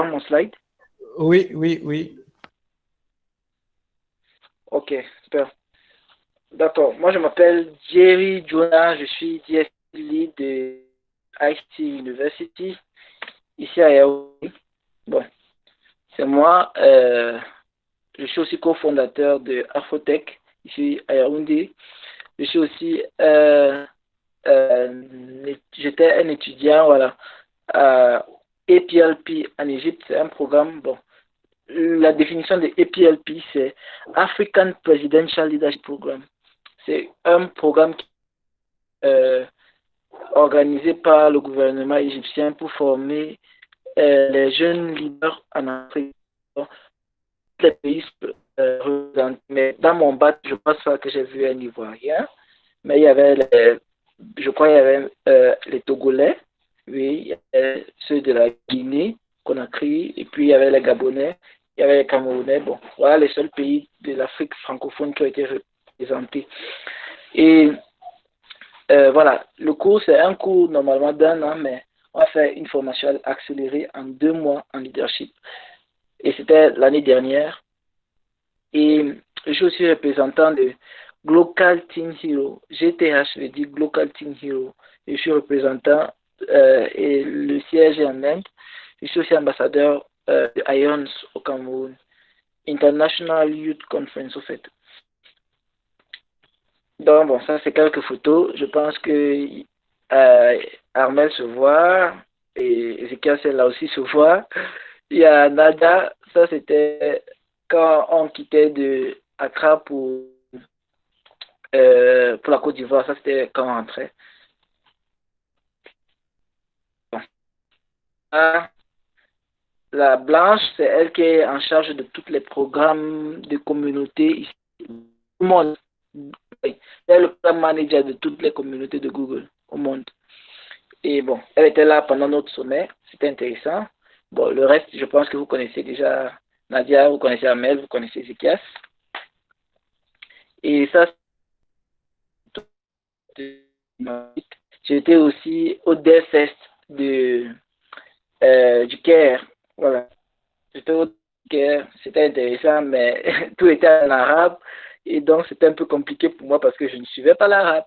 mon slide? Oui, oui, oui. Ok, super. D'accord. Moi, je m'appelle Jerry Jonah. Je suis DSP Lead de ICT University, ici à Yaoundé. Bon, c'est moi. Je suis aussi cofondateur de Afrotech, ici à Yaoundé. Je suis aussi, j'étais un étudiant, voilà, à APLP en Égypte. C'est un programme, bon, la définition de APLP, c'est African Presidential Leadership Program. C'est un programme euh, organisé par le gouvernement égyptien pour former les jeunes leaders en Afrique. Donc, les pays représentés. Mais dans mon bac, je pense pas que j'ai vu un Ivoirien, mais il y avait, je crois, il y avait les Togolais, oui, il y avait ceux de la Guinée, Conakry, et puis il y avait les Gabonais, il y avait les Camerounais. Bon, voilà les seuls pays de l'Afrique francophone qui ont été représentés. Et voilà, le cours, c'est un cours normalement d'un an, mais on va faire une formation accélérée en 2 mois en leadership. Et c'était l'année dernière. Et je suis aussi représentant de Global Team Hero. GTH veut dire Global Team Hero. Je suis représentant et le siège est en Inde. Je suis aussi ambassadeur de IONS au Cameroun. International Youth Conference, au fait. Donc, bon, ça, c'est quelques photos. Je pense que Armel se voit et Ezekiel, là aussi se voit. Il y a Nada, ça, c'était quand on quittait de Accra pour la Côte d'Ivoire. Ça, c'était quand on rentrait. Bon. Ah, la blanche, c'est elle qui est en charge de tous les programmes de communauté ici. Au monde. Elle est le programme manager de toutes les communautés de Google au monde. Et bon, elle était là pendant notre sommet. C'était intéressant. Bon, le reste, je pense que vous connaissez déjà Nadia, vous connaissez Amel, vous connaissez Ezekias. Et ça, j'étais aussi au DevFest du Caire. Voilà. J'étais au Caire. C'était intéressant, mais tout était en arabe. Et donc, c'était un peu compliqué pour moi parce que je ne suivais pas l'arabe.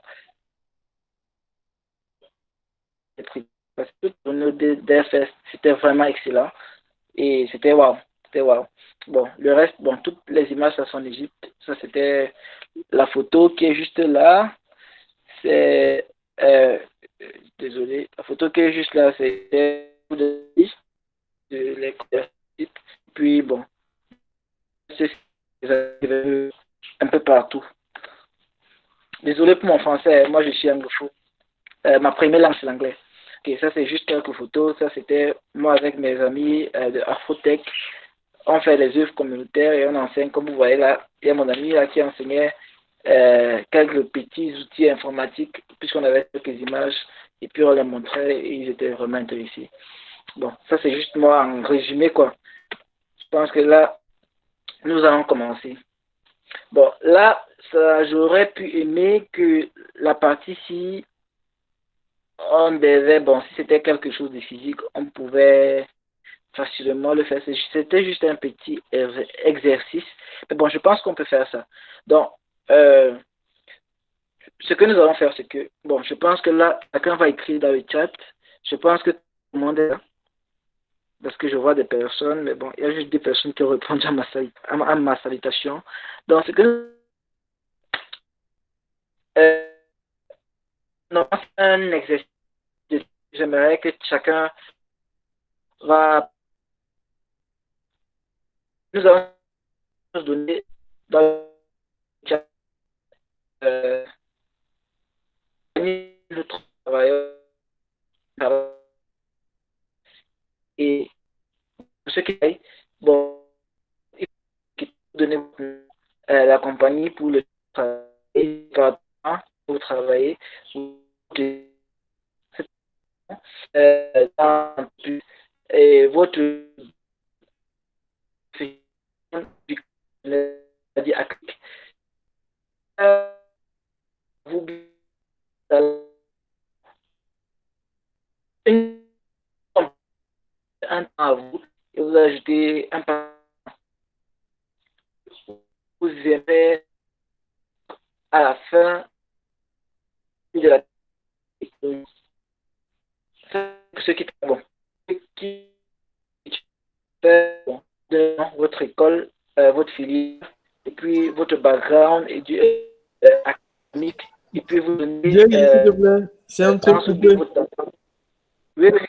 Parce que le DevFest, c'était vraiment excellent. Et c'était waouh. C'était waouh. Bon, le reste, bon, toutes les images, ça sont en Égypte. Ça, c'était la photo qui est juste là. C'est. euh, désolé. La photo qui est juste là, c'est de l'école. Puis, bon, c'est un peu partout. Désolé pour mon français. Moi, je suis anglophone. Ma première langue, c'est l'anglais. Ok, ça, c'est juste quelques photos. Ça, c'était moi avec mes amis de Afrotech. On fait les œuvres communautaires et on enseigne, comme vous voyez là, il y a mon ami là qui enseignait quelques petits outils informatiques, puisqu'on avait quelques images, et puis on les montrait et ils étaient vraiment intéressés. Bon, ça c'est juste moi en résumé quoi. Je pense que là, nous allons commencer. Bon, là, j'aurais pu aimer que la partie-ci, on devait, bon, si c'était quelque chose de physique, on pouvait facilement le faire. C'était juste un petit exercice. Mais bon, je pense qu'on peut faire ça. Donc, euh, ce que nous allons faire, c'est que, bon, je pense que là, quelqu'un va écrire dans le chat. Je pense que tout le monde est là. Parce que je vois des personnes, mais bon, il y a juste des personnes qui répondent à ma salutation. Donc, ce que euh, non, c'est un exercice. J'aimerais que chacun va. Nous allons nous donner dans le chat euh, le travail et pour ceux qui bon, il faut donner la compagnie pour le travail, pour travailler, et votre vous un temps à vous et vous ajoutez un passe. Vous aimez à la fin de la ce qui est bon. Ce qui fait bon, votre école, votre filière, et puis votre background et du académique, et puis vous donnez Jerry, s'il te plaît, c'est un truc de coupé. votre temps. Oui, oui,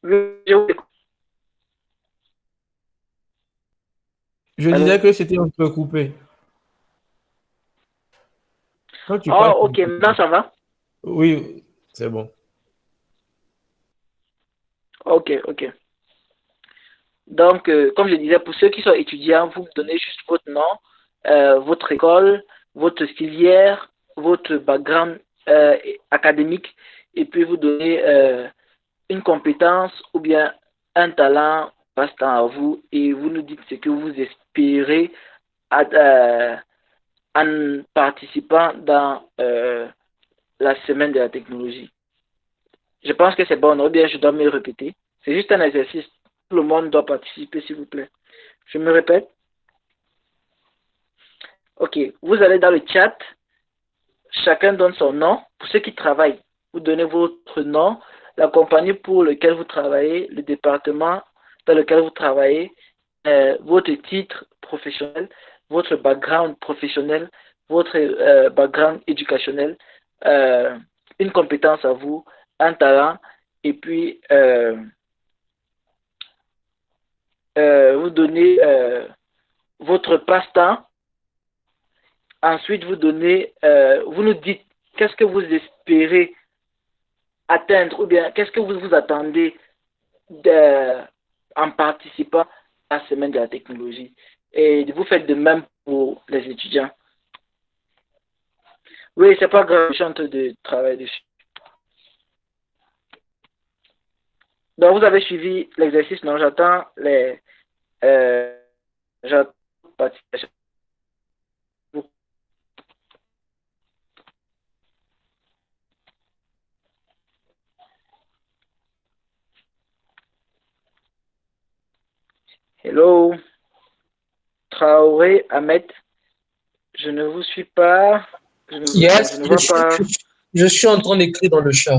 oui, je vous écoute. Je disais Allô? que c'était un peu coupé. Quand tu parles, Oh, ok, maintenant ça va? oui, c'est bon. Ok, ok. Donc, comme je disais, pour ceux qui sont étudiants, vous me donnez juste votre nom, votre école, votre filière, votre background académique, et puis vous donnez une compétence ou bien un talent passe-temps à vous, et vous nous dites ce que vous espérez en participant dans la semaine de la technologie. Je pense que c'est bon, ou bien je dois me répéter. C'est juste un exercice. Tout le monde doit participer, s'il vous plaît. Je me répète. Ok, vous allez dans le chat. Chacun donne son nom. Pour ceux qui travaillent, vous donnez votre nom, la compagnie pour laquelle vous travaillez, le département dans lequel vous travaillez, votre titre professionnel, votre background professionnel, votre background éducationnel, euh, une compétence à vous, un talent, et puis vous donnez votre passe-temps. Ensuite, vous nous dites qu'est-ce que vous espérez atteindre ou bien qu'est-ce que vous vous attendez en participant à la semaine de la technologie. Et vous faites de même pour les étudiants. Oui, c'est pas grave, je suis en train de travailler dessus. Donc, vous avez suivi l'exercice, non? J'attends les. J'attends participation. Hello, Traoré, Ahmed, je ne vous suis pas. Bon, je Yes, ne vois pas. je suis en train d'écrire dans le chat.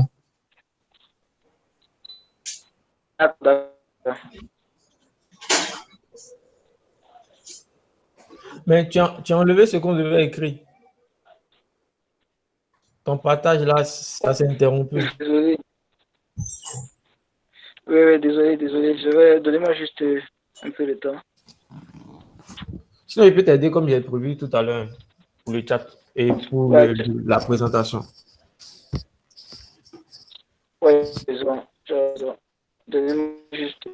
Ah, d'accord. Mais tu as enlevé ce qu'on devait écrire. Ton partage là, ça s'est interrompu. Désolé. Oui, oui, désolé, désolé. Donnez-moi juste un peu de temps. Sinon, il peut t'aider comme j'ai prévu tout à l'heure pour le chat et pour Ouais, la présentation. ouais, désolé. Donnez-moi juste.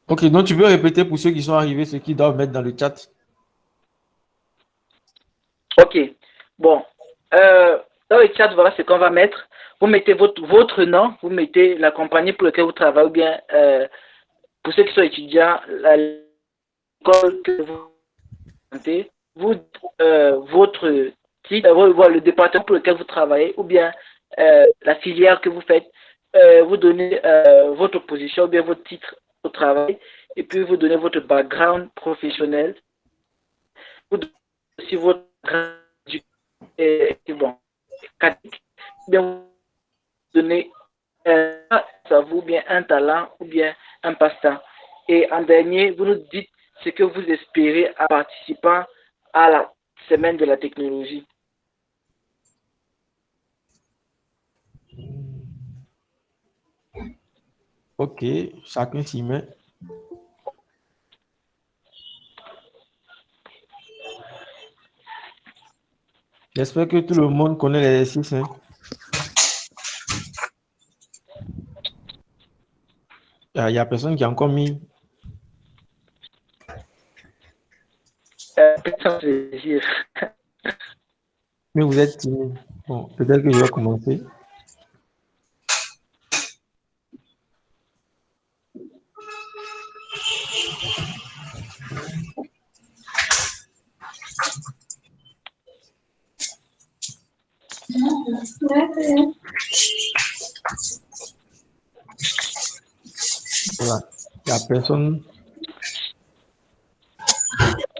Ok, donc tu peux répéter pour ceux qui sont arrivés, ceux qui doivent mettre dans le chat. Ok. Bon. Dans le chat, voilà ce qu'on va mettre. Vous mettez votre nom, vous mettez la compagnie pour laquelle vous travaillez, ou bien pour ceux qui sont étudiants, l'école que vous fréquentez, votre titre, le département pour lequel vous travaillez, ou bien la filière que vous faites. Vous donnez votre position, ou bien votre titre au travail, et puis vous donnez votre background professionnel. Vous donnez aussi votre bon, bien vous donner à vous bien un talent ou bien un passe-temps. Et en dernier, vous nous dites ce que vous espérez en participant à la semaine de la technologie. Ok, chacun s'y met. J'espère que tout le monde connaît l'exercice. Hein. Il n'y a personne qui a encore mis. Mais vous êtes timide. Bon, peut-être que je vais commencer. Voilà. La personne.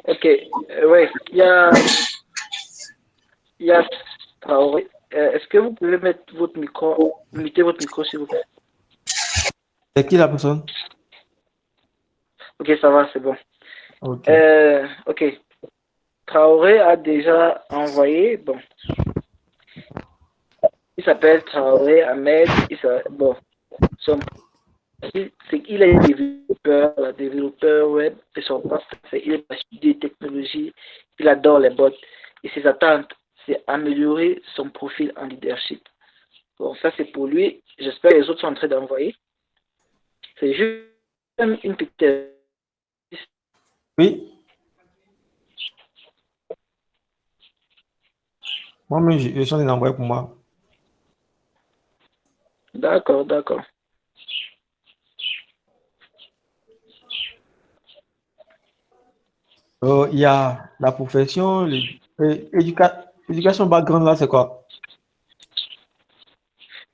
Ok, oui, il y a Traoré. Est-ce que vous pouvez mettre votre micro, muter votre micro, s'il vous plaît? C'est qui la personne? Ok, ça va, c'est bon. Ok. Ok, Traoré a déjà envoyé, bon, il s'appelle Traoré Ahmed, bon, son c'est qu'il est développeur web et son poste, c'est il est passionné des technologies, il adore les bots et ses attentes, c'est améliorer son profil en leadership. Bon, ça c'est pour lui. J'espère que les autres sont en train d'envoyer. C'est juste une petite. Oui, moi-même, je suis en train d'envoyer pour moi. D'accord, d'accord. Il y a la profession, éducation background là, c'est quoi?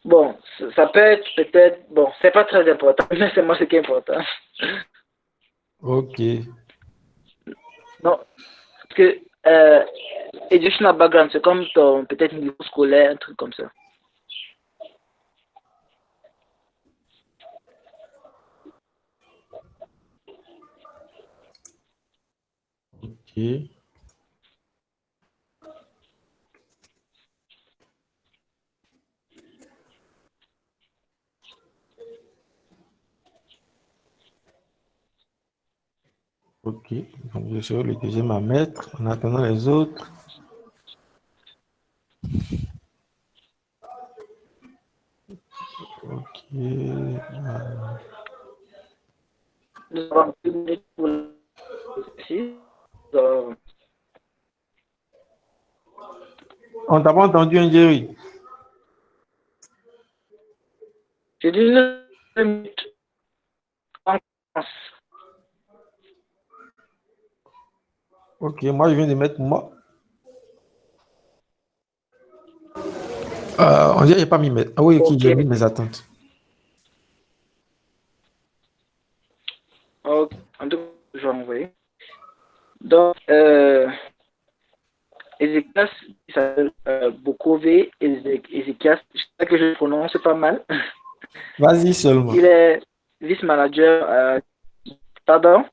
Bon, ça peut être peut-être. Bon, c'est pas très important, mais c'est moi ce qui est important. Ok. Non, parce que educational background, c'est comme ton peut-être niveau scolaire, un truc comme ça. Ok. Ok. Donc, je serai le deuxième à mettre en attendant les autres. Ok. Nous avons 2 minutes pour ici. Donc, On t'a pas entendu, hein, Jerry? j'ai dit 2 minutes en France. Ok, moi, je viens de mettre moi. On dirait que j'ai pas mis mes. Ah oui, ok, Ok. j'ai mis mes attentes. Ok. En tout cas, je vais envoyer. Donc, Ézéchias, il s'appelle Bokové Ézéchias. Je sais que je le prononce pas mal. Vas-y seulement. Il est vice-manager. Pardon?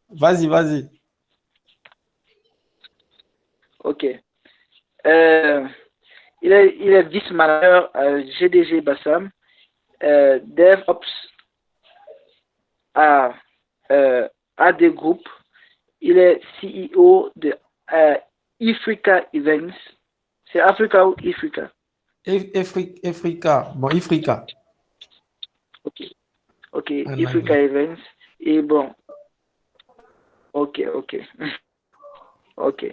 Vas-y, vas-y. Ok. Euh, il est vice-manager à GDG Bassam, DevOps à AD Group. Il est CEO de Ifrica Events. C'est Africa ou Ifrica? Africa. Bon, Africa. Ok. Ok, En Ifrica anglais. Events. Et bon, ok, ok. Ok.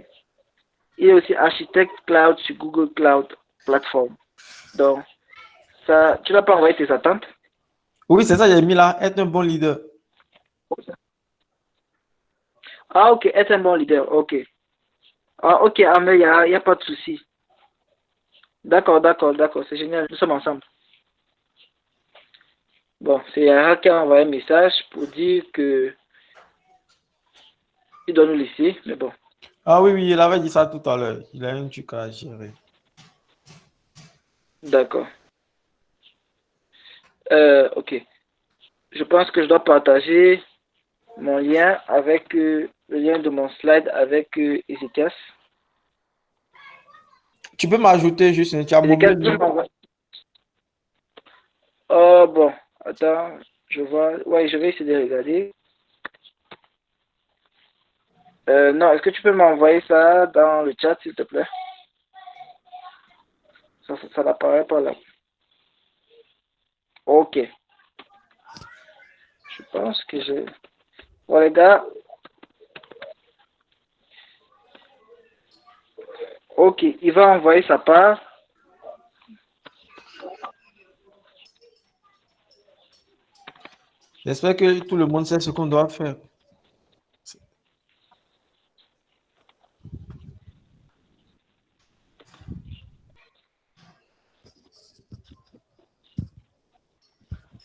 Il est aussi architecte cloud sur Google Cloud Platform. Donc, ça, tu n'as pas envoyé tes attentes? Oui, c'est ça, j'ai mis là. Être un bon leader. Ah, ok, être un bon leader, ok. Ah, ok, ah, mais il y a pas de souci. D'accord, d'accord, d'accord, c'est génial, nous sommes ensemble. Bon, c'est Yara qui a envoyé un message pour dire que il doit nous laisser, mais bon, Ah oui, oui, il avait dit ça tout à l'heure. Il a un truc à gérer. d'accord. Ok. Je pense que je dois partager mon lien avec le lien de mon slide avec Ezekias. Tu peux m'ajouter juste un chat Ezekias, mobile, tu non? m'envoies. Oh bon, attends, je vois. Ouais, je vais essayer de regarder. Non, est-ce que tu peux m'envoyer ça dans le chat, s'il te plaît? Ça n'apparaît pas là. Ok, je pense que j'ai. Bon, les gars, ok, il va envoyer sa part. J'espère que tout le monde sait ce qu'on doit faire.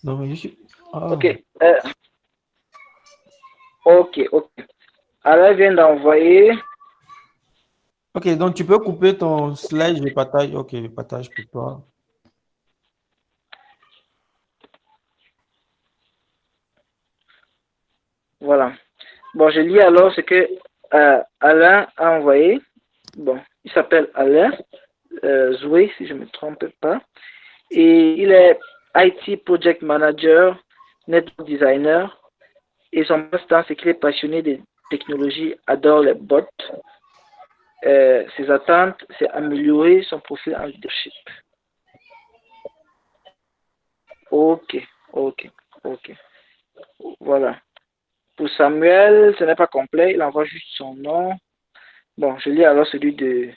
Non, je suis. Ah, Ok. Ok, ok. Alain vient d'envoyer. ok, donc tu peux couper ton slide, je partage. Ok, je partage pour toi. Voilà. Bon, je lis alors ce que Alain a envoyé. Bon, il s'appelle Alain Zoué, si je ne me trompe pas. Et il est IT Project Manager, Network Designer. Et son passe-temps, c'est qu'il est passionné des technologies, adore les bots. Ses attentes, c'est améliorer son profil en leadership. Ok, ok, ok. Voilà. Pour Samuel, ce n'est pas complet, il envoie juste son nom. Bon, je lis alors celui de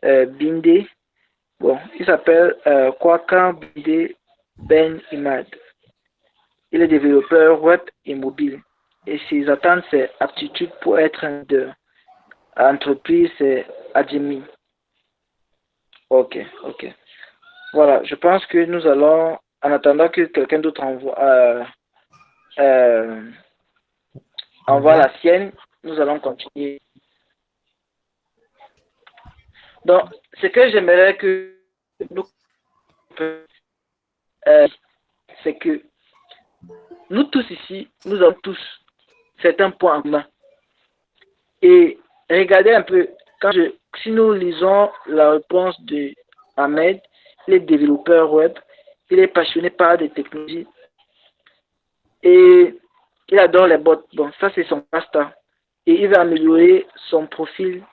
Bindé. Bon, il s'appelle Kwakan Bindé Ben Imad. Il est développeur web et mobile. Et ses attentes, c'est aptitude pour être un leader. Entreprise, c'est Adjemi. Ok, ok. Voilà, je pense que nous allons, en attendant que quelqu'un d'autre euh, envoie Envoie. la sienne, nous allons continuer. Donc, ce que j'aimerais que nous, c'est que nous tous ici, nous avons tous certains points en commun. Et regardez un peu, si nous lisons la réponse de Ahmed, il est développeur web, il est passionné par des technologies et il adore les bots. Bon, ça c'est son passe-temps. Et il va améliorer son profil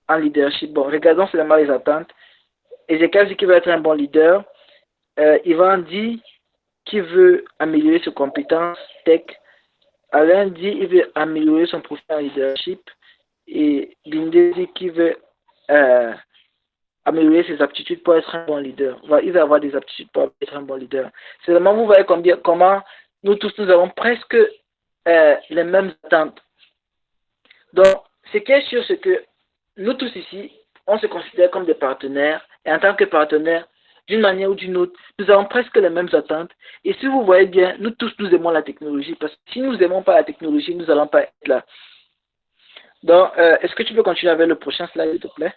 en leadership. Bon, regardons seulement les attentes. Ezekiel dit qu'il veut être un bon leader. Ivan dit qu'il veut améliorer ses compétences tech. Alain dit qu'il veut améliorer son profil en leadership. Et Bindé dit qu'il veut améliorer ses aptitudes pour être un bon leader. Il va avoir des aptitudes pour être un bon leader. Seulement, vous voyez comment nous tous, nous avons presque les mêmes attentes. Donc, ce qui est sûr, c'est que nous tous ici, on se considère comme des partenaires. Et en tant que partenaires, d'une manière ou d'une autre, nous avons presque les mêmes attentes. Et si vous voyez bien, nous tous, nous aimons la technologie. Parce que si nous n'aimons pas la technologie, nous n'allons pas être là. Donc, est-ce que tu peux continuer avec le prochain slide, s'il te plaît?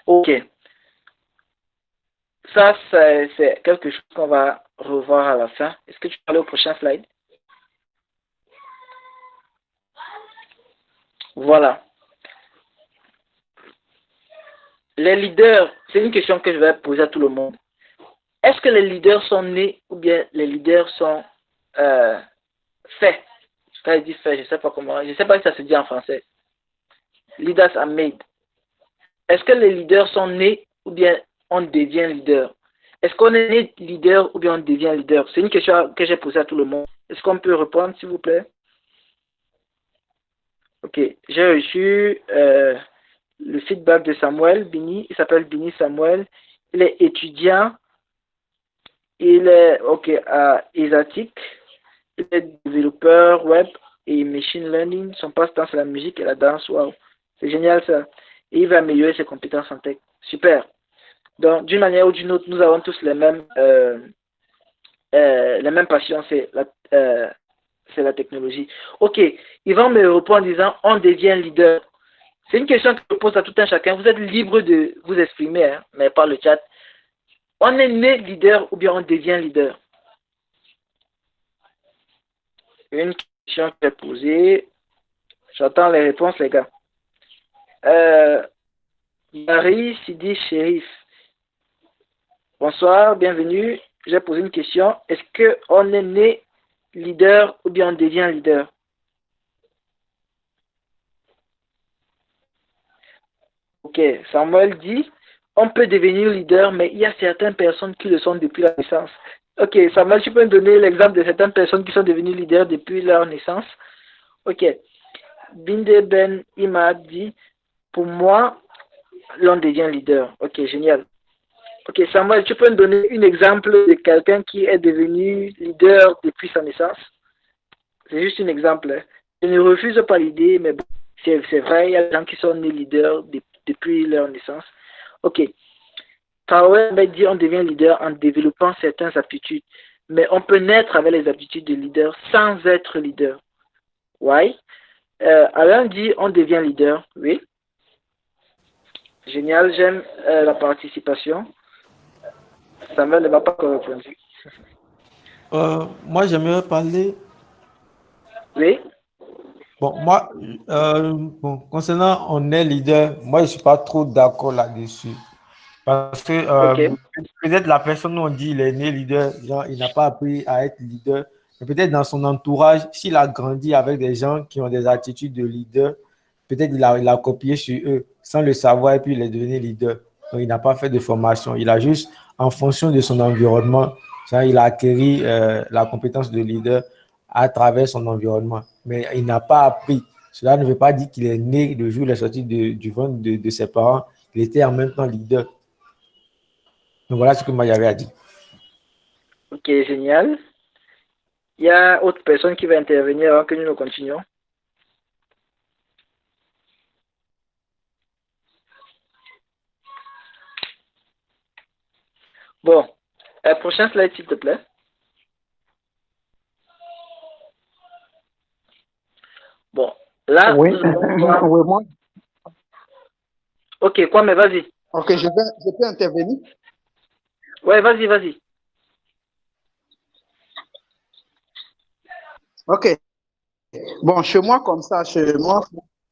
Ok. Ça, c'est quelque chose qu'on va revoir à la fin. Est-ce que tu peux aller au prochain slide? Voilà. Les leaders, c'est une question que je vais poser à tout le monde. Est-ce que les leaders sont nés ou bien les leaders sont faits? Quand je dis fait, je ne sais pas comment, je ne sais pas si ça se dit en français. Leaders are made. Est-ce que les leaders sont nés ou bien on devient leader? Est-ce qu'on est né leader ou bien on devient leader? C'est une question que j'ai posée à tout le monde. Est-ce qu'on peut répondre, s'il vous plaît? Ok, j'ai reçu le feedback de Samuel Bini. Il s'appelle Bini Samuel. Il est étudiant. Il est à ESATIC. Il est développeur web et machine learning. Son passe-temps, c'est la musique et la danse. Wow, c'est génial ça. Et il va améliorer ses compétences en tech. Super. Donc, d'une manière ou d'une autre, nous avons tous les mêmes passions. C'est la technologie. Ok, ils vont me répondre en disant on devient leader. C'est une question que je pose à tout un chacun. Vous êtes libre de vous exprimer, hein, mais par le chat. On est né leader ou bien on devient leader? Une question que j'ai posée. J'attends les réponses, les gars. Marie Sidi Shérif. Bonsoir, bienvenue. J'ai posé une question. Est-ce qu'on est né leader ou bien on devient leader? Ok, Samuel dit, on peut devenir leader, mais il y a certaines personnes qui le sont depuis la naissance. Ok, Samuel, tu peux me donner l'exemple de certaines personnes qui sont devenues leaders depuis leur naissance? Ok, Binde Ben Imad dit, pour moi, l'on devient leader. Ok, génial. Ok, Samuel, tu peux me donner un exemple de quelqu'un qui est devenu leader depuis sa naissance? C'est juste un exemple. Hein. Je ne refuse pas l'idée, mais bon, c'est vrai, il y a des gens qui sont nés leaders depuis leur naissance. Ok. Traoré dit on devient leader en développant certaines aptitudes, mais on peut naître avec les aptitudes de leader sans être leader. Why? Alain dit on devient leader, oui. Génial, j'aime la participation. Samuel ne m'a pas encore répondu. Moi, j'aimerais parler. Oui. Bon, moi, concernant on est leader, moi, je ne suis pas trop d'accord là-dessus. Parce que Ok. peut-être la personne où on dit il est né leader, genre, il n'a pas appris à être leader. Mais peut-être dans son entourage, s'il a grandi avec des gens qui ont des attitudes de leader, peut-être il a copié sur eux sans le savoir et puis il est devenu leader. Donc, il n'a pas fait de formation. Il a juste, en fonction de son environnement, ça, il a acquis la compétence de leader à travers son environnement. Mais il n'a pas appris. Cela ne veut pas dire qu'il est né le jour où il est sorti du ventre de ses parents. Il était en même temps leader. Donc voilà ce que moi j'avais à dire. Ok, génial. Il y a autre personne qui va intervenir avant que nous continuions. Bon, prochain slide s'il te plaît. Bon, là, Oui, nous allons voir. oui, moi. Ok, quoi, mais vas-y. Ok, je peux intervenir. Ouais, vas-y, vas-y. Ok. Bon, chez moi, comme ça, chez moi,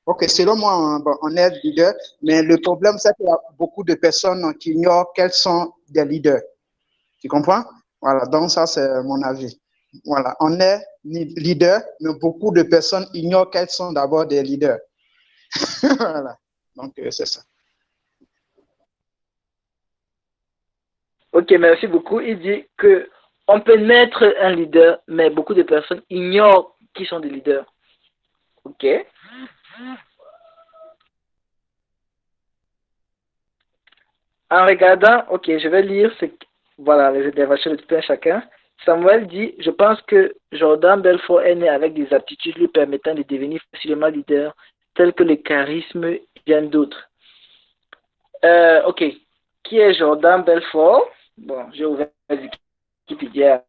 ok, selon moi, on est leader, mais le problème, c'est qu'il y a beaucoup de personnes qui ignorent quels sont des leaders. Tu comprends? Voilà, donc ça, c'est mon avis. Voilà, on est leader, mais beaucoup de personnes ignorent quels sont d'abord des leaders. Voilà, donc c'est ça. Ok, merci beaucoup. Il dit que on peut naître un leader, mais beaucoup de personnes ignorent qui sont des leaders. Ok. En regardant, ok, je vais lire voilà, les interventions de tout un chacun. Samuel dit, je pense que Jordan Belfort est né avec des aptitudes lui permettant de devenir facilement leader, tels que le charisme et bien d'autres. Ok, qui est Jordan Belfort? Bon, j'ai ouvert Wikipédia.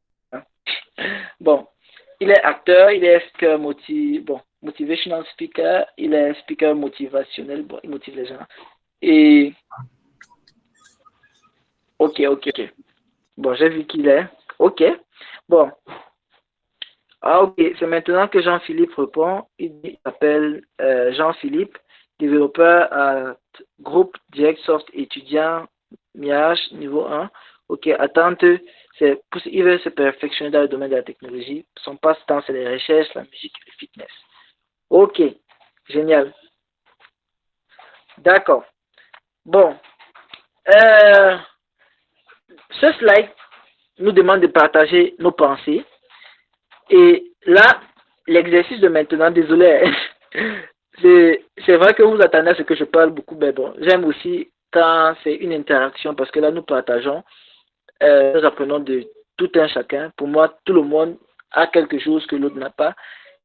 Bon, il est acteur, il est speaker motivational speaker, il est speaker motivationnel, bon, il motive les gens. Et ok. Bon, j'ai vu qu'il est. Ok. Bon. Ah, ok. C'est maintenant que Jean-Philippe répond. Il s'appelle Jean-Philippe, développeur à groupe Direct Soft étudiant MIAH niveau 1. Ok. Attente. Il veut se perfectionner dans le domaine de la technologie. Son passe-temps, c'est les recherches, la musique et le fitness. Ok. Génial. D'accord. Bon. Ce slide nous demande de partager nos pensées. Et là, l'exercice de maintenant, désolé, c'est vrai que vous attendez à ce que je parle beaucoup, mais bon, j'aime aussi quand c'est une interaction parce que là, nous partageons, nous apprenons de tout un chacun. Pour moi, tout le monde a quelque chose que l'autre n'a pas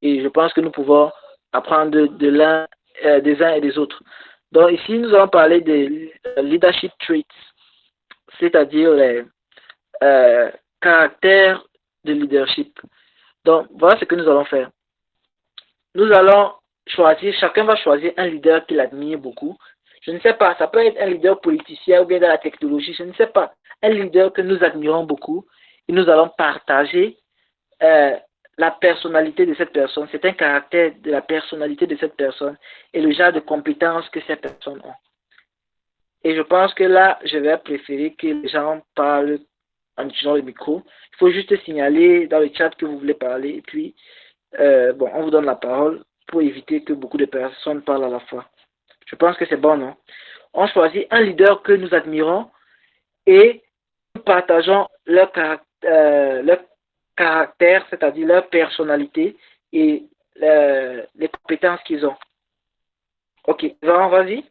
et je pense que nous pouvons apprendre des uns et des autres. Donc ici, nous allons parler des leadership traits, c'est-à-dire les caractères de leadership. Donc, voilà ce que nous allons faire. Nous allons choisir, chacun va choisir un leader qu'il admire beaucoup. Je ne sais pas, ça peut être un leader politicien ou bien dans la technologie, je ne sais pas. Un leader que nous admirons beaucoup et nous allons partager la personnalité de cette personne. C'est un caractère de la personnalité de cette personne et le genre de compétences que cette personne a. Et je pense que là, je vais préférer que les gens parlent en utilisant le micro. Il faut juste signaler dans le chat que vous voulez parler et puis bon, on vous donne la parole pour éviter que beaucoup de personnes parlent à la fois. Je pense que c'est bon, non? On choisit un leader que nous admirons et nous partageons leur caractère, c'est-à-dire leur personnalité et les compétences qu'ils ont. Ok, vas-y.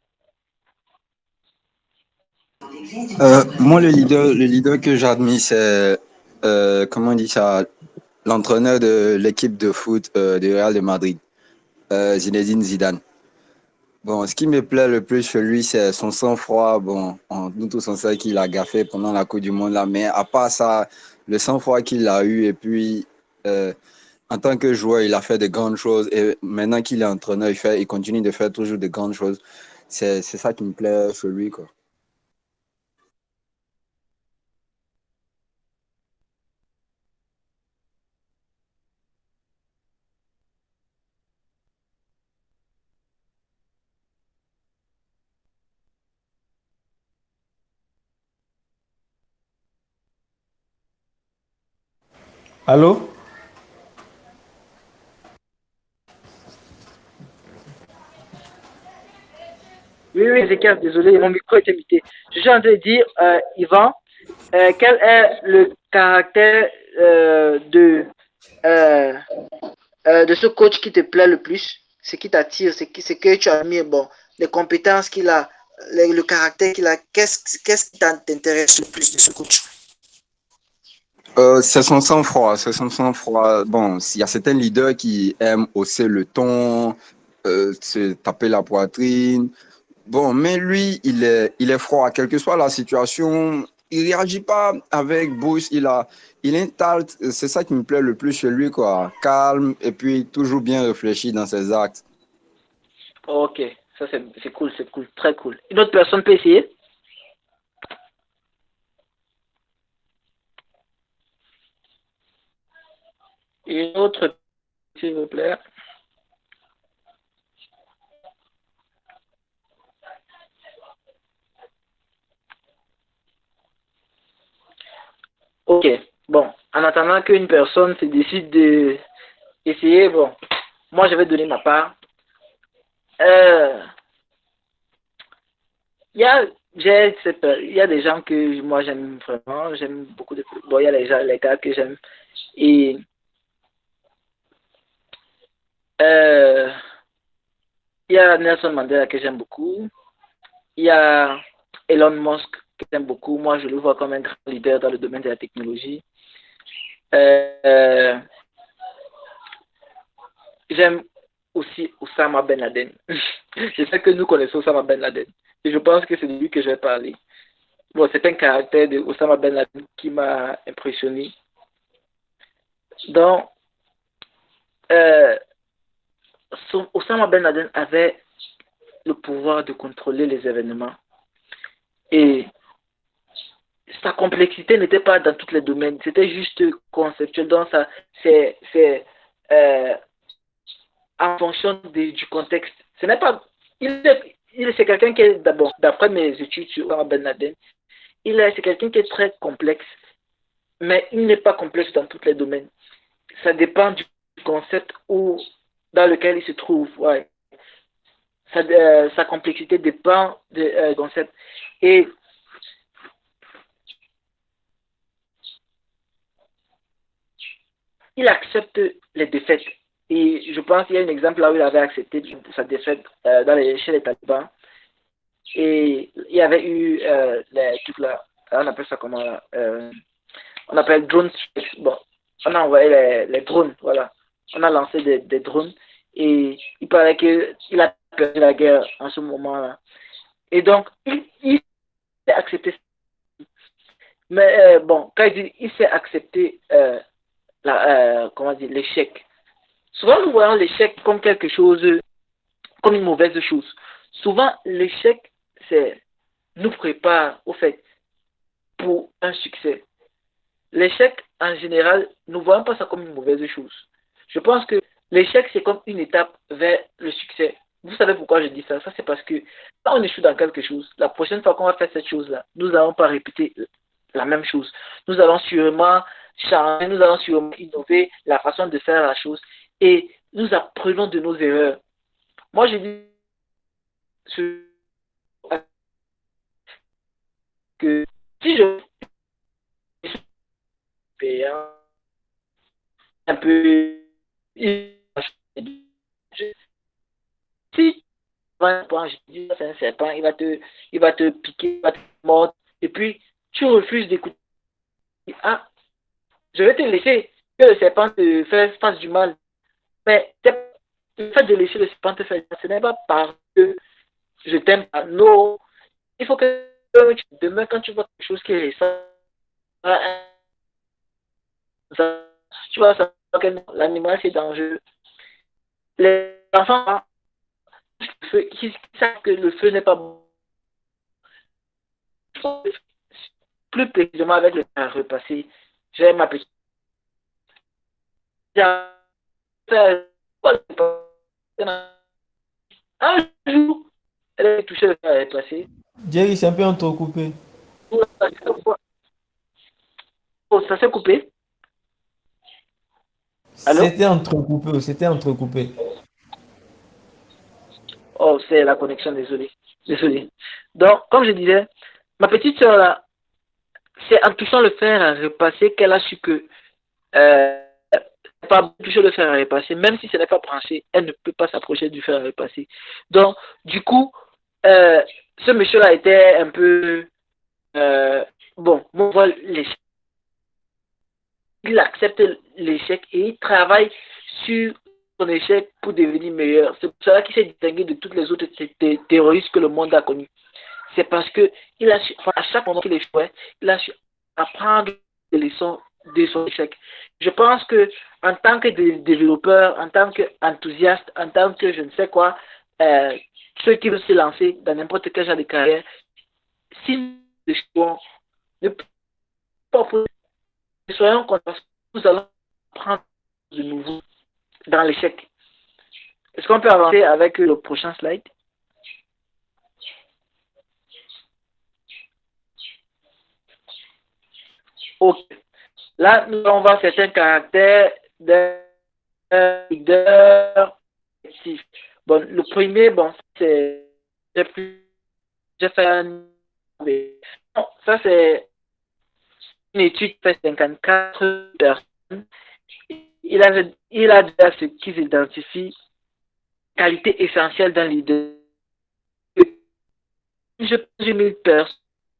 Moi, le leader que j'admire, c'est, comment on dit ça, l'entraîneur de l'équipe de foot du Real de Madrid, Zinedine Zidane. Bon, ce qui me plaît le plus chez lui, c'est son sang-froid. Bon, nous tous on sait qu'il a gaffé pendant la Coupe du Monde là, mais à part ça, le sang-froid qu'il a eu et puis euh, en tant que joueur, il a fait de grandes choses et maintenant qu'il est entraîneur, il continue de faire toujours de grandes choses. C'est ça qui me plaît chez lui, quoi. Allô? Oui, oui, Ezekiel, désolé, mon micro est muté. Je suis en train de dire, Yvan, quel est le caractère euh, de ce coach qui te plaît le plus? Ce qui t'attire, ce que tu admires, bon, les compétences qu'il a, le caractère qu'il a, qu'est-ce qui t'intéresse le plus de ce coach? C'est son sang-froid, c'est son sang-froid. Bon, il y a certains leaders qui aiment hausser le ton, se taper la poitrine. Bon, mais lui, il est froid, quelle que soit la situation. Il réagit pas avec bouche, il est tact. C'est ça qui me plaît le plus chez lui, quoi. Calme et puis toujours bien réfléchi dans ses actes. Ok, ça c'est cool, très cool. Une autre personne peut essayer? Une autre, s'il vous plaît. Ok, bon, en attendant qu'une personne se décide de essayer, bon, moi je vais donner ma part. Euh, Il y a, il y a des gens que moi j'aime vraiment, j'aime beaucoup de, bon, il y a les gars que j'aime. Et euh, il y a Nelson Mandela que j'aime beaucoup. Il y a Elon Musk que j'aime beaucoup. Moi, je le vois comme un grand leader dans le domaine de la technologie. Euh, J'aime aussi Osama Ben Laden. Je sais que nous connaissons Osama Ben Laden. Et je pense que c'est de lui que je vais parler. Bon, c'est un caractère de Osama Ben Laden qui m'a impressionné. Donc, euh, Osama Ben Laden avait le pouvoir de contrôler les événements. Et sa complexité n'était pas dans tous les domaines, c'était juste conceptuel. Donc, ça, c'est euh, en fonction du contexte. Ce n'est pas. C'est quelqu'un qui est, d'abord, d'après mes études sur Osama Ben Laden, c'est quelqu'un qui est très complexe, mais il n'est pas complexe dans tous les domaines. Ça dépend du concept dans lequel il se trouve. Ouais. Sa complexité dépend du concept. Et il accepte les défaites. Et je pense qu'il y a un exemple là où il avait accepté sa défaite chez les talibans. Et il y avait eu les trucs là, on appelle ça comment là, on appelle drone strikes. Bon, on a envoyé les drones, voilà. On a lancé des drones et il paraît qu'il a perdu la guerre en ce moment-là. Et donc, il s'est accepté. Mais bon, quand il s'est accepté comment dire, l'échec. Souvent, nous voyons l'échec comme quelque chose, comme une mauvaise chose. Souvent, l'échec, nous prépare, au fait, pour un succès. L'échec, en général, nous ne voyons pas ça comme une mauvaise chose. Je pense que l'échec, c'est comme une étape vers le succès. Vous savez pourquoi je dis ça? Ça, c'est parce que quand on échoue dans quelque chose, la prochaine fois qu'on va faire cette chose-là, nous n'allons pas répéter la même chose. Nous allons sûrement changer, nous allons sûrement innover la façon de faire la chose et nous apprenons de nos erreurs. Moi, je dis que si je fais un peu si je dis c'est un serpent, il va te piquer, il va te mordre, et puis tu refuses d'écouter. Ah, je vais te laisser que le serpent te fasse du mal. Mais le fait de laisser le serpent te faire du mal, ce n'est pas parce que je t'aime pas. Non, il faut que demain, quand tu vois quelque chose qui est récent, tu vois, ça, l'animal c'est dangereux. Les enfants qui savent que le feu n'est pas bon, plus précisément avec le temps repassé, j'ai ma petite. Un jour, elle a touché le fer repassé. Jerry, c'est un peu entrecoupé. Oh, ça s'est coupé. Allô? C'était entrecoupé. Oh, c'est la connexion, désolé. Désolé. Donc, comme je disais, ma petite soeur là, c'est en touchant le fer à repasser qu'elle a su que pas toucher le fer à repasser, même si ce n'est pas branché, elle ne peut pas s'approcher du fer à repasser. Donc, du coup, ce monsieur-là était un peu bon, on voit l'échec. Il accepte l'échec et il travaille sur son échec pour devenir meilleur. C'est pour cela qu'il s'est distingué de toutes les autres terroristes que le monde a connus. C'est parce que il a su, enfin, à chaque moment qu'il échouait, il a su apprendre des leçons de son échec. Je pense que en tant que développeur, en tant qu'enthousiaste, en tant que je ne sais quoi, ceux qui veulent se lancer dans n'importe quel genre de carrière, si nous échouons, ne pas soyons conscients, nous allons apprendre de nouveau dans l'échec. Est-ce qu'on peut avancer avec le prochain slide? Ok. Là, nous allons voir certains caractères d'un leader actif. Bon, le premier, bon, c'est j'ai fait un bon, ça c'est une étude qui fait 54 personnes. Il a déjà ce qu'ils identifient qualité essentielle d'un leader. Je pense 1000 personnes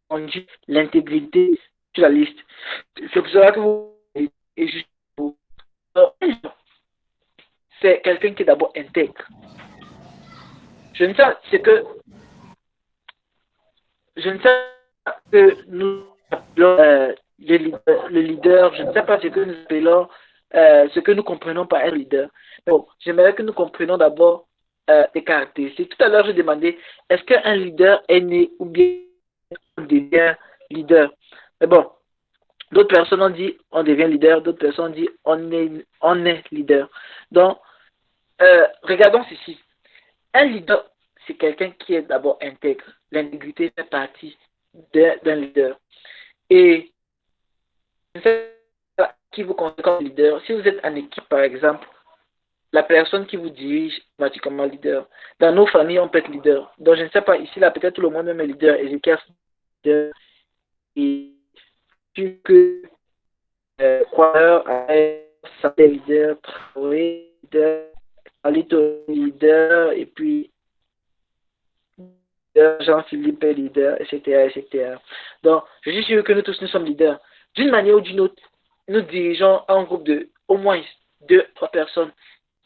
ont dit l'intégrité sur la liste. C'est pour cela que vous et juste pour c'est quelqu'un qui est d'abord intègre. Je ne sais ce que je ne sais pas que nous appelons le leader, je ne sais pas ce que nous appelons ce que nous comprenons par un leader. Bon, j'aimerais que nous comprenions d'abord les caractéristiques. Tout à l'heure, je demandais est-ce qu'un leader est né ou bien on devient leader. Mais bon, d'autres personnes ont dit on devient leader, d'autres personnes ont dit on est leader. Donc, regardons ceci. Un leader, c'est quelqu'un qui est d'abord intègre. L'intégrité fait partie d'un leader. Et qui vous considère comme leader, si vous êtes en équipe, par exemple, la personne qui vous dirige va être comme un leader. Dans nos familles, on peut être leader. Donc, je ne sais pas, ici, là, peut-être tout le monde même est leader. Ézéchiel est leader. Et que croyeur a leader, Traoré leader, Alito leader, et puis Jean-Philippe est leader, etc., etc. Donc, je suis sûr que nous tous, nous sommes leaders. D'une manière ou d'une autre, nous dirigeons un groupe de au moins 2-3 personnes.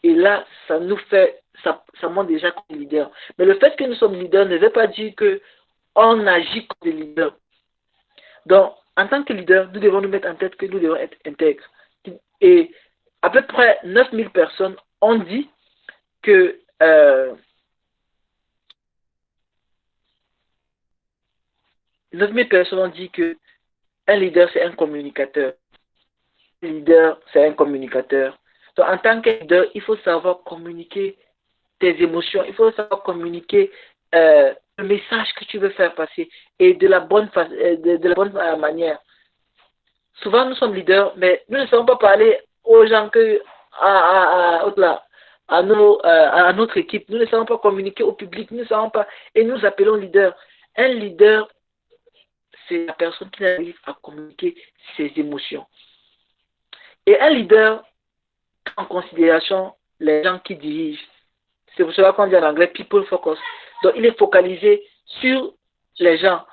Et là, ça nous fait, ça montre déjà comme leader. Mais le fait que nous sommes leaders ne veut pas dire qu'on agit comme des leaders. Donc, en tant que leader, nous devons nous mettre en tête que nous devons être intègres. Et à peu près 9000 personnes ont dit que 9000 personnes ont dit que un leader, c'est un communicateur. Un leader, c'est un communicateur. Donc, en tant que leader, il faut savoir communiquer tes émotions, il faut savoir communiquer le message que tu veux faire passer et de la bonne manière. Souvent, nous sommes leaders, mais nous ne savons pas parler aux gens à notre équipe. Nous ne savons pas communiquer au public. Nous ne savons pas. Et nous appelons leader. Un leader, c'est la personne qui arrive à communiquer ses émotions. Et un leader, en considération les gens qui dirigent. C'est pour cela qu'on dit en anglais people focus. Donc, il est focalisé sur les gens.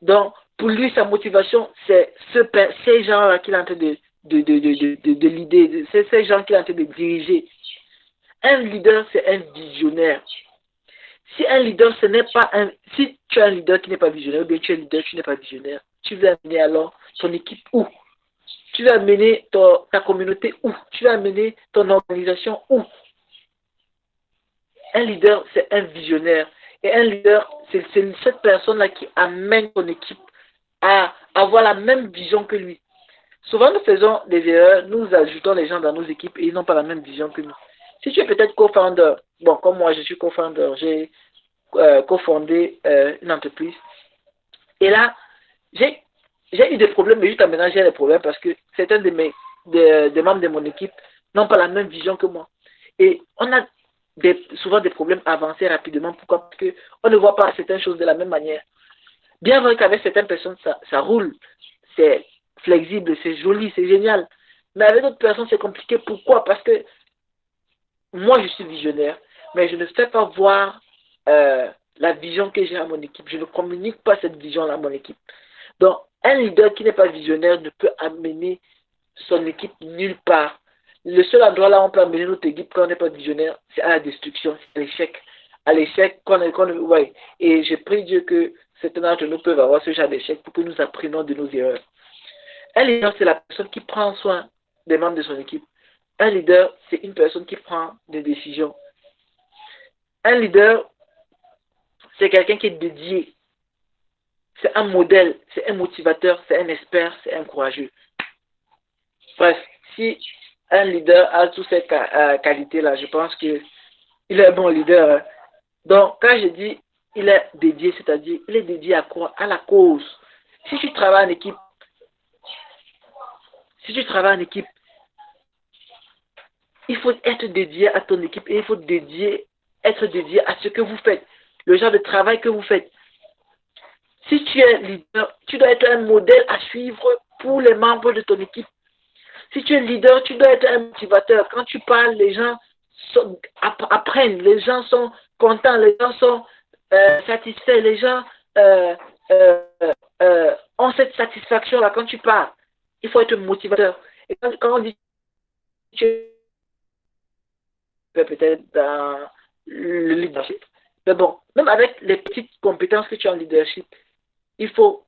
Donc, pour lui, sa motivation, c'est ces gens-là qu'il est en train de leader, c'est ces gens qu'il est en train de diriger. Un leader, c'est un visionnaire. Si un leader, si tu es un leader qui n'est pas visionnaire, ou bien tu es un leader qui n'est pas visionnaire, tu veux amener alors ton équipe où? Tu veux amener ta communauté où? Tu veux amener ton organisation où? Un leader, c'est un visionnaire. Et un leader, c'est cette personne-là qui amène ton équipe à avoir la même vision que lui. Souvent, nous faisons des erreurs, nous ajoutons les gens dans nos équipes et ils n'ont pas la même vision que nous. Si tu es peut-être co-founder, bon, comme moi, je suis co-founder, j'ai cofondé une entreprise. Et là, j'ai eu des problèmes, mais jusqu'à maintenant, j'ai des problèmes parce que certains des membres de mon équipe n'ont pas la même vision que moi. Et on a souvent des problèmes à avancer rapidement. Pourquoi? Parce qu'on ne voit pas certaines choses de la même manière. Bien vrai qu'avec certaines personnes, ça roule, c'est flexible, c'est joli, c'est génial. Mais avec d'autres personnes, c'est compliqué. Pourquoi? Parce que moi, je suis visionnaire, mais je ne fais pas voir la vision que j'ai à mon équipe. Je ne communique pas cette vision-là à mon équipe. Donc, un leader qui n'est pas visionnaire ne peut amener son équipe nulle part. Le seul endroit là où on peut amener notre équipe quand on n'est pas visionnaire, c'est à la destruction, c'est à l'échec. À l'échec, ouais. Et je prie Dieu que certains d'entre nous peuvent avoir ce genre d'échec pour que nous apprenions de nos erreurs. Un leader, c'est la personne qui prend soin des membres de son équipe. Un leader, c'est une personne qui prend des décisions. Un leader, c'est quelqu'un qui est dédié. C'est un modèle, c'est un motivateur, c'est un expert, c'est un courageux. Bref, si un leader a toutes ces qualités-là, je pense qu'il est un bon leader. Hein. Donc, quand je dis il est dédié, c'est-à-dire il est dédié à quoi? À la cause. Si tu travailles en équipe, il faut être dédié à ton équipe et il faut être dédié à ce que vous faites, le genre de travail que vous faites. Si tu es leader, tu dois être un modèle à suivre pour les membres de ton équipe. Si tu es leader, tu dois être un motivateur. Quand tu parles, les gens apprennent, les gens sont contents, les gens sont satisfaits, les gens ont cette satisfaction-là quand tu parles. Il faut être motivateur. Et quand on dit tu es peut-être dans le leadership, mais bon, même avec les petites compétences que tu as en leadership, il faut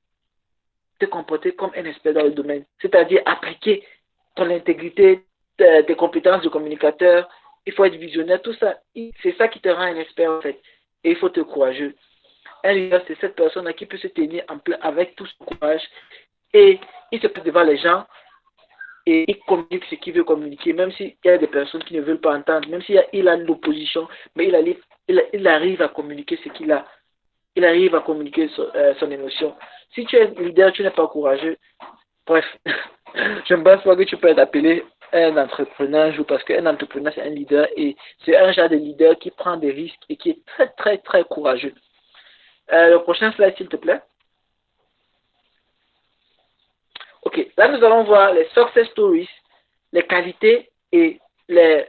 te comporter comme un expert dans le domaine, c'est-à-dire appliquer ton intégrité, tes compétences de communicateur, il faut être visionnaire, tout ça, c'est ça qui te rend un expert en fait, et il faut être courageux. Un leader, c'est cette personne qui peut se tenir en plein avec tout son courage, et il se place devant les gens, et il communique ce qu'il veut communiquer, même s'il y a des personnes qui ne veulent pas entendre, même s'il a de l'opposition, mais il arrive à communiquer ce qu'il a. Il arrive à communiquer son émotion. Si tu es leader, tu n'es pas courageux. Bref, je ne pense pas que tu peux être appelé un entrepreneur un jour parce qu'un entrepreneur, c'est un leader et c'est un genre de leader qui prend des risques et qui est très, très, très courageux. Le prochain slide, s'il te plaît. Ok, là, nous allons voir les success stories, les qualités et les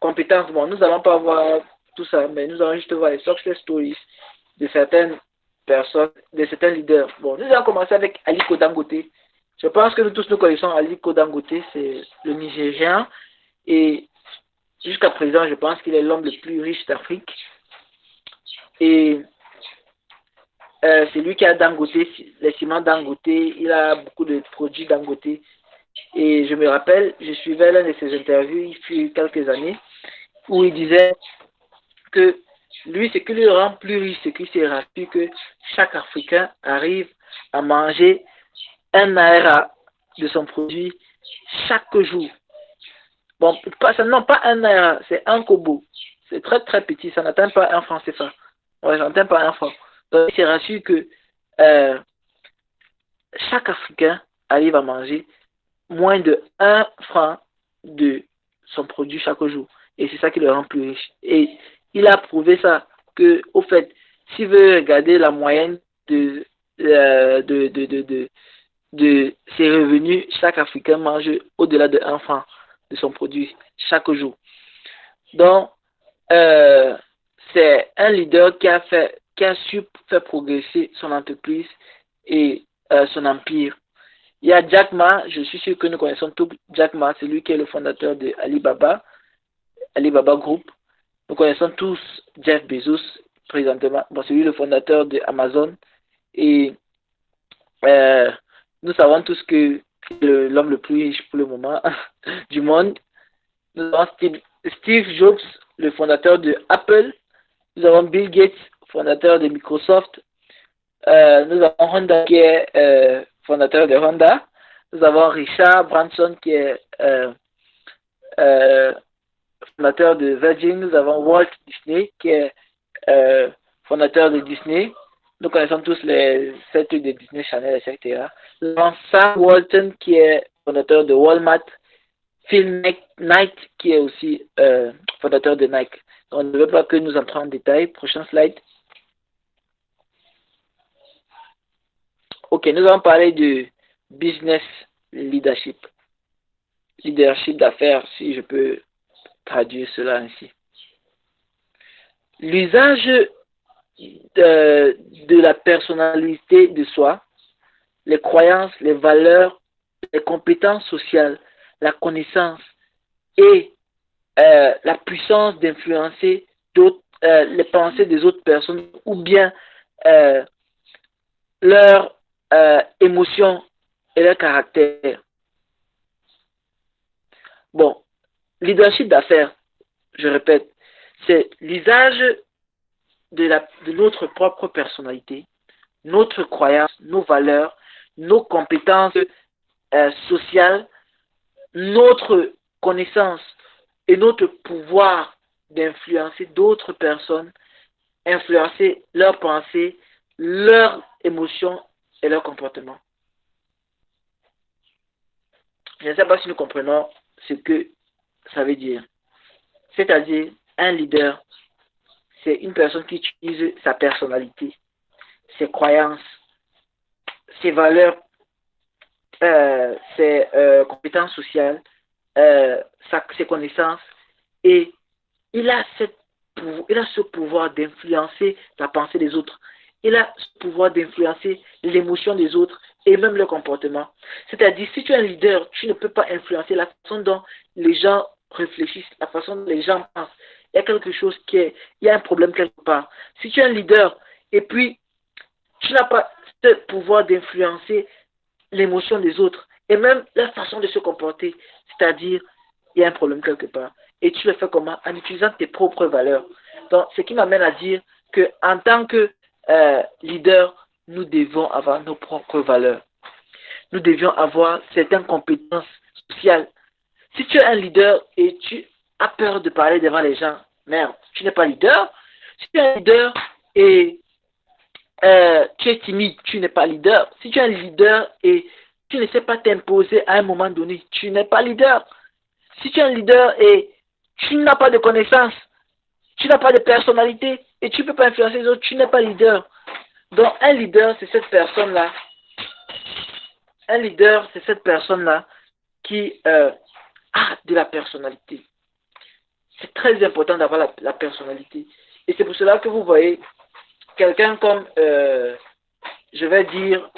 compétences. Bon, nous n'allons pas voir tout ça, mais nous allons juste voir les success stories de certaines personnes, de certains leaders. Bon, nous allons commencer avec Aliko Dangote. Je pense que nous tous nous connaissons Aliko Dangote, c'est le Nigérian, et jusqu'à présent, je pense qu'il est l'homme le plus riche d'Afrique. Et c'est lui qui a Dangote, les ciments Dangote, il a beaucoup de produits Dangote. Et je me rappelle, je suivais l'un de ses interviews il fut quelques années, où il disait que lui, ce qui le rend plus riche, c'est qu'il s'est rappelé que chaque Africain arrive à manger un naira de son produit chaque jour. Bon, non, pas un naira, c'est un kobo. C'est très très petit, ça n'atteint pas un franc CFA. Ouais, ça n'atteint pas un franc. Donc, il s'est rassuré que chaque Africain arrive à manger moins de 1 franc de son produit chaque jour. Et c'est ça qui le rend plus riche. Et il a prouvé ça, que, au fait, s'il veut regarder la moyenne de ses revenus, chaque Africain mange au-delà de 1 franc de son produit chaque jour. Donc, c'est un leader qui a su faire progresser son entreprise et son empire. Il y a Jack Ma, je suis sûr que nous connaissons tous Jack Ma, c'est lui qui est le fondateur de Alibaba Group. Nous connaissons tous Jeff Bezos, présentement. Bon, c'est lui le fondateur de Amazon. Et nous savons tous que l'homme le plus riche pour le moment du monde. Nous avons Steve Jobs, le fondateur de Apple. Nous avons Bill Gates, fondateur de Microsoft. Nous avons Honda qui est fondateur de Honda. Nous avons Richard Branson qui est fondateur de Virgin. Nous avons Walt Disney qui est fondateur de Disney. Nous connaissons tous les sept de Disney Channel, etc. Nous avons Sam Walton qui est fondateur de Walmart. Phil Knight qui est aussi fondateur de Nike. Donc, on ne veut pas que nous entrions en détail. Prochain slide. Ok, nous allons parler de business leadership. Leadership d'affaires, si je peux traduire cela ainsi. L'usage de la personnalité de soi, les croyances, les valeurs, les compétences sociales, la connaissance et la puissance d'influencer les pensées des autres personnes ou bien leurs émotions et leur caractère. Bon, leadership d'affaires, je répète, c'est l'usage de notre propre personnalité, notre croyance, nos valeurs, nos compétences sociales, notre connaissance et notre pouvoir d'influencer d'autres personnes, influencer leurs pensées, leurs émotions et leurs comportements. Je ne sais pas si nous comprenons ce que ça veut dire. C'est-à-dire, un leader, c'est une personne qui utilise sa personnalité, ses croyances, ses valeurs, ses compétences sociales, ses connaissances, et il a ce pouvoir d'influencer la pensée des autres. Il a ce pouvoir d'influencer l'émotion des autres et même le comportement. C'est-à-dire, si tu es un leader, tu ne peux pas influencer la façon dont les gens réfléchissent, la façon dont les gens pensent. Il y a quelque chose il y a un problème quelque part. Si tu es un leader et puis tu n'as pas ce pouvoir d'influencer l'émotion des autres et même la façon de se comporter, c'est-à-dire, il y a un problème quelque part. Et tu le fais comment? En utilisant tes propres valeurs. Donc, ce qui m'amène à dire qu'en tant que leader, nous devons avoir nos propres valeurs. Nous devions avoir certaines compétences sociales. Si tu es un leader et tu as peur de parler devant les gens, merde, tu n'es pas leader. Si tu es un leader et tu es timide, tu n'es pas leader. Si tu es un leader et tu ne sais pas t'imposer à un moment donné, tu n'es pas leader. Si tu es un leader et tu n'as pas de connaissances, tu n'as pas de personnalité et tu ne peux pas influencer les autres, tu n'es pas leader. Donc, un leader, c'est cette personne-là. Un leader, c'est cette personne-là qui a de la personnalité. C'est très important d'avoir la personnalité. Et c'est pour cela que vous voyez quelqu'un comme, je vais dire,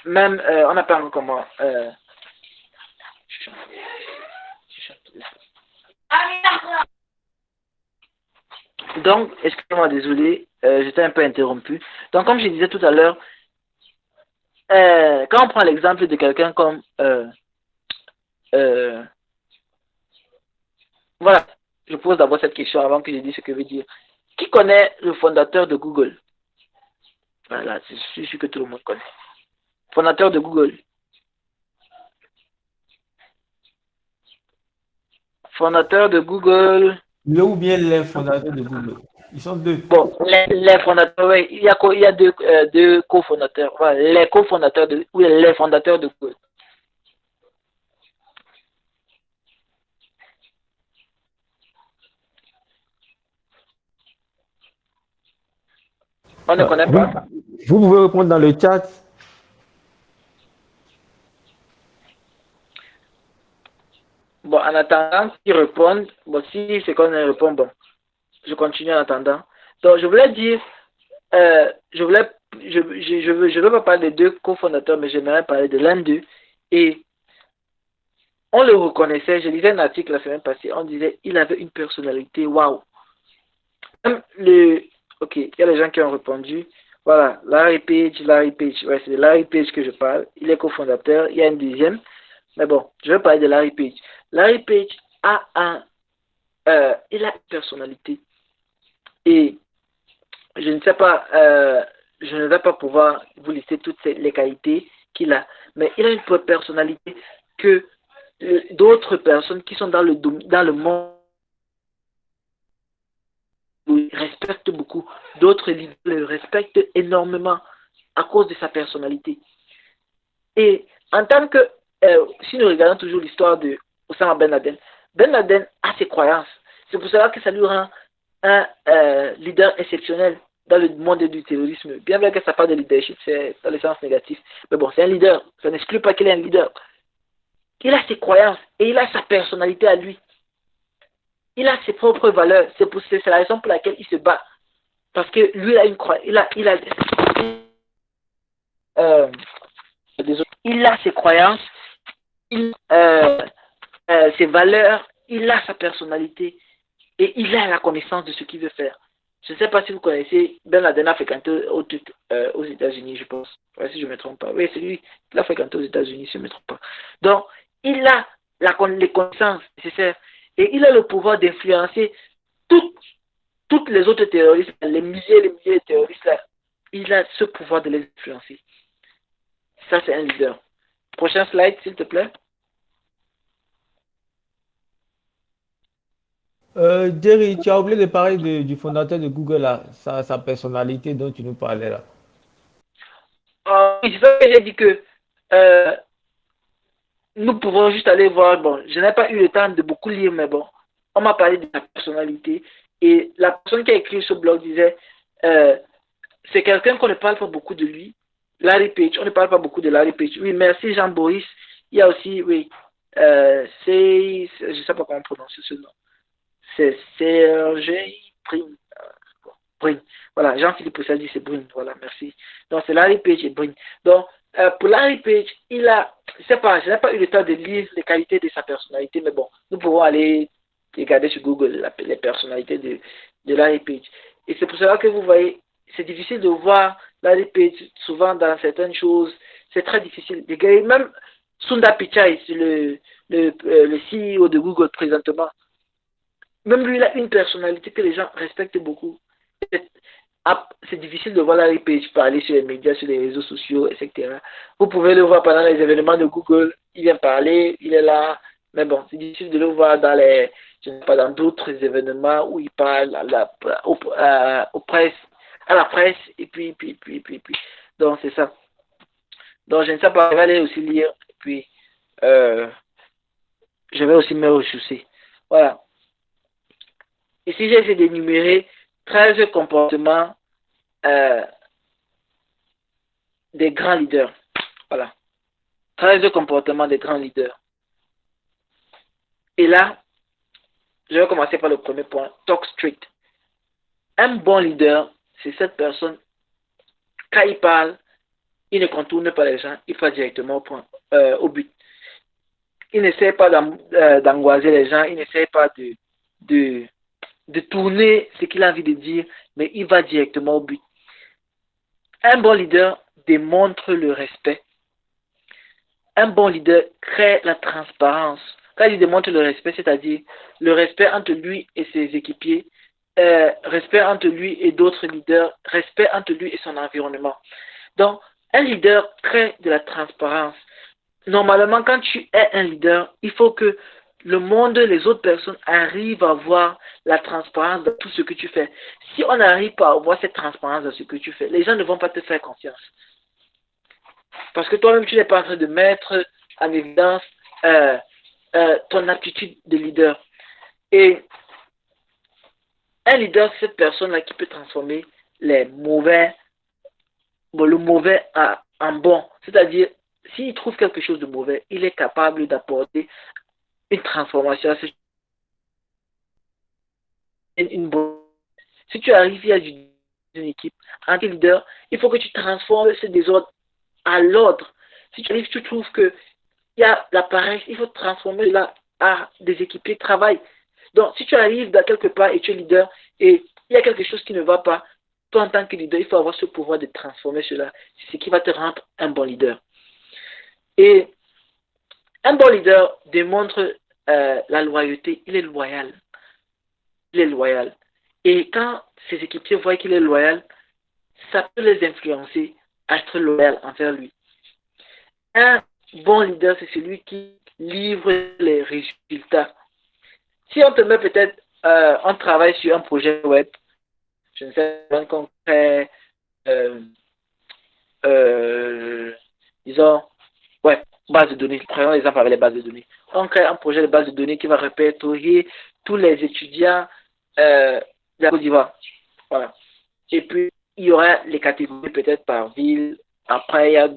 même, on appelle comment donc, excusez-moi, désolé, j'étais un peu interrompu. Donc, comme je disais tout à l'heure, quand on prend l'exemple de quelqu'un comme, voilà, je pose d'abord cette question avant que je dise ce que je veux dire. Qui connaît le fondateur de Google? Voilà, je suis sûr que tout le monde connaît. Fondateur de Google. Fondateur de Google. Le ou bien les fondateurs de Google. Ils sont deux. Bon, les fondateurs, oui, il y a deux cofondateurs. Voilà, les cofondateurs ou les fondateurs de Google. On ne connaît pas. Vous pouvez répondre dans le chat. Bon, en attendant qu'ils répondent, bon, si c'est qu'on répond, bon, je continue en attendant. Donc, je voulais dire, je veux pas parler des deux cofondateurs, mais j'aimerais parler de l'un d'eux. Et on le reconnaissait. Je lisais un article la semaine passée, on disait il avait une personnalité, waouh. Ok, il y a des gens qui ont répondu. Voilà, Larry Page. Ouais, c'est de Larry Page que je parle. Il est cofondateur. Il y a un deuxième. Mais bon, je vais parler de Larry Page. Larry Page il a une personnalité. Et je ne sais pas, je ne vais pas pouvoir vous lister toutes les qualités qu'il a. Mais il a une personnalité que d'autres personnes qui sont dans le monde respectent beaucoup. D'autres le respectent énormément à cause de sa personnalité. Et en tant que, si nous regardons toujours l'histoire de Osama Ben Laden a ses croyances. C'est pour cela que ça lui rend un leader exceptionnel dans le monde du terrorisme. Bien vrai que ça parle de leadership, c'est dans le sens négatif. Mais bon, c'est un leader. Ça n'exclut pas qu'il est un leader. Il a ses croyances et il a sa personnalité à lui. Il a ses propres valeurs. C'est la raison pour laquelle il se bat. Parce que lui, il a une croyance. Il a ses croyances, ses valeurs, il a sa personnalité et il a la connaissance de ce qu'il veut faire. Je ne sais pas si vous connaissez, Ben Laden a fréquenté aux États-Unis, je pense. Ouais, si je ne me trompe pas. Oui, c'est lui qui l'a fréquenté aux États-Unis, si je ne me trompe pas. Donc, il a les connaissances nécessaires et il a le pouvoir d'influencer toutes les autres terroristes, les milliers de terroristes là. Il a ce pouvoir de les influencer. Ça, c'est un leader. Prochain slide, s'il te plaît. Jerry, tu as oublié de parler du fondateur de Google, là, sa personnalité dont tu nous parlais là. C'est ça que j'ai dit que nous pouvons juste aller voir. Bon, je n'ai pas eu le temps de beaucoup lire, mais bon, on m'a parlé de sa personnalité. Et la personne qui a écrit ce blog disait c'est quelqu'un qu'on ne parle pas beaucoup de lui. Larry Page, on ne parle pas beaucoup de Larry Page. Oui, merci Jean-Boris. Il y a aussi, oui, je ne sais pas comment prononcer ce nom. C'est Sergey Brin. Brin. Voilà, Jean-Philippe Poussa dit c'est Brin. Voilà, merci. Donc, c'est Larry Page et Brin. Donc, pour Larry Page, je n'ai pas eu le temps de lire les qualités de sa personnalité, mais bon, nous pouvons aller regarder sur Google les personnalités de Larry Page. Et c'est pour cela que vous voyez, c'est difficile de voir Larry Page souvent dans certaines choses. C'est très difficile. Même Sundar Pichai, le CEO de Google présentement, même lui, il a une personnalité que les gens respectent beaucoup. C'est difficile de voir Larry Page parler sur les médias, sur les réseaux sociaux, etc. Vous pouvez le voir pendant les événements de Google. Il vient parler, il est là. Mais bon, c'est difficile de le voir dans dans d'autres événements où il parle à la presse, et puis. Donc, c'est ça. Donc, je ne sais pas, je vais aller aussi lire, et puis, je vais aussi me ressourcer. Voilà. Ici, j'ai essayé d'énumérer 13 comportements des grands leaders. Voilà. 13 comportements des grands leaders. Et là, je vais commencer par le premier point. Talk straight. Un bon leader, c'est cette personne, quand il parle, il ne contourne pas les gens, il va directement au but. Il n'essaie pas d'angoiser les gens, il n'essaie pas de tourner ce qu'il a envie de dire, mais il va directement au but. Un bon leader démontre le respect. Un bon leader crée la transparence. Quand il démontre le respect, c'est-à-dire le respect entre lui et ses équipiers, respect entre lui et d'autres leaders, respect entre lui et son environnement. Donc, un leader crée de la transparence. Normalement, quand tu es un leader, il faut que le monde, les autres personnes arrivent à voir la transparence dans tout ce que tu fais. Si on n'arrive pas à voir cette transparence dans ce que tu fais, les gens ne vont pas te faire confiance. Parce que toi-même, tu n'es pas en train de mettre en évidence ton aptitude de leader. Et un leader, c'est cette personne-là qui peut transformer le mauvais en bon. C'est-à-dire, s'il trouve quelque chose de mauvais, il est capable d'apporter une transformation à une bonne. Si tu arrives à une équipe, en tant que leader, il faut que tu transformes ce désordre à l'ordre. Si tu arrives, tu trouves que il y a l'appareil, il faut transformer là à des équipiers qui travaillent. Donc, si tu arrives dans quelque part et tu es leader et il y a quelque chose qui ne va pas, toi en tant que leader, il faut avoir ce pouvoir de transformer cela. C'est ce qui va te rendre un bon leader. Et un bon leader démontre la loyauté. Il est loyal. Il est loyal. Et quand ses équipiers voient qu'il est loyal, ça peut les influencer à être loyal envers lui. Un bon leader, c'est celui qui livre les résultats. Si on te met peut-être, on travaille sur un projet web, je ne sais pas, qu'on crée, disons, ouais, base de données. Prenons l'exemple avec les bases de données. On crée un projet de base de données qui va répertorier tous les étudiants de la Côte d'Ivoire. Voilà. Et puis, il y aura les catégories peut-être par ville. Après, il y a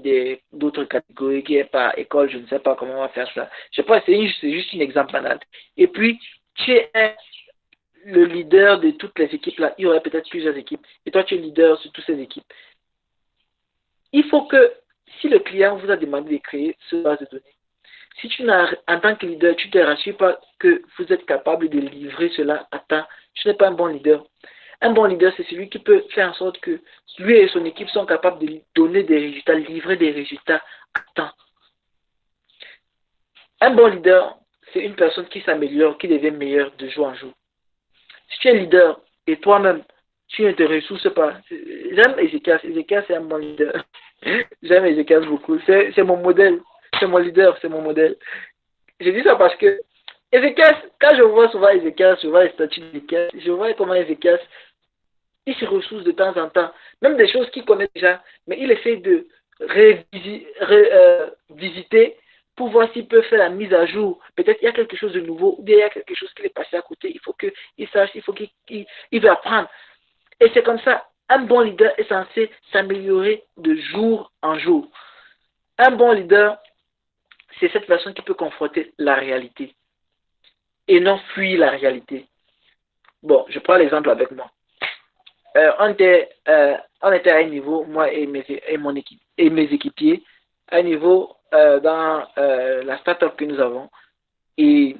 d'autres catégories qui est par école. Je ne sais pas comment on va faire ça. Je sais pas, c'est juste un exemple banal. Et puis, tu es le leader de toutes les équipes là. Il y aurait peut-être plusieurs équipes. Et toi, tu es leader sur toutes ces équipes. Il faut que, si le client vous a demandé de créer ce base de données, si tu n'as, en tant que leader, tu ne te rassures pas que vous êtes capable de livrer cela à temps, tu n'es pas un bon leader. Un bon leader, c'est celui qui peut faire en sorte que lui et son équipe sont capables de donner des résultats, livrer des résultats à temps. Un bon leader, c'est une personne qui s'améliore, qui devient meilleure de jour en jour. Si tu es leader et toi-même, tu ne te ressources pas. J'aime Ézéchias. Ézéchias, c'est un bon leader. J'aime Ézéchias beaucoup. C'est mon modèle. C'est mon leader, c'est mon modèle. Je dis ça parce que Ézéchias, quand je vois souvent Ézéchias, je vois les statuts d'Ézéchias, je vois comment Ézéchias, il se ressource de temps en temps. Même des choses qu'il connaît déjà, mais il essaie de visiter pour voir s'il peut faire la mise à jour. Peut-être il y a quelque chose de nouveau, ou bien il y a quelque chose qui est passé à côté. Il faut qu'il sache, il faut qu'il veut apprendre. Et c'est comme ça, un bon leader est censé s'améliorer de jour en jour. Un bon leader, c'est cette personne qui peut confronter la réalité et non fuir la réalité. Bon, je prends l'exemple avec moi. On était à un niveau, moi et mes équipiers, à un niveau dans la startup que nous avons. Et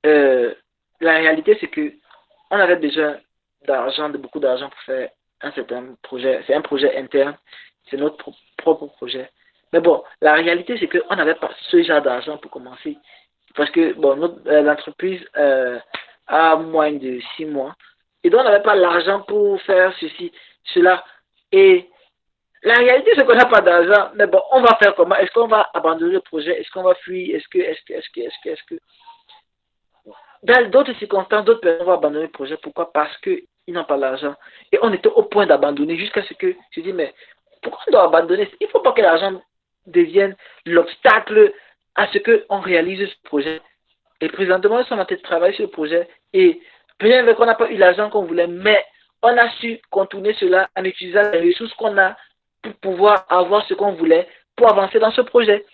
la réalité, c'est que on avait besoin d'argent, de beaucoup d'argent pour faire un certain projet. C'est un projet interne, c'est notre propre projet. Mais bon, la réalité, c'est qu'on n'avait pas ce genre d'argent pour commencer. Parce que bon, l'entreprise a moins de 6 mois. Et donc, on n'avait pas l'argent pour faire ceci, cela. Et la réalité, c'est qu'on n'a pas d'argent. Mais bon, on va faire comment? Est-ce qu'on va abandonner le projet? Est-ce qu'on va fuir? Est-ce que... Dans d'autres circonstances, d'autres personnes vont abandonner le projet. Pourquoi? Parce qu'ils n'ont pas l'argent. Et on était au point d'abandonner jusqu'à ce que je dis, mais pourquoi on doit abandonner? Il ne faut pas que l'argent devienne l'obstacle à ce qu'on réalise ce projet. Et présentement, nous sommes en train de travailler sur le projet. Et bien qu'on n'a pas eu l'argent qu'on voulait, mais on a su contourner cela en utilisant les ressources qu'on a pour pouvoir avoir ce qu'on voulait pour avancer dans ce projet.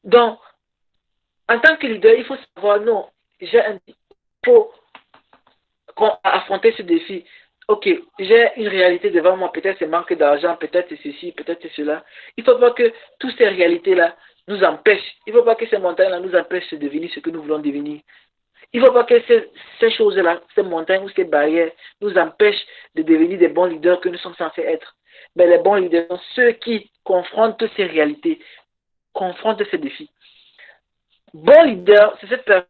Donc, en tant que leader, il faut savoir, non, il faut affronter ce défi. Ok, j'ai une réalité devant moi, peut-être c'est manque d'argent, peut-être c'est ceci, peut-être c'est cela. Il ne faut pas que toutes ces réalités-là nous empêchent. Il ne faut pas que ces montagnes-là nous empêchent de devenir ce que nous voulons devenir. Il ne faut pas que ces choses-là, ces montagnes ou ces barrières nous empêchent de devenir des bons leaders que nous sommes censés être. Mais les bons leaders sont ceux qui confrontent ces réalités, confrontent ces défis. Bon leader, c'est cette personne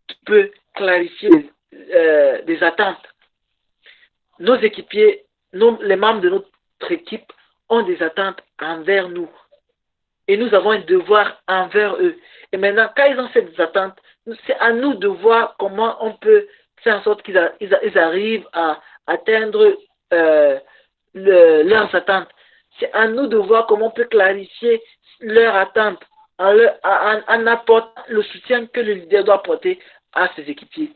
qui peut clarifier des attentes. Nos équipiers, les membres de notre équipe ont des attentes envers nous. Et nous avons un devoir envers eux. Et maintenant, quand ils ont ces attentes, c'est à nous de voir comment on peut faire en sorte qu'ils arrivent à atteindre leurs attentes. C'est à nous de voir comment on peut clarifier leurs attentes en apportant le soutien que le leader doit apporter à ses équipiers.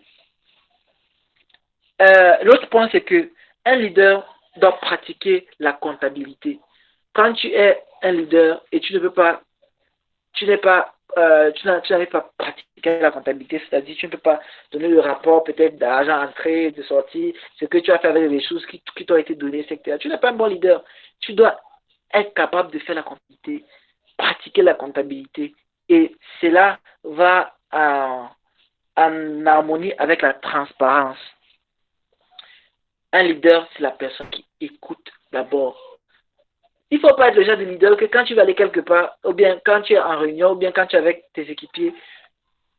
L'autre point, c'est que un leader doit pratiquer la comptabilité. Quand tu es un leader et tu n'arrives pas à pratiquer la comptabilité, c'est-à-dire tu ne peux pas donner le rapport peut-être d'argent entrée, de sortie, ce que tu as fait avec les ressources qui t'ont été données, etc. Tu n'es pas un bon leader. Tu dois être capable de faire la comptabilité pratiquer la comptabilité. Et cela va en harmonie avec la transparence. Un leader, c'est la personne qui écoute d'abord. Il ne faut pas être le genre de leader que quand tu vas aller quelque part, ou bien quand tu es en réunion, ou bien quand tu es avec tes équipiers,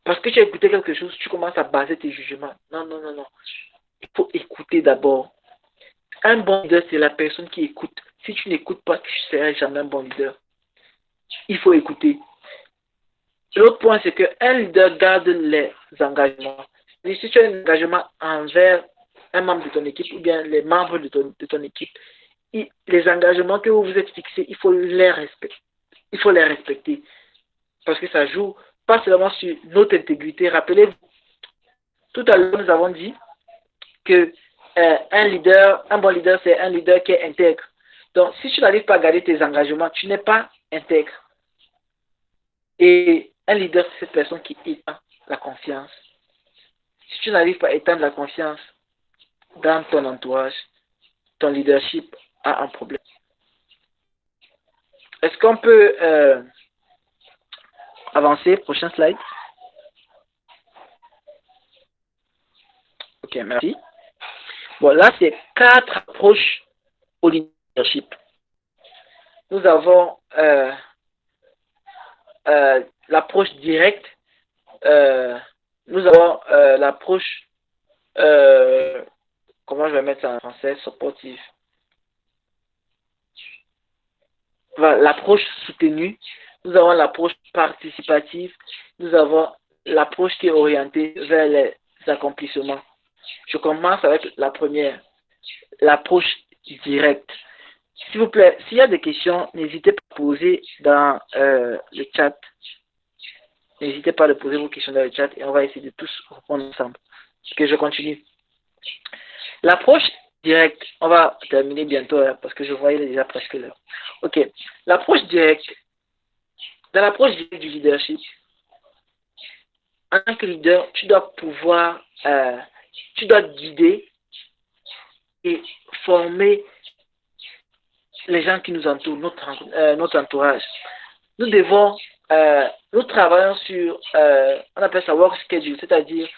parce que tu as écouté quelque chose, tu commences à baser tes jugements. Non, non, non, non. Il faut écouter d'abord. Un bon leader, c'est la personne qui écoute. Si tu n'écoutes pas, tu ne seras jamais un bon leader. Il faut écouter. L'autre point, c'est qu'un leader garde les engagements. Si tu as un engagement envers un membre de ton équipe ou bien les membres de ton équipe, les engagements que vous vous êtes fixés, il faut les respecter. Il faut les respecter. Parce que ça joue pas seulement sur notre intégrité. Rappelez-vous, tout à l'heure, nous avons dit que un bon leader, c'est un leader qui est intègre. Donc, si tu n'arrives pas à garder tes engagements, tu n'es pas intègre. Et un leader, c'est cette personne qui étend la confiance. Si tu n'arrives pas à étendre la confiance dans ton entourage, ton leadership a un problème. Est-ce qu'on peut avancer? Prochain slide. Ok, merci. Bon, là, c'est 4 approches au leadership. Nous avons l'approche directe. Nous avons l'approche, comment je vais mettre ça en français, supportive. Voilà, l'approche soutenue. Nous avons l'approche participative. Nous avons l'approche qui est orientée vers les accomplissements. Je commence avec la première, l'approche directe. S'il vous plaît, s'il y a des questions, n'hésitez pas à poser dans le chat. N'hésitez pas à poser vos questions dans le chat et on va essayer de tous répondre ensemble. Ok, je continue. L'approche directe, on va terminer bientôt hein, parce que je voyais déjà presque l'heure. Ok, l'approche directe. Dans l'approche directe du leadership, en tant que leader, tu dois pouvoir, tu dois guider et former les gens qui nous entourent, notre entourage. Nous devons, nous travaillons sur, on appelle ça work schedule, c'est-à-dire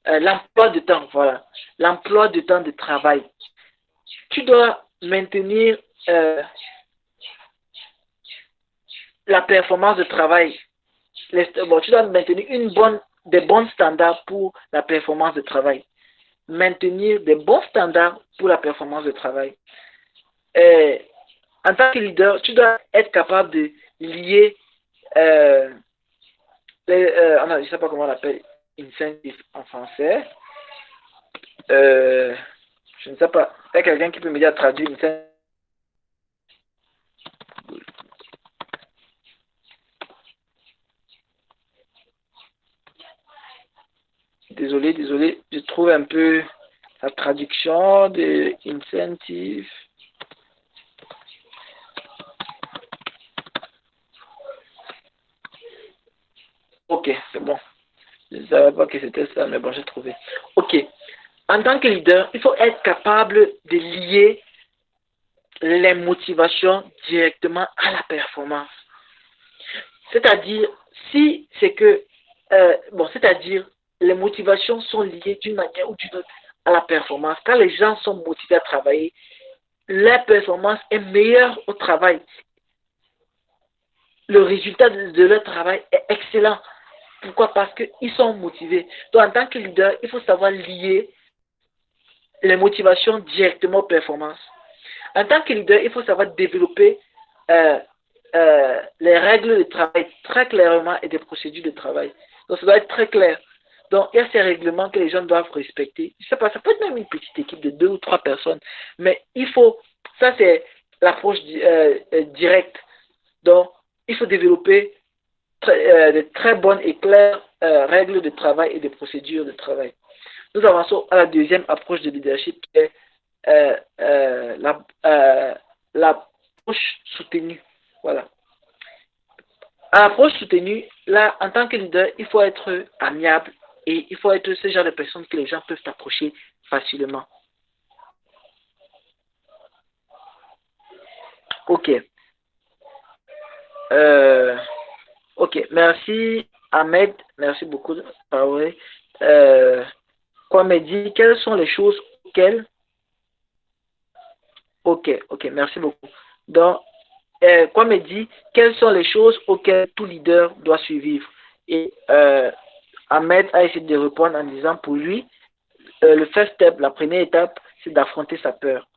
l'emploi de temps, voilà, l'emploi de temps de travail. Tu dois maintenir la performance de travail. Tu dois maintenir des bons standards pour la performance de travail. Maintenir des bons standards pour la performance de travail. En tant que leader, tu dois être capable de lier, je ne sais pas comment on l'appelle, incentive en français. Je ne sais pas. Il y a quelqu'un qui peut me dire traduire incentive. Désolé, je trouve un peu la traduction de incentive. Ok, c'est bon. Je ne savais pas que c'était ça, mais bon, j'ai trouvé. Ok. En tant que leader, il faut être capable de lier les motivations directement à la performance. C'est-à-dire, si c'est que, c'est-à-dire, les motivations sont liées d'une manière ou d'une autre à la performance. Quand les gens sont motivés à travailler, leur performance est meilleure au travail. Le résultat de leur travail est excellent. Pourquoi? Parce qu'ils sont motivés. Donc, en tant que leader, il faut savoir lier les motivations directement aux performances. En tant que leader, il faut savoir développer les règles de travail très clairement et des procédures de travail. Donc, ça doit être très clair. Donc, il y a ces règlements que les gens doivent respecter. Je sais pas, ça peut être même une petite équipe de 2 ou 3 personnes, mais il faut, ça c'est l'approche directe. Donc, il faut développer de très bonnes et claires règles de travail et de procédures de travail. Nous avançons à la deuxième approche de leadership qui est l'approche soutenue. Voilà. À l'approche soutenue, là, en tant que leader, il faut être amiable et il faut être ce genre de personne que les gens peuvent approcher facilement. Ok. Ok, merci Ahmed, merci beaucoup. Traoré. Kwame dit, quelles sont les choses auxquelles... Ok, merci beaucoup. Donc, Kwame dit, quelles sont les choses auxquelles tout leader doit survivre? Et Ahmed a essayé de répondre en disant, pour lui, le first step, la première étape, c'est d'affronter sa peur.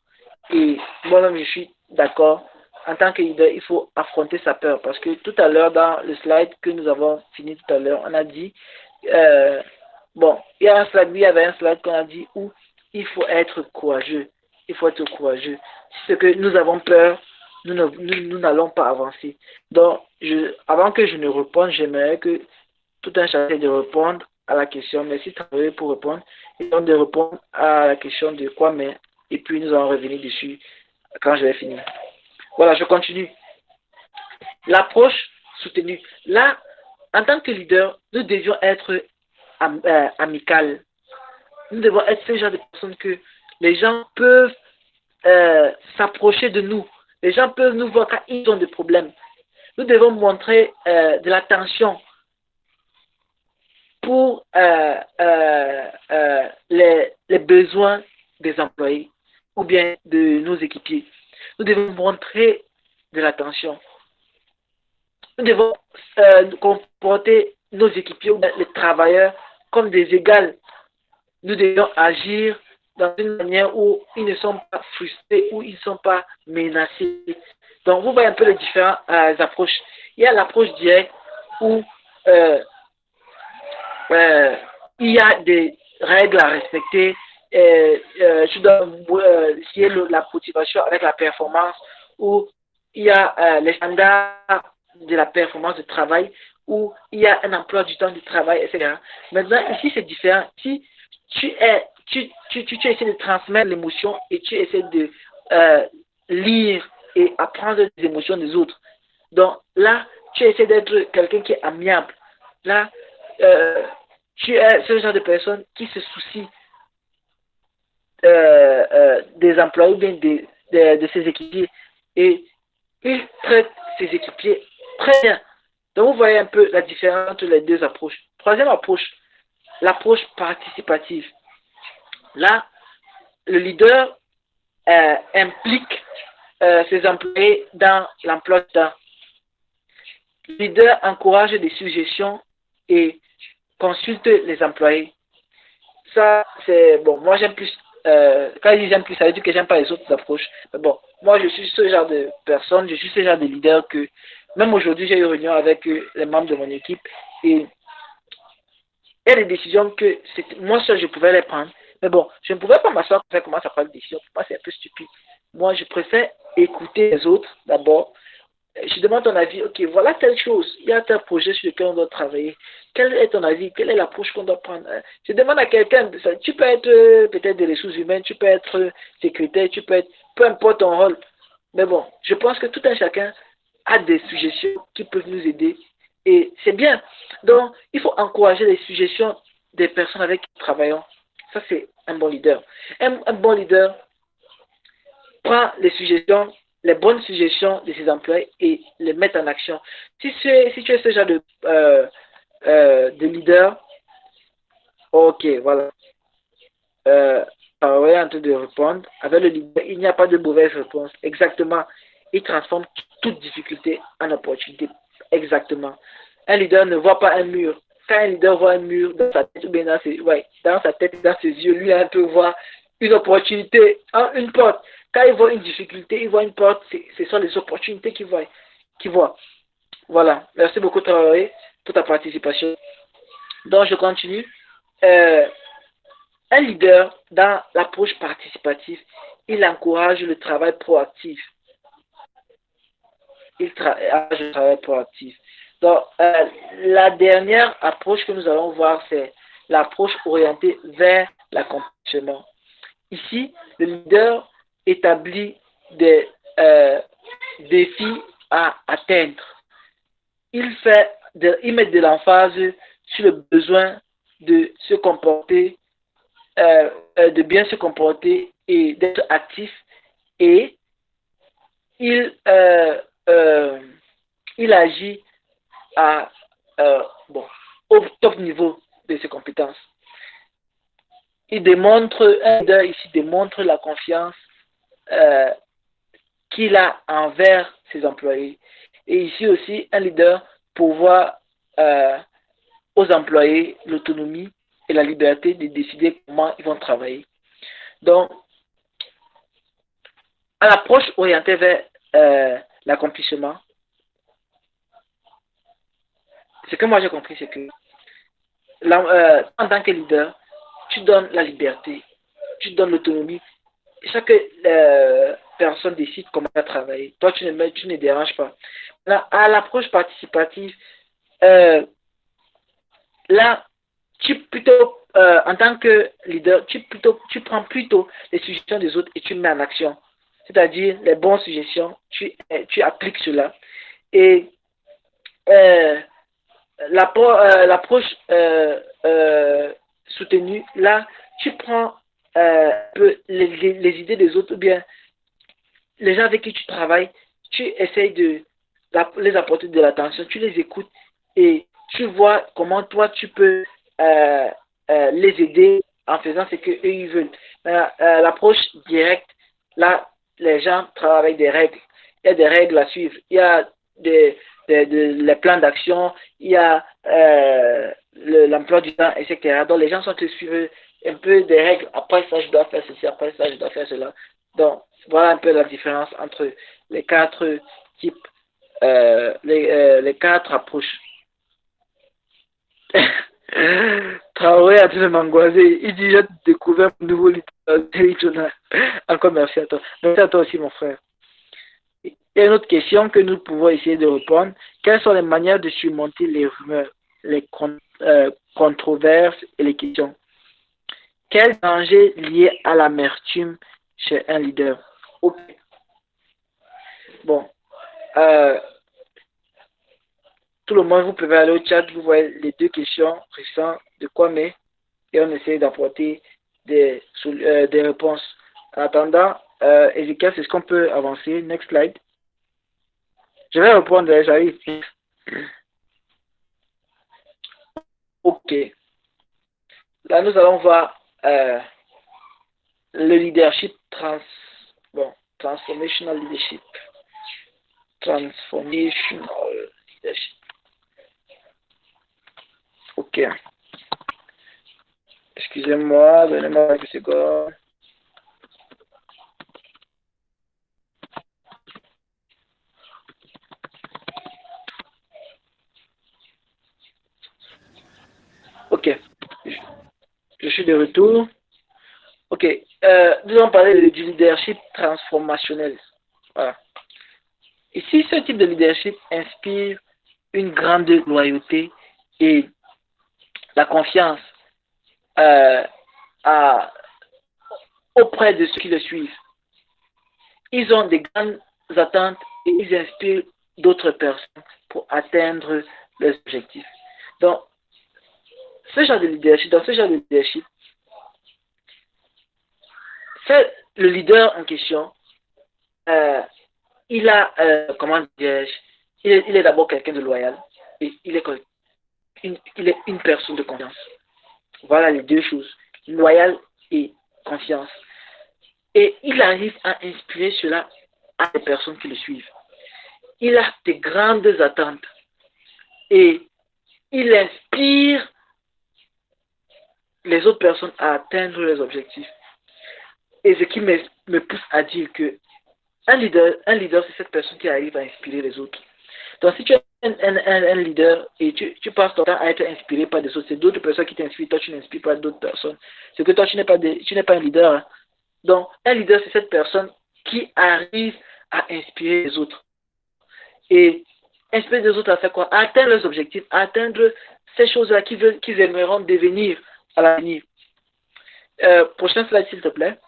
Et moi-même, je suis d'accord. En tant que leader, il faut affronter sa peur. Parce que tout à l'heure, dans le slide que nous avons fini tout à l'heure, on a dit, bon, il y a un slide, il y avait un slide qu'on a dit où il faut être courageux. Il faut être courageux. Si c'est que nous avons peur, nous n'allons pas avancer. Donc, avant que je ne réponde, j'aimerais que tout un chacun de répondre à la question. Merci Traoré pour répondre. Et donc de répondre à la question de quoi, mais et puis nous allons revenir dessus quand je vais finir. Voilà, je continue. L'approche soutenue. Là, en tant que leader, nous devions être amicales. Nous devons être ce genre de personnes que les gens peuvent s'approcher de nous. Les gens peuvent nous voir quand ils ont des problèmes. Nous devons montrer de l'attention pour les besoins des employés ou bien de nos équipiers. Nous devons montrer de l'attention. Nous devons comporter nos équipiers ou les travailleurs comme des égals. Nous devons agir dans une manière où ils ne sont pas frustrés, où ils ne sont pas menacés. Donc, vous voyez un peu les différentes approches. Il y a l'approche directe où il y a des règles à respecter. Je dois lier la motivation avec la performance, où il y a les standards de la performance de travail, où il y a un emploi du temps de travail, etc. Maintenant, ici, c'est différent. Si tu essaies de transmettre l'émotion et tu essaies de lire et apprendre les émotions des autres. Donc là, tu essaies d'être quelqu'un qui est amiable. Là, tu es ce genre de personne qui se soucie des employés ou bien de ses équipiers. Et il traite ses équipiers très bien. Donc vous voyez un peu la différence entre les deux approches. Troisième approche, l'approche participative. Là, le leader implique ses employés dans l'emploi du temps. Le leader encourage des suggestions et consulte les employés. Ça, c'est bon. Moi, j'aime plus. Quand je dis j'aime plus, ça veut dire que j'aime pas les autres approches. Mais bon, moi, je suis ce genre de personne, je suis ce genre de leader que, même aujourd'hui, j'ai eu une réunion avec les membres de mon équipe et il y a des décisions que moi seul, je pouvais les prendre. Mais bon, je ne pouvais pas m'asseoir pour commencer à prendre des décisions. Pour moi, c'est un peu stupide. Moi, je préfère écouter les autres d'abord. Je demande ton avis. Ok, voilà telle chose. Il y a tel projet sur lequel on doit travailler. Quel est ton avis? Quelle est l'approche qu'on doit prendre? Je demande à quelqu'un. Tu peux être peut-être des ressources humaines, tu peux être secrétaire, tu peux être... Peu importe ton rôle. Mais bon, je pense que tout un chacun a des suggestions qui peuvent nous aider. Et c'est bien. Donc, il faut encourager les suggestions des personnes avec qui nous travaillons. Ça, c'est un bon leader. Un bon leader prend les suggestions, les bonnes suggestions de ses employés et les met en action. Si tu es ce genre de leader, ok, voilà. On est en train de répondre. Avec le leader, il n'y a pas de mauvaise réponse. Exactement. Il transforme toute difficulté en opportunité. Exactement. Un leader ne voit pas un mur. Quand un leader voit un mur dans sa tête ou bien dans sa tête, dans ses yeux, lui, il peut voir une opportunité, une porte. Quand il voit une difficulté, il voit une porte, ce sont les opportunités qu'il voit. Voilà. Merci beaucoup, Traoré, pour ta participation. Donc, je continue. Un leader, dans l'approche participative, il encourage le travail proactif. Donc, la dernière approche que nous allons voir, c'est l'approche orientée vers l'accomplissement. Ici, le leader établit des défis à atteindre. Il met de l'emphase sur le besoin de se comporter, de bien se comporter et d'être actif, et il il agit à, bon, au top niveau de ses compétences. Un leader ici démontre la confiance qu'il a envers ses employés. Et ici aussi, un leader pourvoit aux employés l'autonomie et la liberté de décider comment ils vont travailler. Donc, à l'approche orientée vers l'accomplissement, ce que moi j'ai compris, c'est que en tant que leader, tu donnes la liberté, tu donnes l'autonomie. Chaque personne décide comment travailler. Toi, tu ne déranges pas. Là, à l'approche participative, là, en tant que leader, tu prends plutôt les suggestions des autres et tu mets en action. C'est-à-dire les bonnes suggestions, tu appliques cela. Et l'approche soutenue, là, tu prends les idées des autres, ou bien les gens avec qui tu travailles, tu essayes de les apporter de l'attention, tu les écoutes et tu vois comment toi tu peux les aider en faisant ce qu'eux ils veulent. L'approche directe, là, les gens travaillent avec des règles. Il y a des règles à suivre. Il y a les plans d'action, il y a l'emploi du temps, etc. Donc les gens sont suivre un peu des règles. Après ça, je dois faire ceci, après ça, je dois faire cela. Donc, voilà un peu la différence entre les quatre types, les quatre approches. Traoré a de m'angoisser. Il dit, j'ai découvert un nouveau littérature. Encore merci à toi. Merci à toi aussi, mon frère. Il y a une autre question que nous pouvons essayer de répondre. Quelles sont les manières de surmonter les rumeurs, les controverses et les questions? Quel danger lié à l'amertume chez un leader? Okay. Bon, tout le monde, vous pouvez aller au chat, vous voyez les deux questions récentes de Kwame et on essaie d'apporter des réponses. En attendant, Ezekiel, c'est ce qu'on peut avancer. Next slide. Je vais répondre, j'arrive. Ok. Là, nous allons voir le leadership transformational leadership. Transformational leadership. Ok. Excusez-moi, donnez-moi quelques secondes. Ok. Je suis de retour. Ok. Nous allons parler du leadership transformationnel. Voilà. Ici, ce type de leadership inspire une grande loyauté et la confiance auprès de ceux qui le suivent. Ils ont des grandes attentes et ils inspirent d'autres personnes pour atteindre leurs objectifs. Donc, dans ce genre de leadership, c'est le leader en question. Il a, comment dirais-je, il est d'abord quelqu'un de loyal et il est une personne de confiance. Voilà les deux choses, loyal et confiance. Et il arrive à inspirer cela à des personnes qui le suivent. Il a de grandes attentes et il inspire les autres personnes à atteindre leurs objectifs. Et ce qui me pousse à dire que un leader, c'est cette personne qui arrive à inspirer les autres. Donc, si tu es un leader et tu passes ton temps à être inspiré par des autres, c'est d'autres personnes qui t'inspirent, toi tu n'inspires pas d'autres personnes. C'est que toi tu n'es pas un leader. Hein. Donc, un leader, c'est cette personne qui arrive à inspirer les autres. Et inspirer les autres à faire quoi? À atteindre leurs objectifs, à atteindre ces choses-là qu'ils aimeront devenir à l'avenir. Prochain slide, s'il te plaît.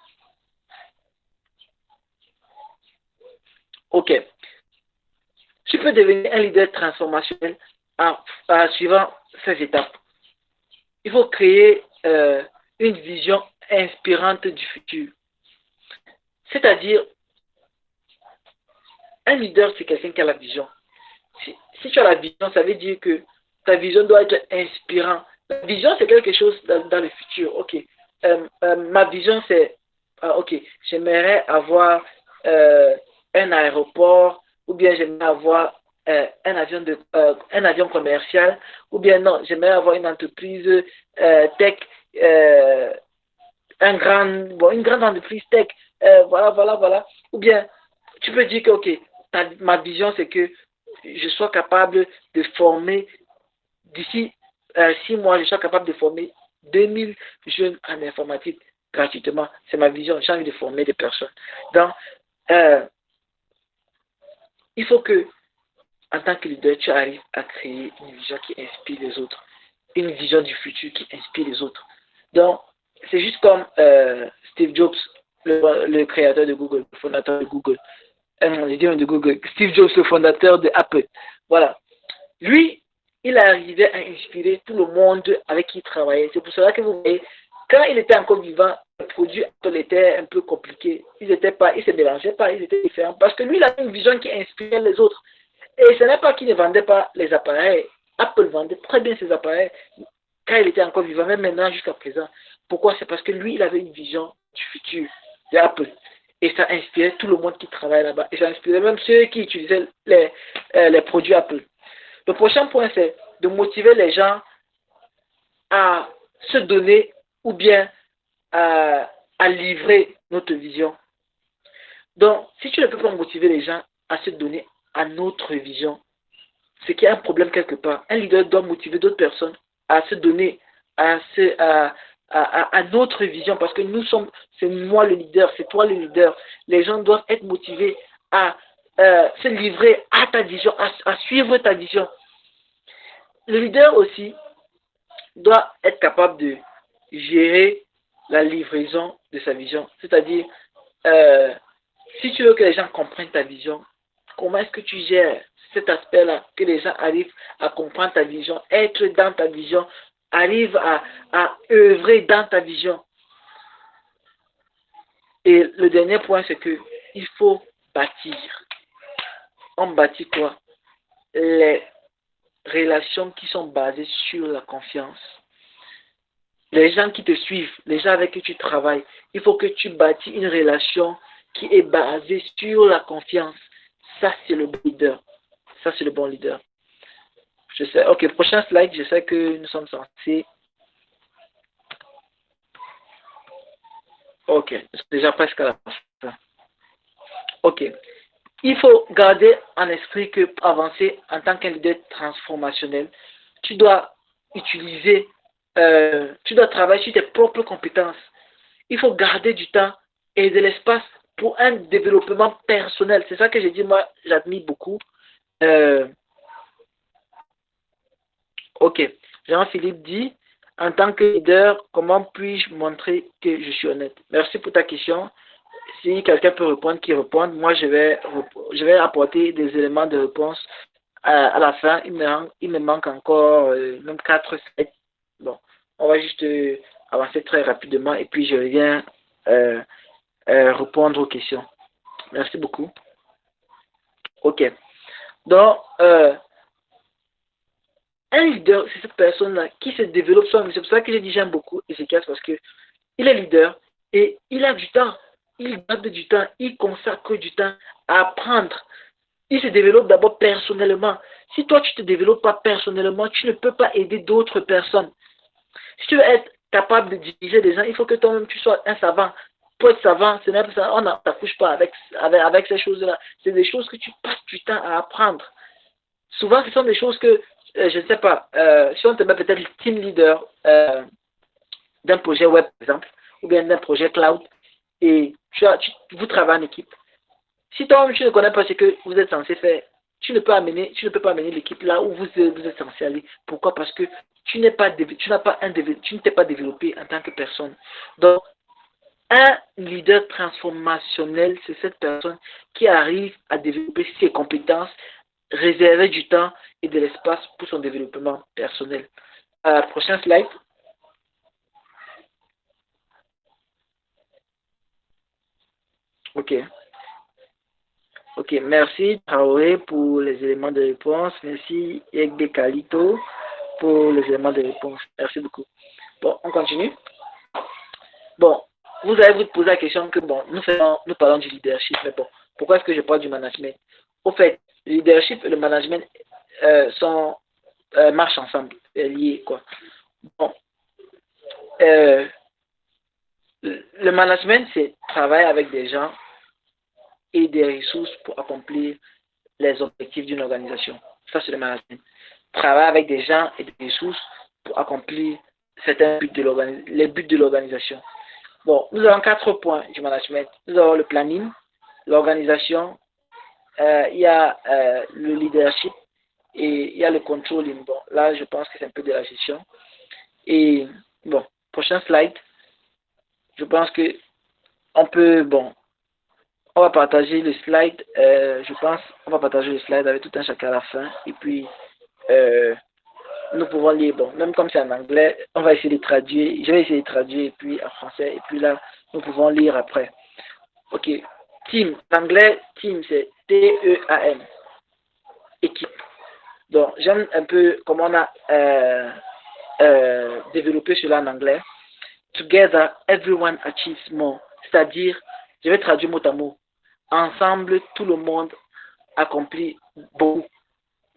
Ok. Tu peux devenir un leader transformationnel en suivant ces étapes. Il faut créer une vision inspirante du futur. C'est-à-dire, un leader, c'est quelqu'un qui a la vision. si tu as la vision, ça veut dire que ta vision doit être inspirante. La vision, c'est quelque chose dans le futur. Ok. Ma vision, c'est, ok, j'aimerais avoir un aéroport, ou bien j'aimerais avoir un avion commercial, ou bien non, j'aimerais avoir une entreprise tech, une grande entreprise tech, voilà. Ou bien, tu peux dire que, ok, ma vision, c'est que je sois capable de former, d'ici 6 mois, je sois capable de former 2000 jeunes en informatique gratuitement. C'est ma vision. J'ai envie de former des personnes. Donc, il faut que, en tant que leader, tu arrives à créer une vision qui inspire les autres. Une vision du futur qui inspire les autres. Donc, c'est juste comme Steve Jobs, le créateur de Google, le fondateur de Google. De Google. Steve Jobs, le fondateur de Apple. Voilà. Lui, il arrivait à inspirer tout le monde avec qui il travaillait. C'est pour cela que vous voyez, quand il était encore vivant, les produits Apple étaient un peu compliqués. Ils ne se mélangeaient pas, ils étaient différents. Parce que lui, il avait une vision qui inspirait les autres. Et ce n'est pas qu'il ne vendait pas les appareils. Apple vendait très bien ses appareils quand il était encore vivant, même maintenant jusqu'à présent. Pourquoi? C'est parce que lui, il avait une vision du futur d'Apple. Et ça inspirait tout le monde qui travaille là-bas. Et ça inspirait même ceux qui utilisaient les produits Apple. Le prochain point, c'est de motiver les gens à se donner ou bien à livrer notre vision. Donc, si tu ne peux pas motiver les gens à se donner à notre vision, c'est qu'il y a un problème quelque part. Un leader doit motiver d'autres personnes à se donner à notre vision, parce que c'est moi le leader, c'est toi le leader. Les gens doivent être motivés à se livrer à ta vision, à suivre ta vision. Le leader aussi doit être capable de gérer la livraison de sa vision. C'est-à-dire, si tu veux que les gens comprennent ta vision, comment est-ce que tu gères cet aspect-là, que les gens arrivent à comprendre ta vision, être dans ta vision, arrivent à œuvrer dans ta vision. Et le dernier point, c'est que il faut bâtir. On bâtit quoi? Les relations qui sont basées sur la confiance. Les gens qui te suivent, les gens avec qui tu travailles, il faut que tu bâtis une relation qui est basée sur la confiance. Ça, c'est le bon leader. Ça, c'est le bon leader. Je sais. Ok, prochain slide. Je sais que nous sommes censés. Ok, c'est déjà presque à la fin. Ok. Il faut garder en esprit que pour avancer en tant qu'un leader transformationnel, tu dois utiliser, tu dois travailler sur tes propres compétences. Il faut garder du temps et de l'espace pour un développement personnel. C'est ça que j'ai dit, moi, j'admire beaucoup. Ok. Jean-Philippe dit, en tant que leader, comment puis-je montrer que je suis honnête? Merci pour ta question. Si quelqu'un peut répondre, qu'il réponde. Moi, je vais apporter des éléments de réponse à la fin. Il me manque encore même 4 slides. Bon, on va juste avancer très rapidement et puis je reviens répondre aux questions. Merci beaucoup. Ok. Donc, un leader, c'est cette personne-là qui se développe soi-même. C'est pour ça que j'ai dit j'aime beaucoup Ézéchias, parce que il est leader et il a du temps. Il garde du temps, il consacre du temps à apprendre. Il se développe d'abord personnellement. Si toi, tu ne te développes pas personnellement, tu ne peux pas aider d'autres personnes. Si tu veux être capable de diriger des gens, il faut que toi-même, tu sois un savant. Pour être savant, on ne t'accouche pas avec ces choses-là. C'est des choses que tu passes du temps à apprendre. Souvent, ce sont des choses que, je ne sais pas, si on te met peut-être team leader d'un projet web, par exemple, ou bien d'un projet cloud, et vous travaillez en équipe. Si toi-même, tu ne connais pas ce que vous êtes censé faire, tu ne peux pas amener l'équipe là où vous êtes censé aller. Pourquoi? Parce que tu ne t'es pas développé en tant que personne. Donc, un leader transformationnel, c'est cette personne qui arrive à développer ses compétences, réserver du temps et de l'espace pour son développement personnel. Prochain slide. Ok. Ok, merci Traoré pour les éléments de réponse. Merci Egbe Kalito pour les éléments de réponse. Merci beaucoup. Bon, on continue. Bon, vous allez vous poser la question que, bon, nous parlons du leadership, mais bon, pourquoi est-ce que je parle du management? Au fait, le leadership et le management marchent ensemble, liés, quoi. Bon, le management, c'est travailler avec des gens et des ressources pour accomplir les objectifs d'une organisation. Ça, c'est le management. Travailler avec des gens et des ressources pour accomplir certains buts les buts de l'organisation. Bon, nous avons 4 points du management. Nous avons le planning, l'organisation, il y a le leadership et il y a le controlling. Bon, là, je pense que c'est un peu de la gestion. Et bon, prochain slide. Je pense que on peut, bon, on va partager le slide. Je pense on va partager le slide avec tout un chacun à la fin. Et puis, nous pouvons lire, bon, même comme c'est en anglais, on va essayer de traduire, je vais essayer de traduire, et puis en français, et puis là, nous pouvons lire après. Ok, team, en anglais, team, c'est T-E-A-M, équipe. Donc, j'aime un peu comment on a développé cela en anglais. Together, everyone achieves more, c'est-à-dire, je vais traduire mot à mot, ensemble, tout le monde accomplit beaucoup.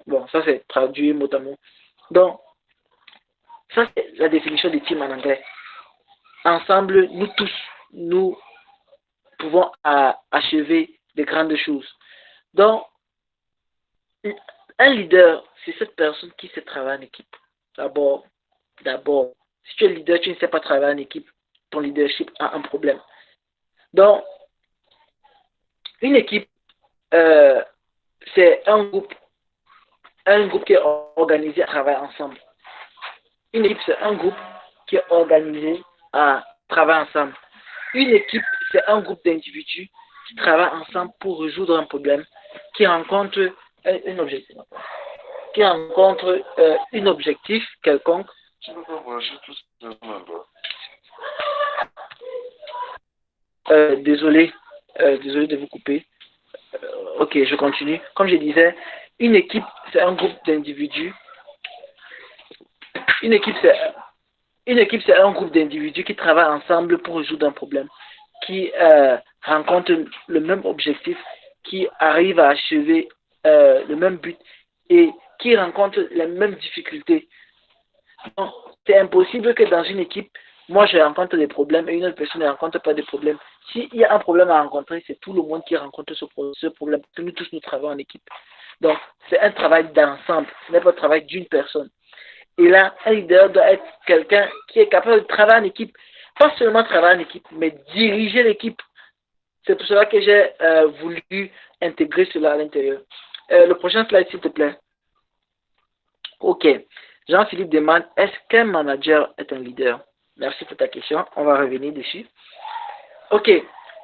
Bon, ça c'est traduit mot à mot. Donc, ça c'est la définition de team en anglais. Ensemble, nous tous, nous pouvons achever de grandes choses. Donc, un leader, c'est cette personne qui sait travailler en équipe. D'abord, si tu es leader, tu ne sais pas travailler en équipe, ton leadership a un problème. Donc, une équipe, c'est un groupe qui est organisé à travailler ensemble. Une équipe, c'est un groupe qui est organisé à travailler ensemble. Une équipe, c'est un groupe d'individus qui travaillent ensemble pour résoudre un problème, qui rencontrent un objectif quelconque. Désolé de vous couper. Ok, je continue. Comme je disais, une équipe, c'est un groupe d'individus. Une équipe, c'est un groupe d'individus qui travaillent ensemble pour résoudre un problème, qui rencontrent le même objectif, qui arrivent à achever le même but et qui rencontrent les mêmes difficultés. Donc, c'est impossible que dans une équipe, moi je rencontre des problèmes et une autre personne ne rencontre pas de problèmes. S'il y a un problème à rencontrer, c'est tout le monde qui rencontre ce problème, que nous tous nous travaillons en équipe. Donc, c'est un travail d'ensemble, ce n'est pas le travail d'une personne. Et là, un leader doit être quelqu'un qui est capable de travailler en équipe. Pas seulement travailler en équipe, mais diriger l'équipe. C'est pour cela que j'ai voulu intégrer cela à l'intérieur. Le prochain slide, s'il te plaît. Ok. Jean-Philippe demande, est-ce qu'un manager est un leader? Merci pour ta question. On va revenir dessus. Ok.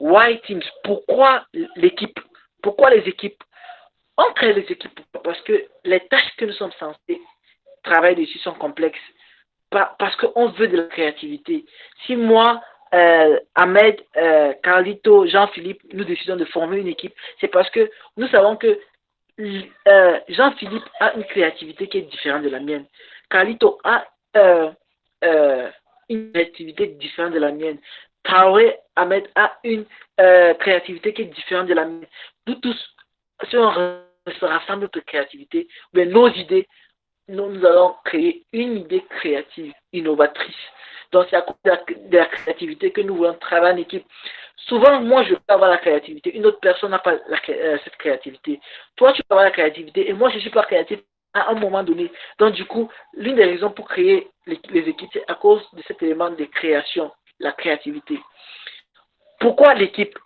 Why teams? Pourquoi l'équipe? Pourquoi les équipes? On crée les équipes parce que les tâches que nous sommes censés travailler dessus sont complexes. Parce qu'on veut de la créativité. Si moi, Ahmed, Carlito, Jean-Philippe, nous décidons de former une équipe, c'est parce que nous savons que Jean-Philippe a une créativité qui est différente de la mienne. Carlito a une créativité différente de la mienne. Traoré Ahmed a une créativité qui est différente de la mienne. Nous tous, si on se rassemble notre créativité, mais nos idées, nous allons créer une idée créative, innovatrice. Donc, c'est à cause de la créativité que nous voulons travailler en équipe. Souvent, moi, je peux avoir la créativité. Une autre personne n'a pas cette créativité. Toi, tu peux avoir la créativité et moi, je ne suis pas créatif à un moment donné. Donc, du coup, l'une des raisons pour créer les équipes, c'est à cause de cet élément de création, la créativité. Pourquoi l'équipe?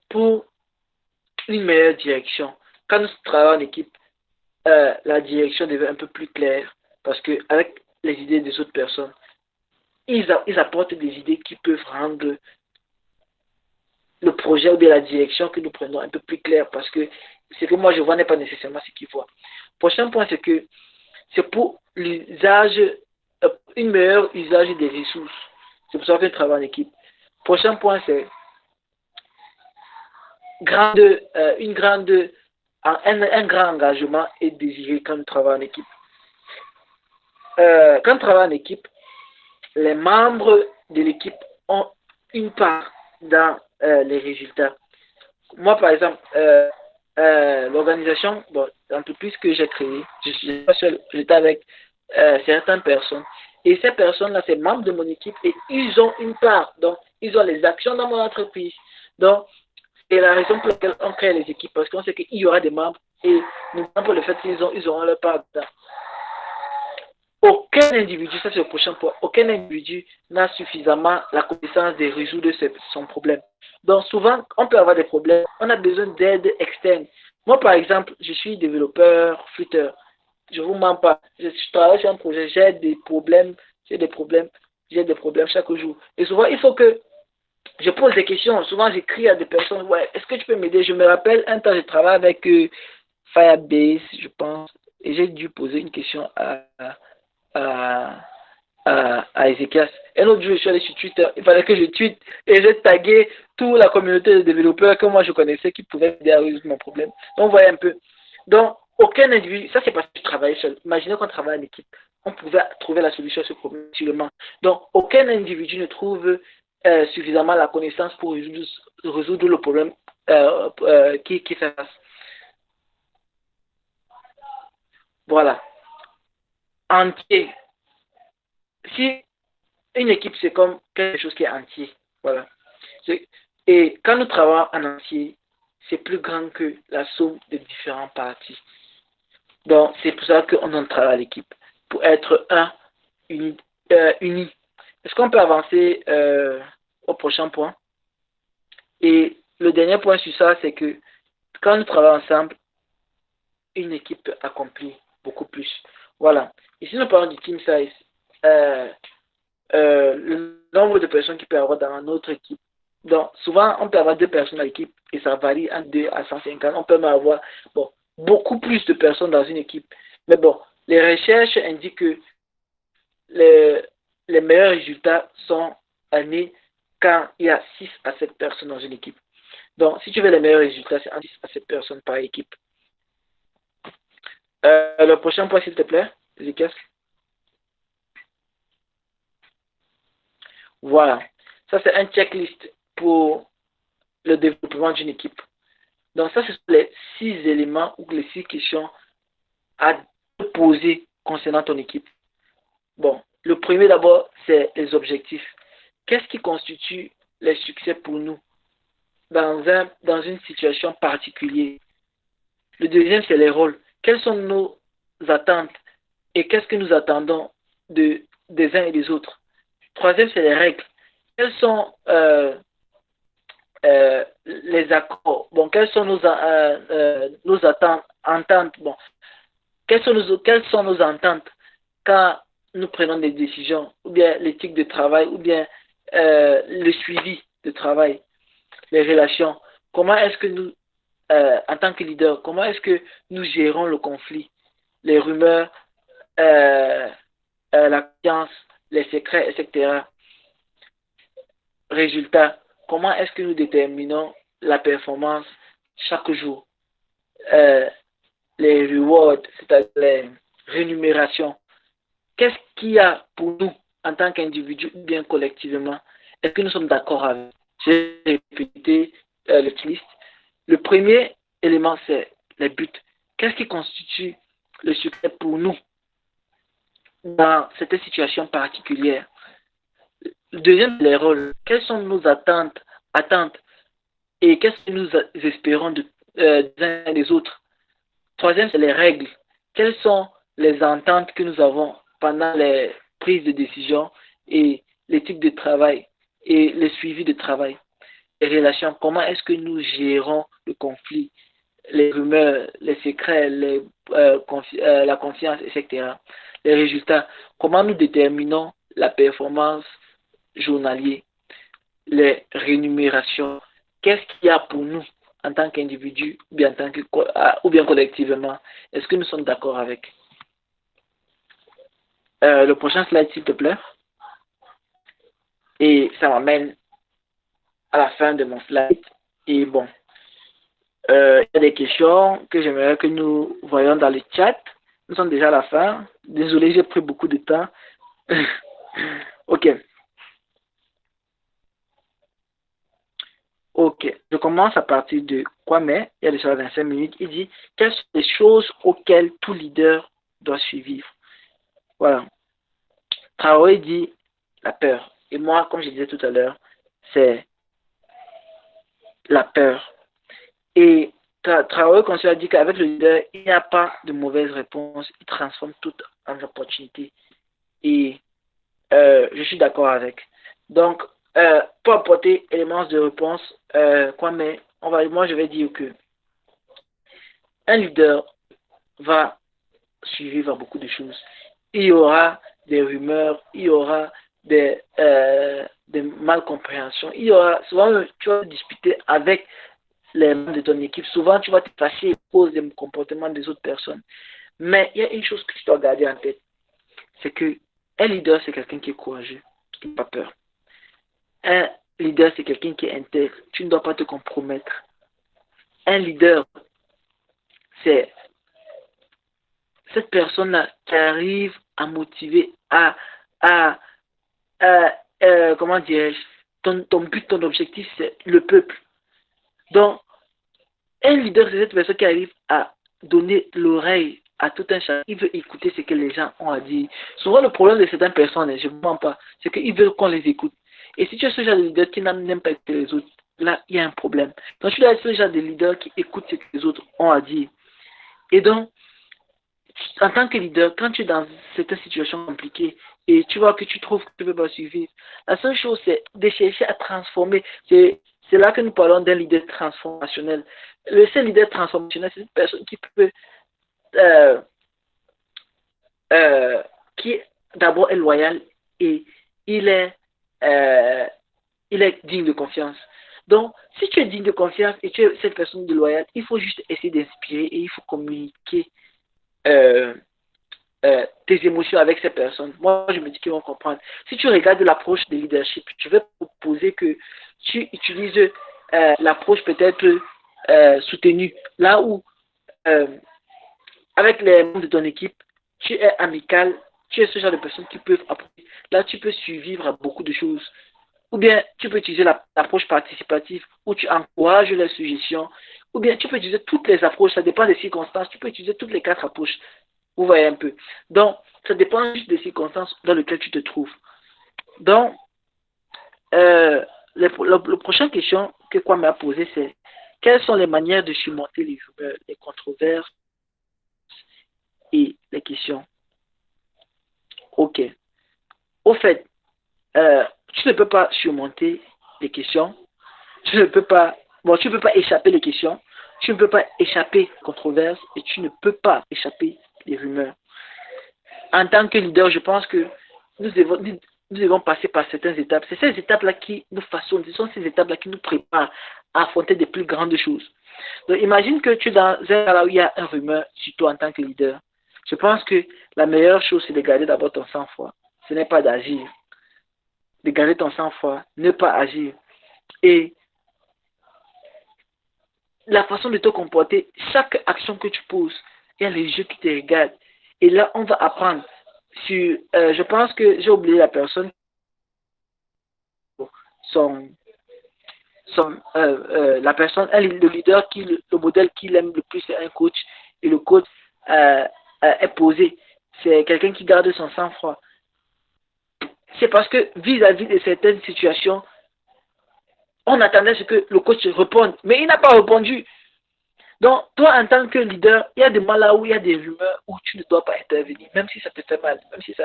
Pour une meilleure direction. Quand nous travaillons en équipe, la direction devient un peu plus claire parce qu'avec les idées des autres personnes, ils apportent des idées qui peuvent rendre le projet ou bien la direction que nous prenons un peu plus clair parce que ce que moi je vois n'est pas nécessairement ce qu'ils voient. Prochain point, c'est que c'est pour l'usage, une meilleure usage des ressources. C'est pour ça que nous travaillons en équipe. Prochain point, c'est un grand engagement est désiré quand on travaille en équipe. Quand on travaille en équipe, les membres de l'équipe ont une part dans les résultats. Moi, par exemple, l'organisation, bon, l'entreprise que j'ai créée, je suis pas seul, j'étais avec certaines personnes. Et ces personnes-là, c'est membres de mon équipe et ils ont une part. Donc, ils ont les actions dans mon entreprise. Donc, c'est la raison pour laquelle on crée les équipes, parce qu'on sait qu'il y aura des membres et nous pour le fait qu'ils auront leur part dedans. Aucun individu, ça c'est le prochain point, aucun individu n'a suffisamment la connaissance de résoudre son problème. Donc souvent, on peut avoir des problèmes, on a besoin d'aide externe. Moi par exemple, je suis développeur Flutter. Je ne vous mens pas, je travaille sur un projet, j'ai des problèmes chaque jour. Et souvent, il faut que je pose des questions. Souvent, j'écris à des personnes, ouais, est-ce que tu peux m'aider? Je me rappelle, un temps, je travaille avec Firebase, je pense, et j'ai dû poser une question à Ezekias. Un autre jour, je suis allé sur Twitter. Il fallait que je tweete et j'ai tagué toute la communauté de développeurs que moi je connaissais qui pouvaient m'aider à résoudre mon problème. Donc, vous voyez un peu. Donc, aucun individu, ça c'est parce que je travaillais seul. Imaginez qu'on travaille en équipe. On pouvait trouver la solution à ce problème seulement. Donc, aucun individu ne trouve suffisamment la connaissance pour résoudre le problème qui fait face. Voilà. Entier. Si une équipe, c'est comme quelque chose qui est entier. Voilà. Et quand nous travaillons en entier, c'est plus grand que la somme des différentes parties. Donc, c'est pour ça qu'on en travaille à l'équipe. Pour être uni. Est-ce qu'on peut avancer au prochain point? Et le dernier point sur ça, c'est que quand nous travaillons ensemble, une équipe peut accomplir beaucoup plus. Voilà. Ici, nous parlons du team size. Le nombre de personnes qu'il peut y avoir dans notre équipe. Donc, souvent, on peut avoir 2 personnes dans l'équipe et ça varie entre 2 à 150. On peut même avoir beaucoup plus de personnes dans une équipe. Mais bon, les recherches indiquent que les meilleurs résultats sont nés quand il y a 6 à 7 personnes dans une équipe. Donc, si tu veux les meilleurs résultats, c'est entre 6 à 7 personnes par équipe. Le prochain point, s'il te plaît, Lucas. Voilà. Ça, c'est un checklist pour le développement d'une équipe. Donc, ça, ce sont les 6 éléments ou les 6 questions à poser concernant ton équipe. Bon, le premier d'abord, c'est les objectifs. Qu'est-ce qui constitue les succès pour nous dans une situation particulière? Le deuxième, c'est les rôles. Quelles sont nos attentes et qu'est-ce que nous attendons des uns et des autres? Troisième, c'est les règles. Quelles sont les accords? Bon, quelles sont nos ententes? Bon, quelles sont nos ententes quand nous prenons des décisions, ou bien l'éthique de travail, ou bien le suivi de travail, les relations? Comment est-ce que nous, en tant que leader, comment est-ce que nous gérons le conflit, les rumeurs, la confiance, les secrets, etc. Résultat, comment est-ce que nous déterminons la performance chaque jour? Les rewards, c'est-à-dire les rémunérations. Qu'est-ce qu'il y a pour nous en tant qu'individu ou bien collectivement? Est-ce que nous sommes d'accord avec? J'ai répété le liste. Le premier élément, c'est les buts. Qu'est-ce qui constitue le succès pour nous dans cette situation particulière? Le deuxième, les rôles. Quelles sont nos attentes et qu'est-ce que nous espérons des uns et des autres? Troisième, c'est les règles. Quelles sont les ententes que nous avons pendant les prises de décision et l'éthique de travail et le suivi de travail? Les relations, comment est-ce que nous gérons le conflit, les rumeurs, les secrets, la confiance, etc. Les résultats, comment nous déterminons la performance journalière, les rémunérations, qu'est-ce qu'il y a pour nous en tant qu'individu ou bien collectivement? Est-ce que nous sommes d'accord avec? Le prochain slide, s'il te plaît. Et ça m'amène à la fin de mon slide. Et bon, Il y a des questions que j'aimerais que nous voyions dans le chat. Nous sommes déjà à la fin. Désolé, j'ai pris beaucoup de temps. Ok. Ok. Je commence à partir de Kwame. Il y a déjà 25 minutes. Il dit quelles sont les choses auxquelles tout leader doit survivre. Voilà. Traoré dit la peur. Et moi, comme je disais tout à l'heure, c'est la peur. Et Traoré continue à dire qu'avec le leader, il n'y a pas de mauvaise réponse. Il transforme tout en opportunité. Et je suis d'accord avec. Donc, pour apporter éléments de réponse, moi je vais dire que un leader va survivre à beaucoup de choses. Il y aura des rumeurs, il y aura des malcompréhensions, il y aura souvent tu vas discuter avec les membres de ton équipe, souvent tu vas te fâcher à cause des comportements des autres personnes. Mais il y a une chose que tu dois garder en tête, c'est que un leader, c'est quelqu'un qui est courageux, qui n'a pas peur. Un leader, c'est quelqu'un qui est intègre. Tu ne dois pas te compromettre. Un leader, c'est cette personne-là qui arrive à motiver, à comment dirais-je, ton but, ton objectif, c'est le peuple. Donc, un leader, c'est cette personne qui arrive à donner l'oreille à tout un chacun. Il veut écouter ce que les gens ont à dire. Souvent, le problème de certaines personnes, je ne mens pas, c'est qu'ils veulent qu'on les écoute. Et si tu es ce genre de leader qui n'aime pas écouter les autres, là, il y a un problème. Donc, tu dois être ce genre de leader qui écoute ce que les autres ont à dire. Et donc, en tant que leader, quand tu es dans certaines situations compliquées et tu vois que tu trouves que tu ne peux pas suivre, la seule chose, c'est de chercher à transformer. C'est là que nous parlons d'un leader transformationnel. Le seul leader transformationnel, c'est une personne qui peut, qui d'abord est loyal et il est digne de confiance. Donc, si tu es digne de confiance et tu es cette personne de loyale, il faut juste essayer d'inspirer et il faut communiquer tes émotions avec ces personnes. Moi, je me dis qu'ils vont comprendre. Si tu regardes l'approche de leadership, je vais proposer que tu utilises l'approche peut-être soutenue. Là où, avec les membres de ton équipe, tu es amical, tu es ce genre de personnes qui peuvent apprendre. Là, tu peux survivre à beaucoup de choses. Ou bien, tu peux utiliser l'approche participative où tu encourages les suggestions. Ou bien, tu peux utiliser toutes les approches. Ça dépend des circonstances. Tu peux utiliser toutes les 4 approches. Vous voyez un peu. Donc, ça dépend juste des circonstances dans lesquelles tu te trouves. Donc, la prochaine question que Kwame m'a posée, c'est quelles sont les manières de surmonter les rumeurs, les controverses et les questions. Ok. Au fait, tu ne peux pas surmonter les questions. Tu ne peux pas échapper les questions. Tu ne peux pas échapper aux controverses et tu ne peux pas échapper les rumeurs. En tant que leader, je pense que nous devons passer par certaines étapes. C'est ces étapes-là qui nous façonnent, ce sont ces étapes-là qui nous préparent à affronter de plus grandes choses. Donc, imagine que tu es dans un cas où il y a une rumeur sur toi en tant que leader. Je pense que la meilleure chose, c'est de garder d'abord ton sang-froid. Ce n'est pas d'agir. De garder ton sang-froid, ne pas agir. Et la façon de te comporter, chaque action que tu poses, il y a les jeux qui te regardent. Et là, on va apprendre sur, je pense que j'ai oublié la personne, la personne, le leader, le modèle qu'il aime le plus, c'est un coach. Et le coach est posé. C'est quelqu'un qui garde son sang-froid. C'est parce que vis-à-vis de certaines situations, on attendait ce que le coach réponde, mais il n'a pas répondu. Donc, toi, en tant que leader, il y a des moments là où il y a des rumeurs où tu ne dois pas intervenir, même si ça te fait mal, même si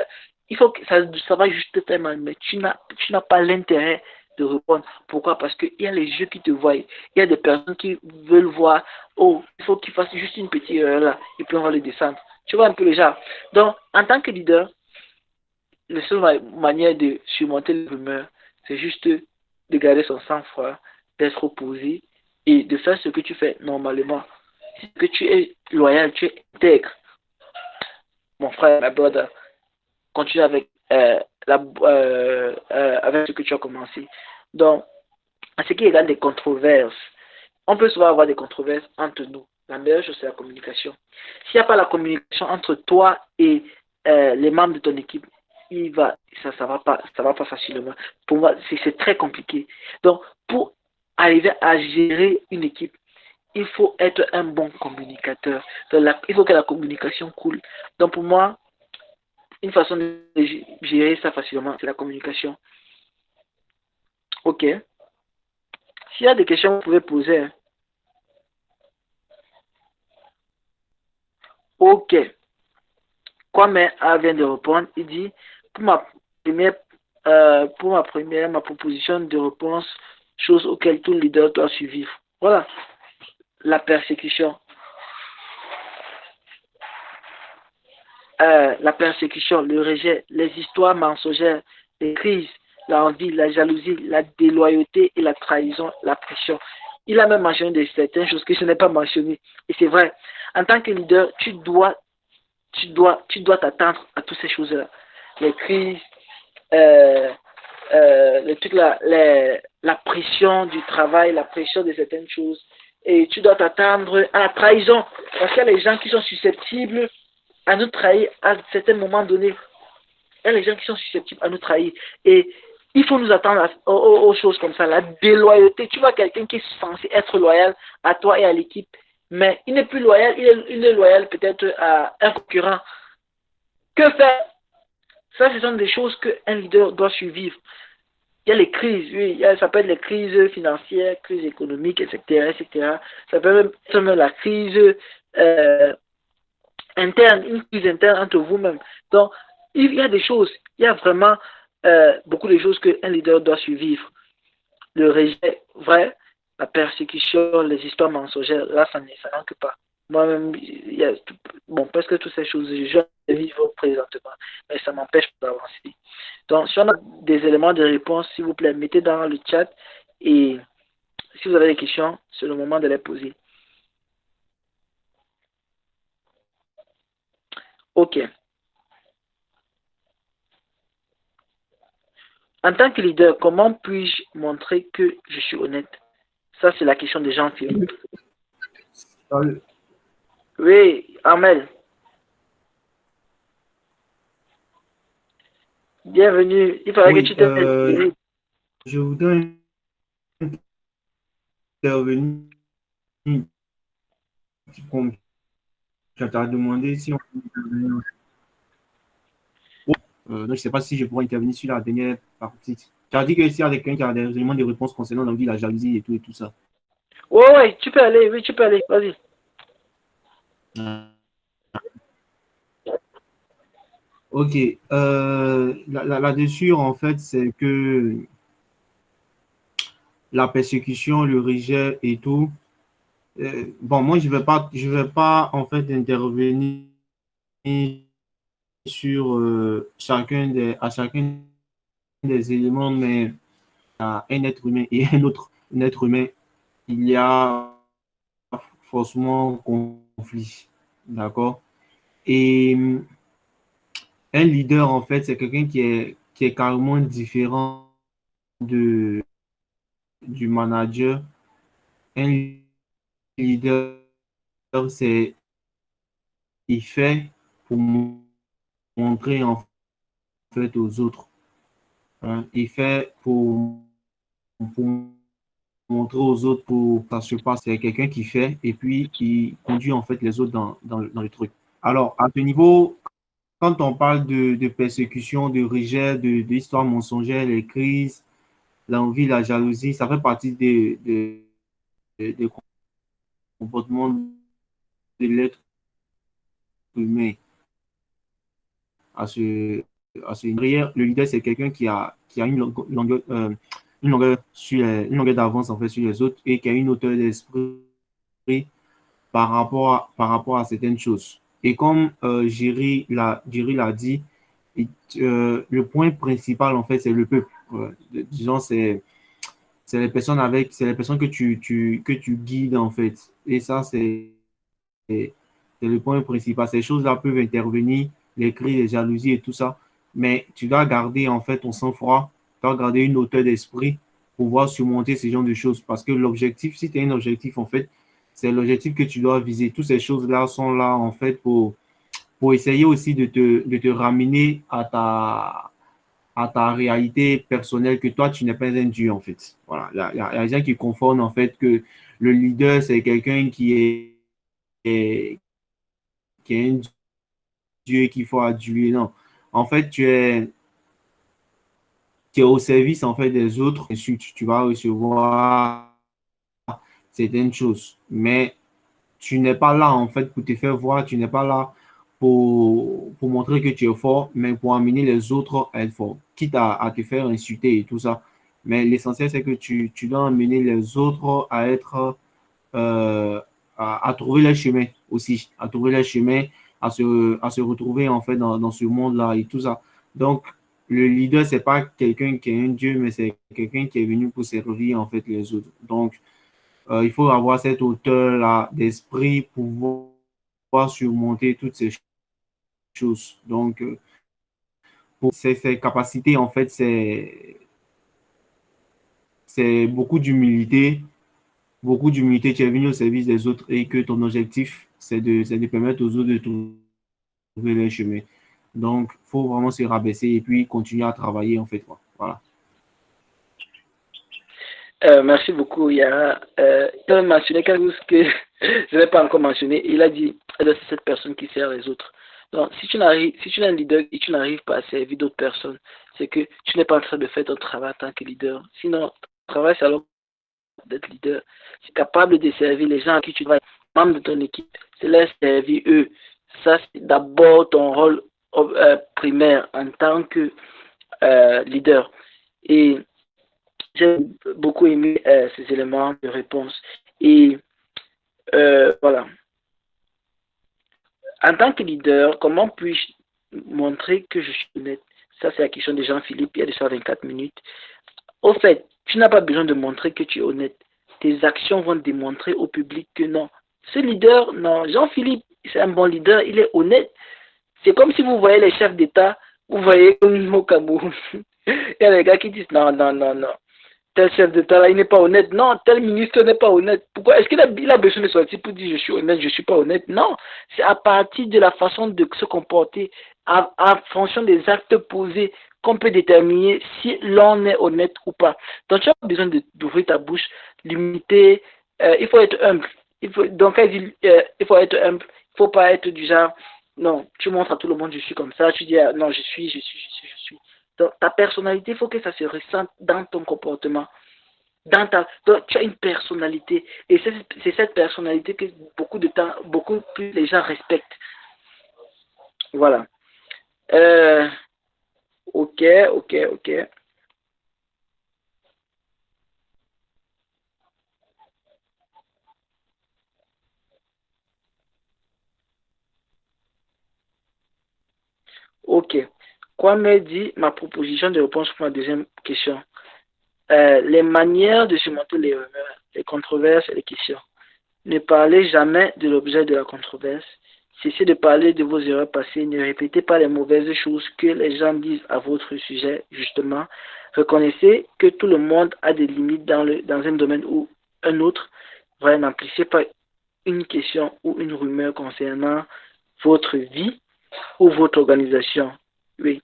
il faut que ça va juste te faire mal, mais tu n'as pas l'intérêt de répondre. Pourquoi? Parce qu'il y a les jeux qui te voient, il y a des personnes qui veulent voir, oh, il faut qu'il fasse juste une petite erreur là, et puis on va le descendre. Tu vois un peu le genre. Donc, en tant que leader, la seule manière de surmonter les rumeurs, c'est juste de garder son sang-froid, d'être opposé et de faire ce que tu fais normalement. Si que tu es loyal, tu es intègre. Mon frère, ma brother, continue avec, avec ce que tu as commencé. Donc, en ce qui est des controverses, On peut souvent avoir des controverses entre nous. La meilleure chose, c'est la communication. S'il n'y a pas la communication entre toi et les membres de ton équipe, ça va pas facilement. Pour moi, c'est très compliqué. Donc, pour arriver à gérer une équipe, il faut être un bon communicateur. Donc, il faut que la communication coule. Donc, pour moi, une façon de gérer ça facilement, c'est la communication. Ok. S'il y a des questions, vous pouvez poser. Hein. Ok. Kwame A vient de répondre. Il dit, pour ma proposition de réponse, chose auquel tout leader doit suivre. Voilà. La persécution. La persécution, le rejet, les histoires mensongères, les crises, l'envie, la jalousie, la déloyauté et la trahison, la pression. Il a même mentionné certaines choses que je n'ai pas mentionnées. Et c'est vrai. En tant que leader, tu dois t'attendre à toutes ces choses-là. Les crises, la pression du travail, la pression de certaines choses. Et tu dois t'attendre à la trahison. Parce qu'il y a les gens qui sont susceptibles à nous trahir à certains moments donnés. Il y a les gens qui sont susceptibles à nous trahir. Et il faut nous attendre aux choses comme ça. La déloyauté. Tu vois quelqu'un qui est censé être loyal à toi et à l'équipe, mais il n'est plus loyal, il est loyal peut-être à un concurrent. Que faire? Ça, ce sont des choses qu'un leader doit suivre. Il y a les crises, oui, ça peut être les crises financières, crises économiques, etc., etc. Ça peut même être la crise interne, une crise interne entre vous-même. Donc, il y a des choses, il y a vraiment beaucoup de choses qu'un leader doit suivre. Le rejet vrai, la persécution, les histoires mensongères, là, ça n'enque pas. Moi-même, il y a presque toutes ces choses, je vivre présentement, mais ça m'empêche d'avancer. Donc, si on a des éléments de réponse, s'il vous plaît, mettez dans le chat et si vous avez des questions, c'est le moment de les poser. Ok. En tant que leader, comment puis-je montrer que je suis honnête? Ça, c'est la question de Jean-Philippe. Oui, Amel. Bienvenue. Il fallait que tu t'aies. Je voudrais intervenir. Tu as demandé si on peut intervenir. Donc, je ne sais pas si je pourrais intervenir sur la dernière partie. Tu as dit que s'il y a quelqu'un qui a des éléments de réponse concernant l'envie, la jalousie et tout ça. Oui, tu peux aller, vas-y. Ok. Là-dessus, en fait, c'est que la persécution, le rejet et tout. Bon, moi, je vais pas en fait intervenir sur chacun des éléments, mais à un être humain et un autre être humain, il y a forcément conflit, d'accord? Et un leader, en fait, c'est quelqu'un qui est carrément différent du manager. Un leader, il fait pour montrer en fait aux autres. Hein. Il fait pour montrer aux autres pour ça se passe. C'est quelqu'un qui fait et puis qui conduit en fait les autres dans le truc. Alors, à ce niveau, quand on parle de persécution, de rejet, d'histoires mensongères, les crises, l'envie, la jalousie, ça fait partie des comportements de l'être humain. Le leader, c'est quelqu'un qui a une longueur d'avance en fait sur les autres et qui a une hauteur d'esprit par rapport à certaines choses. Et comme Jerry l'a dit, le point principal en fait, c'est le peuple. Disons, c'est les personnes que tu guides en fait. Et ça, c'est le point principal. Ces choses-là peuvent intervenir, les cris, les jalousies et tout ça. Mais tu dois garder en fait ton sang-froid, tu dois garder une hauteur d'esprit pouvoir surmonter ce genre de choses. Parce que l'objectif, si tu as un objectif, en fait, c'est l'objectif que tu dois viser. Toutes ces choses-là sont là, en fait, pour essayer aussi de te ramener à ta réalité personnelle, que toi, tu n'es pas un dieu, en fait. Voilà. Il y a des gens qui confondent, en fait, que le leader, c'est quelqu'un qui est un dieu qu'il faut aduler. Non. En fait, tu es au service, en fait, des autres. Ensuite, tu vas recevoir certaines choses. Mais tu n'es pas là, en fait, pour te faire voir. Tu n'es pas là pour montrer que tu es fort, mais pour amener les autres à être forts, quitte à te faire insulter et tout ça. Mais l'essentiel, c'est que tu dois amener les autres à être, à trouver leur chemin aussi, à trouver leur chemin, à se retrouver, en fait, dans ce monde-là et tout ça. Donc, le leader, c'est pas quelqu'un qui est un dieu, mais c'est quelqu'un qui est venu pour servir, en fait, les autres. Donc, il faut avoir cette hauteur-là d'esprit pour pouvoir surmonter toutes ces choses. Donc, pour ces capacités, en fait, c'est beaucoup d'humilité. Tu es venu au service des autres et que ton objectif, c'est de permettre aux autres de trouver leur chemin. Donc, il faut vraiment se rabaisser et puis continuer à travailler, en fait, quoi. Voilà. Merci beaucoup, Yara. Il a mentionné quelque chose que je n'ai pas encore mentionné. Il a dit c'est cette personne qui sert les autres. Donc, si tu es un leader et tu n'arrives pas à servir d'autres personnes, c'est que tu n'es pas en train de faire ton travail en tant que leader. Sinon, ton travail, c'est alors d'être leader. C'est capable de servir les gens à qui tu travailles, membres de ton équipe, c'est leur servir eux. Ça, c'est d'abord ton rôle primaire en tant que leader. Et j'ai beaucoup aimé ces éléments de réponse. Et voilà. En tant que leader, comment puis-je montrer que je suis honnête? Ça, c'est la question de Jean-Philippe, il y a déjà 24 minutes. Au fait, tu n'as pas besoin de montrer que tu es honnête. Tes actions vont démontrer au public que non. Ce leader, non. Jean-Philippe, c'est un bon leader, il est honnête. C'est comme si vous voyez les chefs d'État, vous voyez comme au Cameroun. Il y a des gars qui disent non, non, non, non. Tel chef d'État là, il n'est pas honnête. Non, tel ministre n'est pas honnête. Pourquoi? Est-ce qu'il a besoin de sortir pour dire je suis honnête, je ne suis pas honnête? Non. C'est à partir de la façon de se comporter, en fonction des actes posés, qu'on peut déterminer si l'on est honnête ou pas. Donc, tu n'as pas besoin d'ouvrir ta bouche, limiter. Il faut être humble. Donc, il faut être humble. Il ne faut pas être du genre, non, tu montres à tout le monde, je suis comme ça. Tu dis, non, je suis. Donc, ta personnalité, il faut que ça se ressente dans ton comportement. Donc, tu as une personnalité. Et c'est cette personnalité que beaucoup plus les gens respectent. Voilà. Ok. Ok. Kwame dit ma proposition de réponse pour ma deuxième question. Les manières de surmonter les rumeurs, les controverses et les questions. Ne parlez jamais de l'objet de la controverse. Cessez de parler de vos erreurs passées. Ne répétez pas les mauvaises choses que les gens disent à votre sujet, justement. Reconnaissez que tout le monde a des limites dans un domaine ou un autre. Voilà, n'amplifiez pas une question ou une rumeur concernant votre vie ou votre organisation. Oui.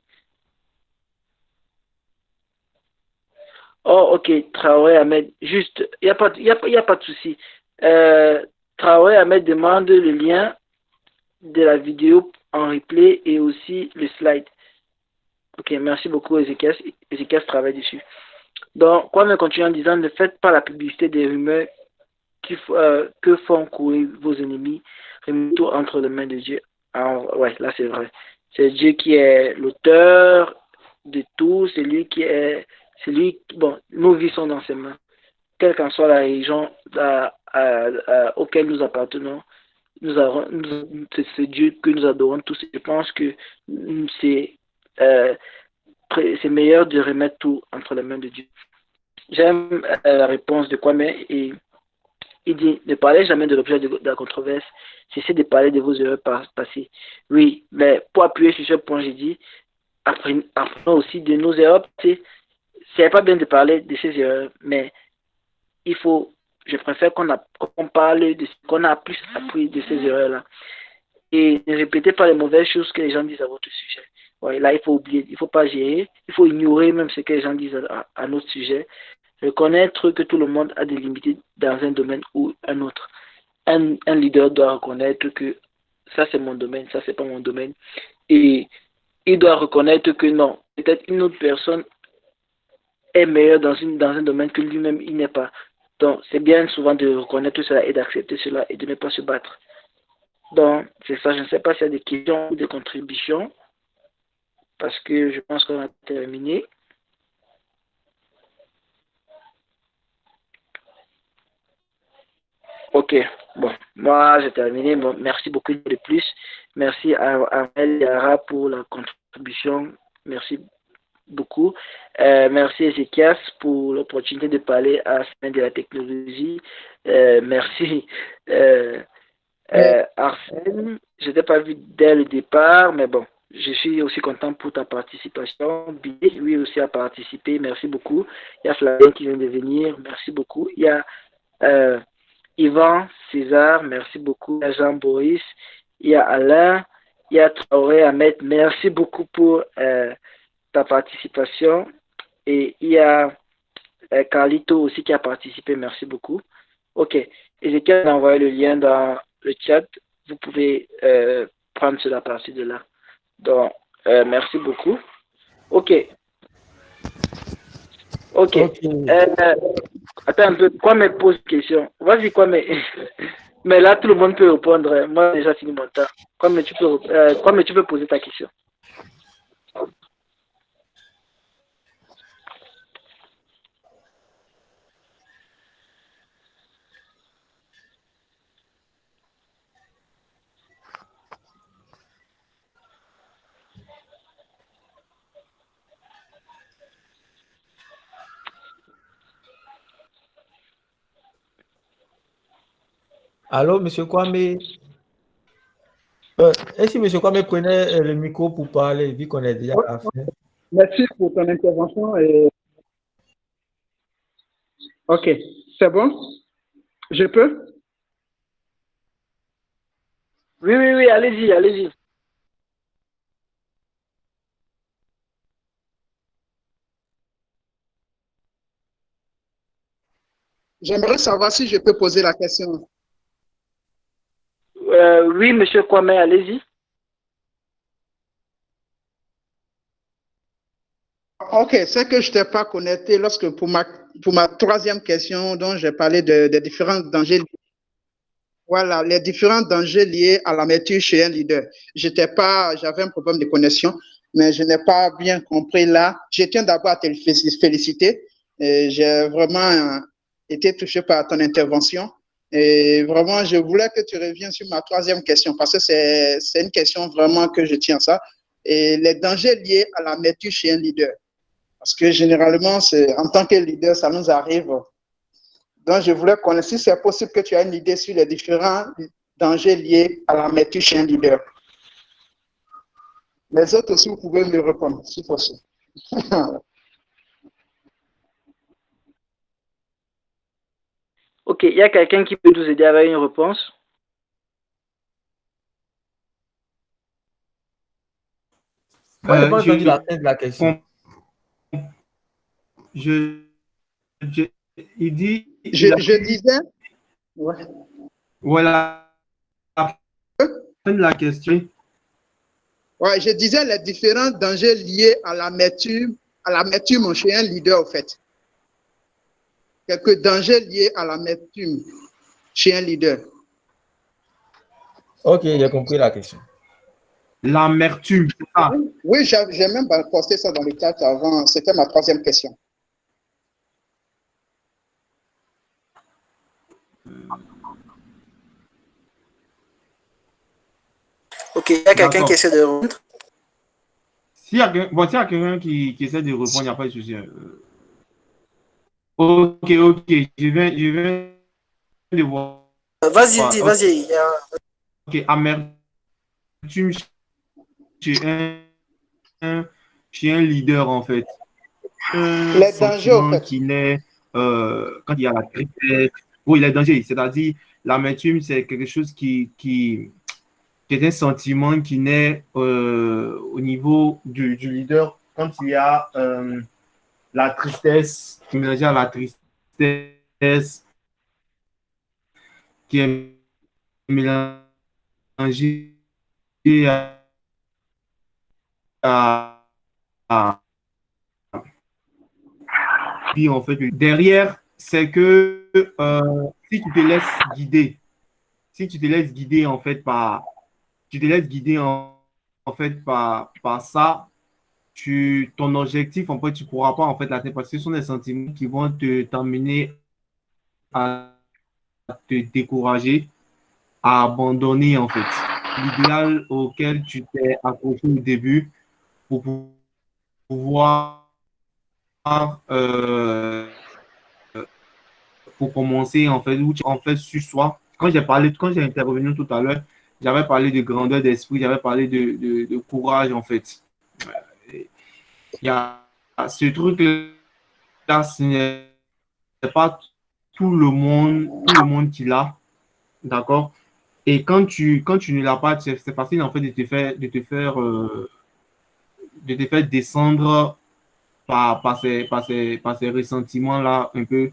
Oh, ok, Traoré Ahmed, juste, il n'y a pas de souci. Traoré Ahmed demande le lien de la vidéo en replay et aussi le slide. Ok, merci beaucoup, Ezekiel. Ezekiel travaille dessus. Donc, quoi me continuer en disant, ne faites pas la publicité des rumeurs que font courir vos ennemis. Remettez tout entre les mains de Dieu. Alors, ouais, là, c'est vrai. C'est Dieu qui est l'auteur de tout, c'est lui bon, nos vies sont dans ses mains. Quelle qu'en soit la région auquel nous appartenons, c'est Dieu que nous adorons tous. Je pense que c'est meilleur de remettre tout entre les mains de Dieu. J'aime la réponse de Kwame et il dit ne parlez jamais de l'objet de la controverse, cessez de parler de vos erreurs passées. Oui, mais pour appuyer sur ce point, j'ai dit apprenons aussi de nos erreurs passées. c'est pas bien de parler de ces erreurs, mais je préfère qu'on parle de ce qu'on a plus appris de ces erreurs-là. Et ne répétez pas les mauvaises choses que les gens disent à votre sujet. Ouais, là, il faut oublier, il faut pas gérer, il faut ignorer même ce que les gens disent à notre sujet. Reconnaître que tout le monde a des limites dans un domaine ou un autre. Un leader doit reconnaître que ça c'est mon domaine, ça c'est pas mon domaine. Et il doit reconnaître que non, peut-être une autre personne est meilleure dans un domaine que lui-même il n'est pas. Donc c'est bien souvent de reconnaître cela et d'accepter cela et de ne pas se battre. Donc c'est ça, je ne sais pas s'il y a des questions ou des contributions, parce que je pense qu'on a terminé. Ok, bon, moi j'ai terminé. Bon, merci beaucoup de plus. Merci à Amel et Ara pour la contribution. Merci beaucoup. Merci Ezekias pour l'opportunité de parler à la semaine de la technologie. Merci Arsène. Je n'étais pas vu dès le départ, mais bon, je suis aussi content pour ta participation. Billy, lui aussi a participé. Merci beaucoup. Il y a Flavien qui vient de venir. Merci beaucoup. Il y a Yvan, César, merci beaucoup. Il y a Jean-Boris, il y a Alain, il y a Traoré Ahmed, merci beaucoup pour ta participation. Et il y a Carlito aussi qui a participé, merci beaucoup. Ok, Ezekiel a envoyé le lien dans le chat, vous pouvez prendre cela à partir de là. Donc, merci beaucoup. Ok. Attends un peu, quoi me pose question? Vas-y, quoi mais mais là tout le monde peut répondre. Moi déjà fini mon temps. Quoi mais tu peux poser ta question. Allô, monsieur Kwame? Est-ce que monsieur Kwame prenait le micro pour parler, vu qu'on est déjà à la fin? Merci pour ton intervention. Ok, c'est bon? Je peux? Oui, allez-y, allez-y. J'aimerais savoir si je peux poser la question. Oui, monsieur Kwame, allez-y. Ok, c'est que je t'ai pas connecté lorsque pour ma troisième question dont j'ai parlé des différents dangers. Voilà, les différents dangers liés à l'amertume chez un leader. J'avais un problème de connexion, mais je n'ai pas bien compris là. Je tiens d'abord à te féliciter. J'ai vraiment été touché par ton intervention. Et vraiment, je voulais que tu reviennes sur ma troisième question parce que c'est une question vraiment que je tiens à ça. Et les dangers liés à l'amertume chez un leader. Parce que généralement, en tant que leader, ça nous arrive. Donc, je voulais connaître si c'est possible que tu aies une idée sur les différents dangers liés à l'amertume chez un leader. Les autres aussi, vous pouvez me répondre, si possible. Ok, il y a quelqu'un qui peut nous aider avec une réponse? Moi, je n'ai pas entendu la fin de la question. Il dit. Je disais. Ouais. Voilà. La fin de la question. Ouais, je disais les différents dangers liés à l'amertume chez un leader, en fait. Quelques dangers liés à l'amertume chez un leader. Ok, j'ai compris la question. L'amertume. Ah. Oui, j'ai même posté ça dans le chat avant. C'était ma troisième question. Ok, il y a quelqu'un qui essaie de répondre. S'il y a quelqu'un qui essaie de répondre, il n'y a pas de souci. Ok, je viens de voir. Vas-y. Ok, amertume chez un leader, en fait. un Les dangers, au sentiment fait. qui naît quand il y a la tristesse. Oui, les dangers, c'est-à-dire l'amertume, c'est quelque chose qui est un sentiment qui naît au niveau du leader quand il y a la tristesse, qui mélange à la tristesse, qui est mélangée à, à puis en fait derrière c'est que si tu te laisses guider, si tu te laisses guider en fait par tu te laisses guider en fait par ça, ton objectif en fait tu pourras pas en fait l'atteindre parce que ce sont des sentiments qui vont t'amener à te décourager, à abandonner en fait l'idéal auquel tu t'es accroché au début pour pouvoir euh, pour commencer, en fait, où tu en fait sur soi. Quand j'ai intervenu tout à l'heure, j'avais parlé de grandeur d'esprit, j'avais parlé de courage, en fait. Il y a ce truc-là, ce n'est pas tout le monde qui l'a, d'accord? Et quand tu ne l'as pas, c'est facile, en fait, de te faire descendre par ces ressentiments-là un peu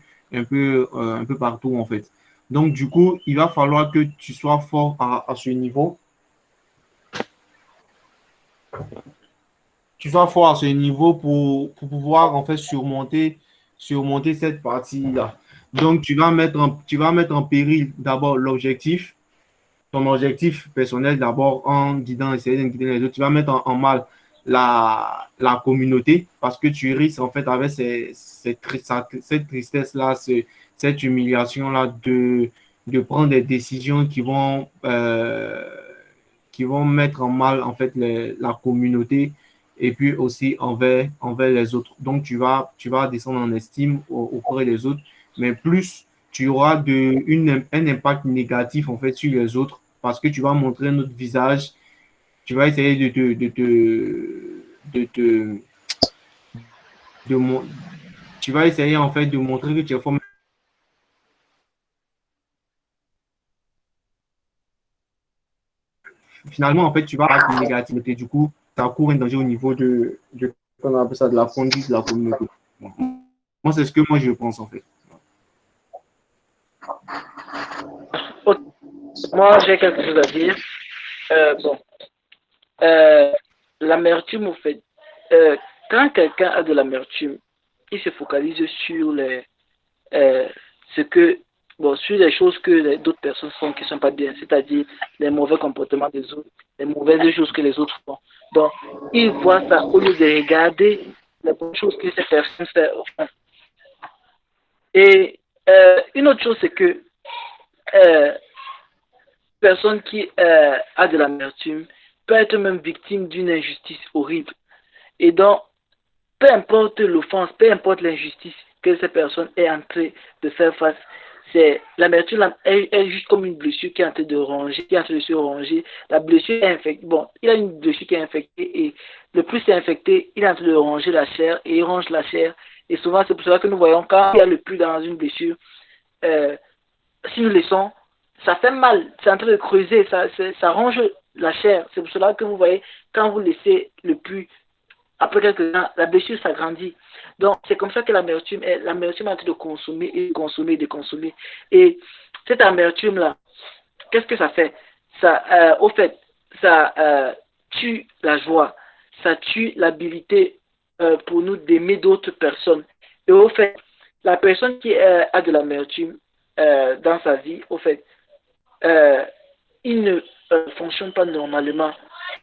partout, en fait. Donc, du coup, il va falloir que tu sois fort à ce niveau. Tu sois fort à ce niveau pour pouvoir, en fait, surmonter cette partie-là. Donc, tu vas mettre en péril d'abord l'objectif, ton objectif personnel d'abord en guidant, essayer de guider les autres. Tu vas mettre en mal la communauté parce que tu risques en fait avec cette tristesse-là, cette humiliation-là de prendre des décisions qui vont mettre en mal en fait la communauté et puis aussi envers les autres. Donc tu vas descendre en estime auprès des autres, mais plus tu auras un impact négatif en fait sur les autres parce que tu vas montrer un autre visage, tu vas essayer de, te- de mon- tu vas essayer en fait de montrer que tu es fort. Finalement, en fait, tu vas avoir une négativité. Du coup, ça court un danger au niveau on appelle ça, de la conduite de la communauté. Bon. Moi, c'est ce que moi je pense en fait. Moi, j'ai quelque chose à dire. Bon, l'amertume, au fait, quand quelqu'un a de l'amertume, il se focalise sur euh, ce que, bon, sur les choses que d'autres personnes font qui ne sont pas bien, c'est-à-dire les mauvais comportements des autres, les mauvaises choses que les autres font. Donc, il voit ça au lieu de regarder les bonnes choses que ces personnes font. Et une autre chose, c'est que euh, personne qui a de l'amertume peut être même victime d'une injustice horrible. Et donc, peu importe l'offense, peu importe l'injustice que cette personne est en train de faire face, c'est l'amertume est juste comme une blessure qui est en train de ronger, qui est en train de se ronger. La blessure est infectée. Bon, il a une blessure qui est infectée et le plus c'est infecté, il est en train de ronger la chair et il ronge la chair. Et souvent, c'est pour cela que nous voyons quand il y a le plus dans une blessure, euh, si nous laissons, ça fait mal, c'est en train de creuser, ça ronge la chair. C'est pour cela que vous voyez, quand vous laissez le plus, après quelques temps, la blessure s'agrandit. Donc, c'est comme ça que l'amertume est en train de consommer et de consommer et de consommer. Et cette amertume-là, qu'est-ce que ça fait? Ça, au fait, ça tue la joie, ça tue l'habilité pour nous d'aimer d'autres personnes. Et au fait, la personne qui a de l'amertume dans sa vie, au fait, euh, il ne fonctionne pas normalement.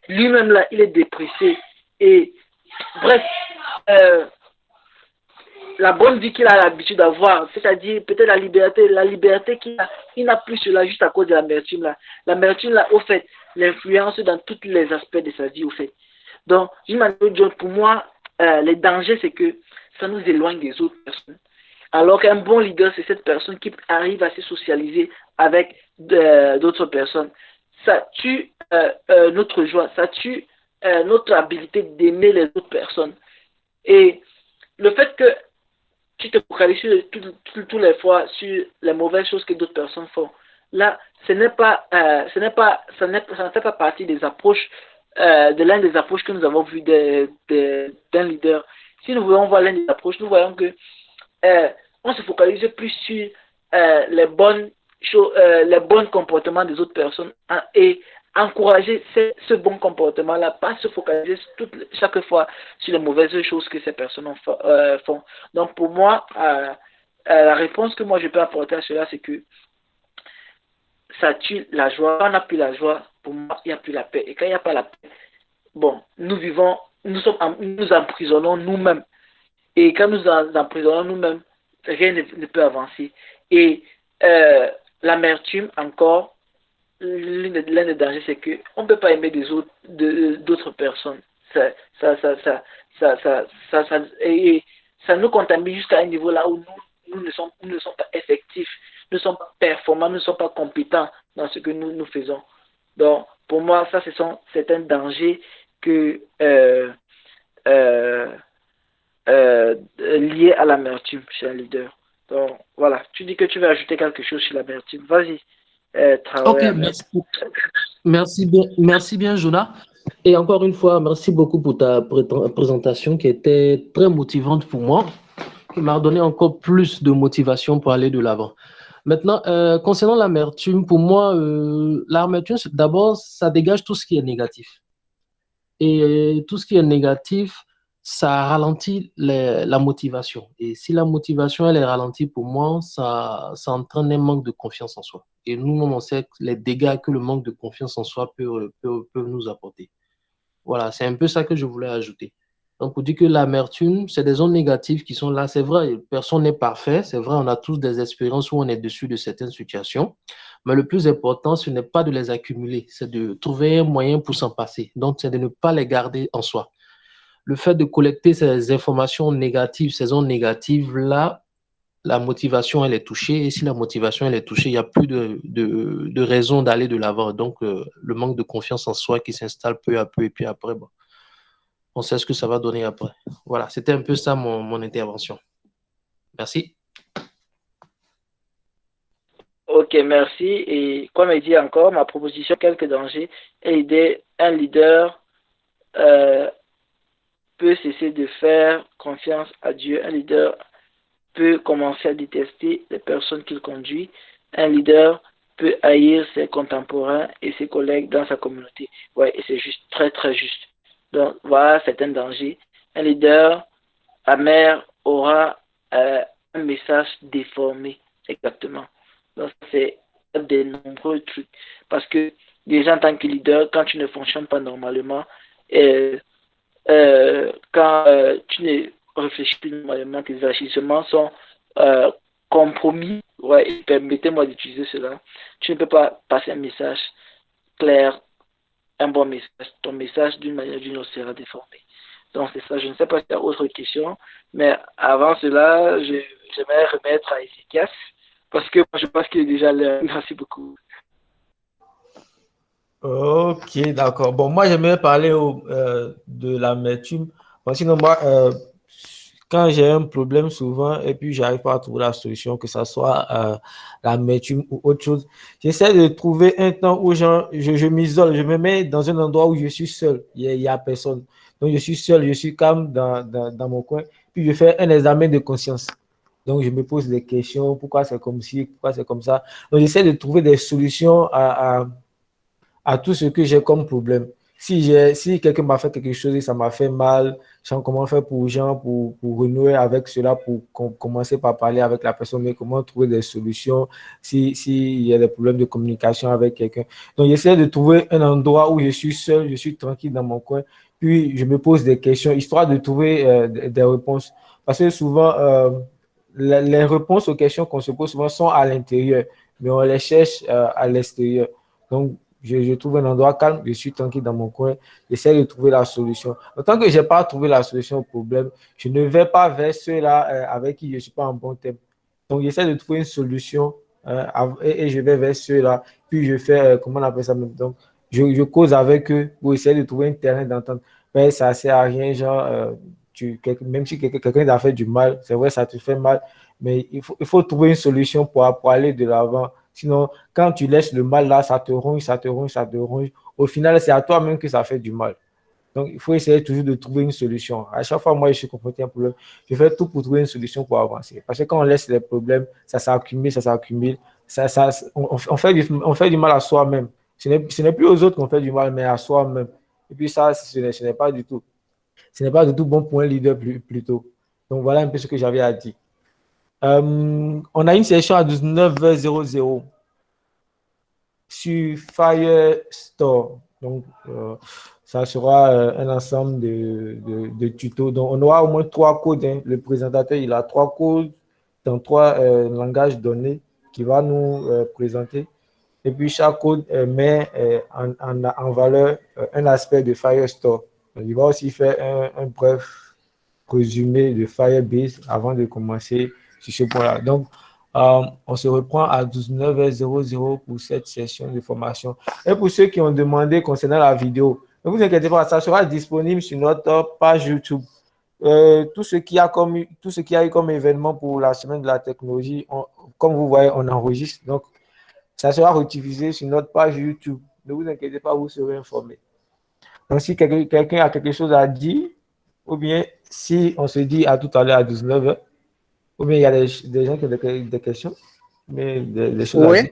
Lui-même, là, il est dépressé. Et bref, euh, la bonne vie qu'il a l'habitude d'avoir, c'est-à-dire peut-être la liberté qu'il a, il n'a plus cela juste à cause de l'amertume là. L'amertume là, au fait, l'influence dans tous les aspects de sa vie, au fait. Donc, d'une manière ou d'une autre, pour moi, les dangers, c'est que ça nous éloigne des autres personnes. Alors qu'un bon leader, c'est cette personne qui arrive à se socialiser avec d'autres personnes. Ça tue notre joie, ça tue notre habilité d'aimer les autres personnes. Et le fait que tu te focalises tous les fois sur les mauvaises choses que d'autres personnes font, là, ça ne fait pas partie des approches, de l'un des approches que nous avons vu d'un leader. Si nous voulons voir l'un des approches, nous voyons que on se focalise plus sur les bons comportements des autres personnes, hein, et encourager ce bon comportement-là, pas se focaliser chaque fois sur les mauvaises choses que ces personnes font. Donc pour moi, la réponse que moi je peux apporter à cela, c'est que ça tue la joie. Quand on n'a plus la joie, pour moi, il n'y a plus la paix. Et quand il n'y a pas la paix, bon, nous emprisonnons nous-mêmes. Et quand nous emprisonnons nous-mêmes, rien ne peut avancer. Et l'amertume, encore, l'un des dangers, c'est qu'on ne peut pas aimer d'autres personnes. Et ça nous contamine jusqu'à un niveau là où nous ne sommes pas effectifs, nous ne sommes pas performants, nous ne sommes pas compétents dans ce que nous faisons. Donc, pour moi, ça, c'est un danger lié à l'amertume chez un leader. Donc, voilà. Tu dis que tu veux ajouter quelque chose sur l'amertume. Vas-y. Ok, merci bien, Jonah. Et encore une fois, merci beaucoup pour ta présentation qui était très motivante pour moi, qui m'a donné encore plus de motivation pour aller de l'avant. Maintenant, concernant l'amertume, pour moi, l'amertume, d'abord, ça dégage tout ce qui est négatif. Et tout ce qui est négatif, ça ralentit la motivation. Et si la motivation, elle est ralentie, pour moi, ça entraîne un manque de confiance en soi. Et nous-mêmes, on sait les dégâts que le manque de confiance en soi peut nous apporter. Voilà, c'est un peu ça que je voulais ajouter. Donc, pour dire que l'amertume, c'est des zones négatives qui sont là. C'est vrai, personne n'est parfait. C'est vrai, on a tous des expériences où on est dessus de certaines situations. Mais le plus important, ce n'est pas de les accumuler, c'est de trouver un moyen pour s'en passer. Donc, c'est de ne pas les garder en soi. Le fait de collecter ces informations négatives, ces zones négatives-là, la motivation, elle est touchée. Et si la motivation, elle est touchée, il n'y a plus de raison d'aller de l'avant. Donc, le manque de confiance en soi qui s'installe peu à peu. Et puis après, bon, on sait ce que ça va donner après. Voilà, c'était un peu ça mon intervention. Merci. Ok, merci. Et comme il dit encore, ma proposition, quelques dangers, un leader peut cesser de faire confiance à Dieu. Un leader peut commencer à détester les personnes qu'il conduit. Un leader peut haïr ses contemporains et ses collègues dans sa communauté. Ouais, et c'est juste, très très juste. Donc voilà, c'est un danger. Un leader amer aura un message déformé, exactement. Donc c'est de nombreux trucs. Parce que déjà en tant que leader, quand tu ne fonctionnes pas normalement, quand tu ne réfléchis plus normalement, tes agissements sont compromis, ouais, permettez-moi d'utiliser cela, tu ne peux pas passer un message clair, un bon message. Ton message, d'une manière ou d'une autre, sera déformé. Donc, c'est ça. Je ne sais pas si tu as autre question, mais avant cela, j'aimerais remettre à Ézéchias, parce que je pense qu'il est déjà l'heure. Merci beaucoup. Ok, d'accord. Bon, moi, j'aimerais parler de l'amertume. Bon, sinon, moi, quand j'ai un problème souvent et puis j'arrive pas à trouver la solution, que ce soit l'amertume ou autre chose, j'essaie de trouver un temps où je m'isole, je me mets dans un endroit où je suis seul, il y a personne. Donc, je suis seul, je suis calme dans mon coin, puis je fais un examen de conscience. Donc, je me pose des questions, pourquoi c'est comme ci, pourquoi c'est comme ça. Donc, j'essaie de trouver des solutions à tout ce que j'ai comme problème. Si quelqu'un m'a fait quelque chose et ça m'a fait mal, je sais comment faire pour renouer avec cela, pour commencer par parler avec la personne, mais comment trouver des solutions s'il y a des problèmes de communication avec quelqu'un. Donc, j'essaie de trouver un endroit où je suis seul, je suis tranquille dans mon coin, puis je me pose des questions, histoire de trouver des réponses. Parce que souvent, les réponses aux questions qu'on se pose souvent sont à l'intérieur, mais on les cherche à l'extérieur. Donc, je trouve un endroit calme, je suis tranquille dans mon coin, j'essaie de trouver la solution. Tant que je n'ai pas trouvé la solution au problème, je ne vais pas vers ceux-là avec qui je ne suis pas en bon terme. Donc, j'essaie de trouver une solution et je vais vers ceux-là. Puis, je fais, comment on appelle ça même? Donc, je cause avec eux pour essayer de trouver un terrain d'entente. Mais ça ne sert à rien, genre, même si quelqu'un t'a fait du mal, c'est vrai, ça te fait mal, mais il faut trouver une solution pour aller de l'avant. Sinon, quand tu laisses le mal là, ça te ronge, ça te ronge, ça te ronge. Au final, c'est à toi-même que ça fait du mal. Donc, il faut essayer toujours de trouver une solution. À chaque fois, moi, je suis confronté à un problème. Je fais tout pour trouver une solution pour avancer. Parce que quand on laisse les problèmes, ça s'accumule, ça s'accumule. On fait du mal à soi-même. Ce n'est plus aux autres qu'on fait du mal, mais à soi-même. Et puis ça, ce n'est pas du tout. Ce n'est pas du tout bon pour un leader plutôt. Donc, voilà un peu ce que j'avais à dire. On a une session à 19h00 sur Firestore. Donc, ça sera un ensemble de tutos. Donc, on aura au moins 3 codes. Hein. Le présentateur, il a 3 codes dans 3 langages donnés qu'il va nous présenter. Et puis, chaque code met en valeur un aspect de Firestore. Donc, il va aussi faire un bref résumé de Firebase avant de commencer sur ce point-là. Donc, on se reprend à 19h00 pour cette session de formation. Et pour ceux qui ont demandé concernant la vidéo, ne vous inquiétez pas, ça sera disponible sur notre page YouTube. Tout ce qui a eu comme événement pour la semaine de la technologie, comme vous voyez, on enregistre. Donc, ça sera rediffusé sur notre page YouTube. Ne vous inquiétez pas, vous serez informés. Donc, si quelqu'un a quelque chose à dire, ou bien si on se dit à tout à l'heure à 19h, ou bien il y a des gens qui ont des questions, mais des choses à dire.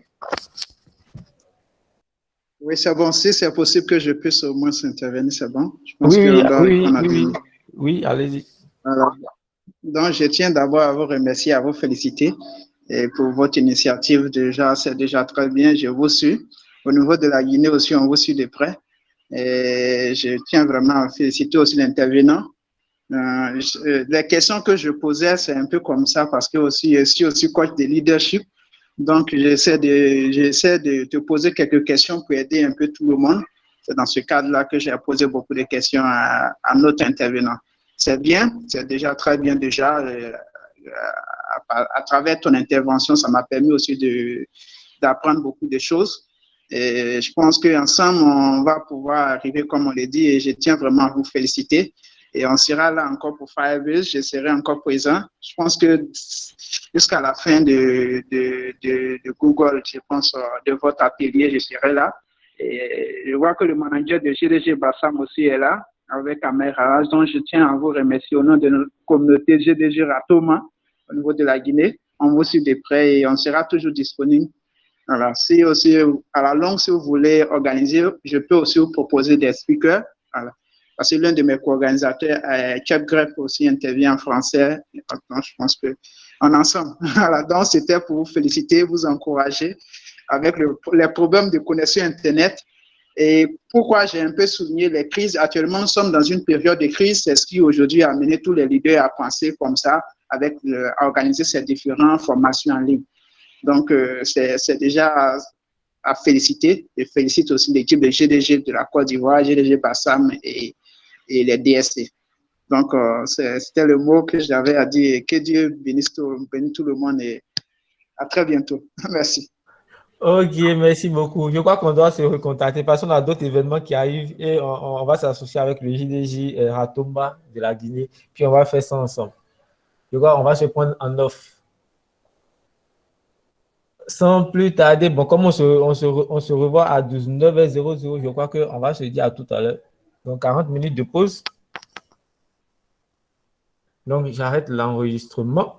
Oui, c'est bon. Si c'est possible que je puisse au moins intervenir, c'est bon. Je pense Oui, allez-y. Alors, donc, je tiens d'abord à vous remercier, à vous féliciter et pour votre initiative. Déjà, c'est déjà très bien. Je vous suis. Au niveau de la Guinée aussi, on vous suit de près. Et je tiens vraiment à féliciter aussi l'intervenant. Les questions que je posais, c'est un peu comme ça parce que aussi, je suis aussi coach de leadership. Donc, j'essaie de te poser quelques questions pour aider un peu tout le monde. C'est dans ce cadre-là que j'ai posé beaucoup de questions à notre intervenant. C'est bien, c'est déjà très bien déjà. À travers ton intervention, ça m'a permis aussi d'apprendre beaucoup de choses. Et je pense qu'ensemble, on va pouvoir arriver, comme on l'a dit, et je tiens vraiment à vous féliciter. Et on sera là encore pour Firebase, je serai encore présent. Je pense que jusqu'à la fin de Google, je pense, de votre atelier, je serai là. Et je vois que le manager de GDG Bassam aussi est là, avec Amera. Donc, je tiens à vous remercier au nom de notre communauté GDG Ratoma, au niveau de la Guinée. On vous suit de près et on sera toujours disponible. Voilà. Si aussi, à la longue, si vous voulez organiser, je peux aussi vous proposer des speakers. Voilà. Parce que l'un de mes co-organisateurs, Chep Greff, aussi intervient en français. Donc, je pense qu'on est ensemble. Voilà. Donc, c'était pour vous féliciter, vous encourager avec les problèmes de connexion Internet. Et pourquoi j'ai un peu souligné les crises. Actuellement, nous sommes dans une période de crise. C'est ce qui aujourd'hui a amené tous les leaders à penser comme ça, à organiser ces différentes formations en ligne. Donc, c'est déjà à féliciter. Je félicite aussi l'équipe de GDG de la Côte d'Ivoire, GDG Bassam et les DSC. Donc, c'était le mot que j'avais à dire. Que Dieu bénisse tout le monde et à très bientôt. Merci. Ok, merci beaucoup. Je crois qu'on doit se recontacter parce qu'on a d'autres événements qui arrivent et on va s'associer avec le JDJ Ratomba de la Guinée, puis on va faire ça ensemble. Je crois qu'on va se prendre en offre. Sans plus tarder, bon, comme on se revoit à 19h00, je crois qu'on va se dire à tout à l'heure. Donc, 40 minutes de pause. Donc, j'arrête l'enregistrement.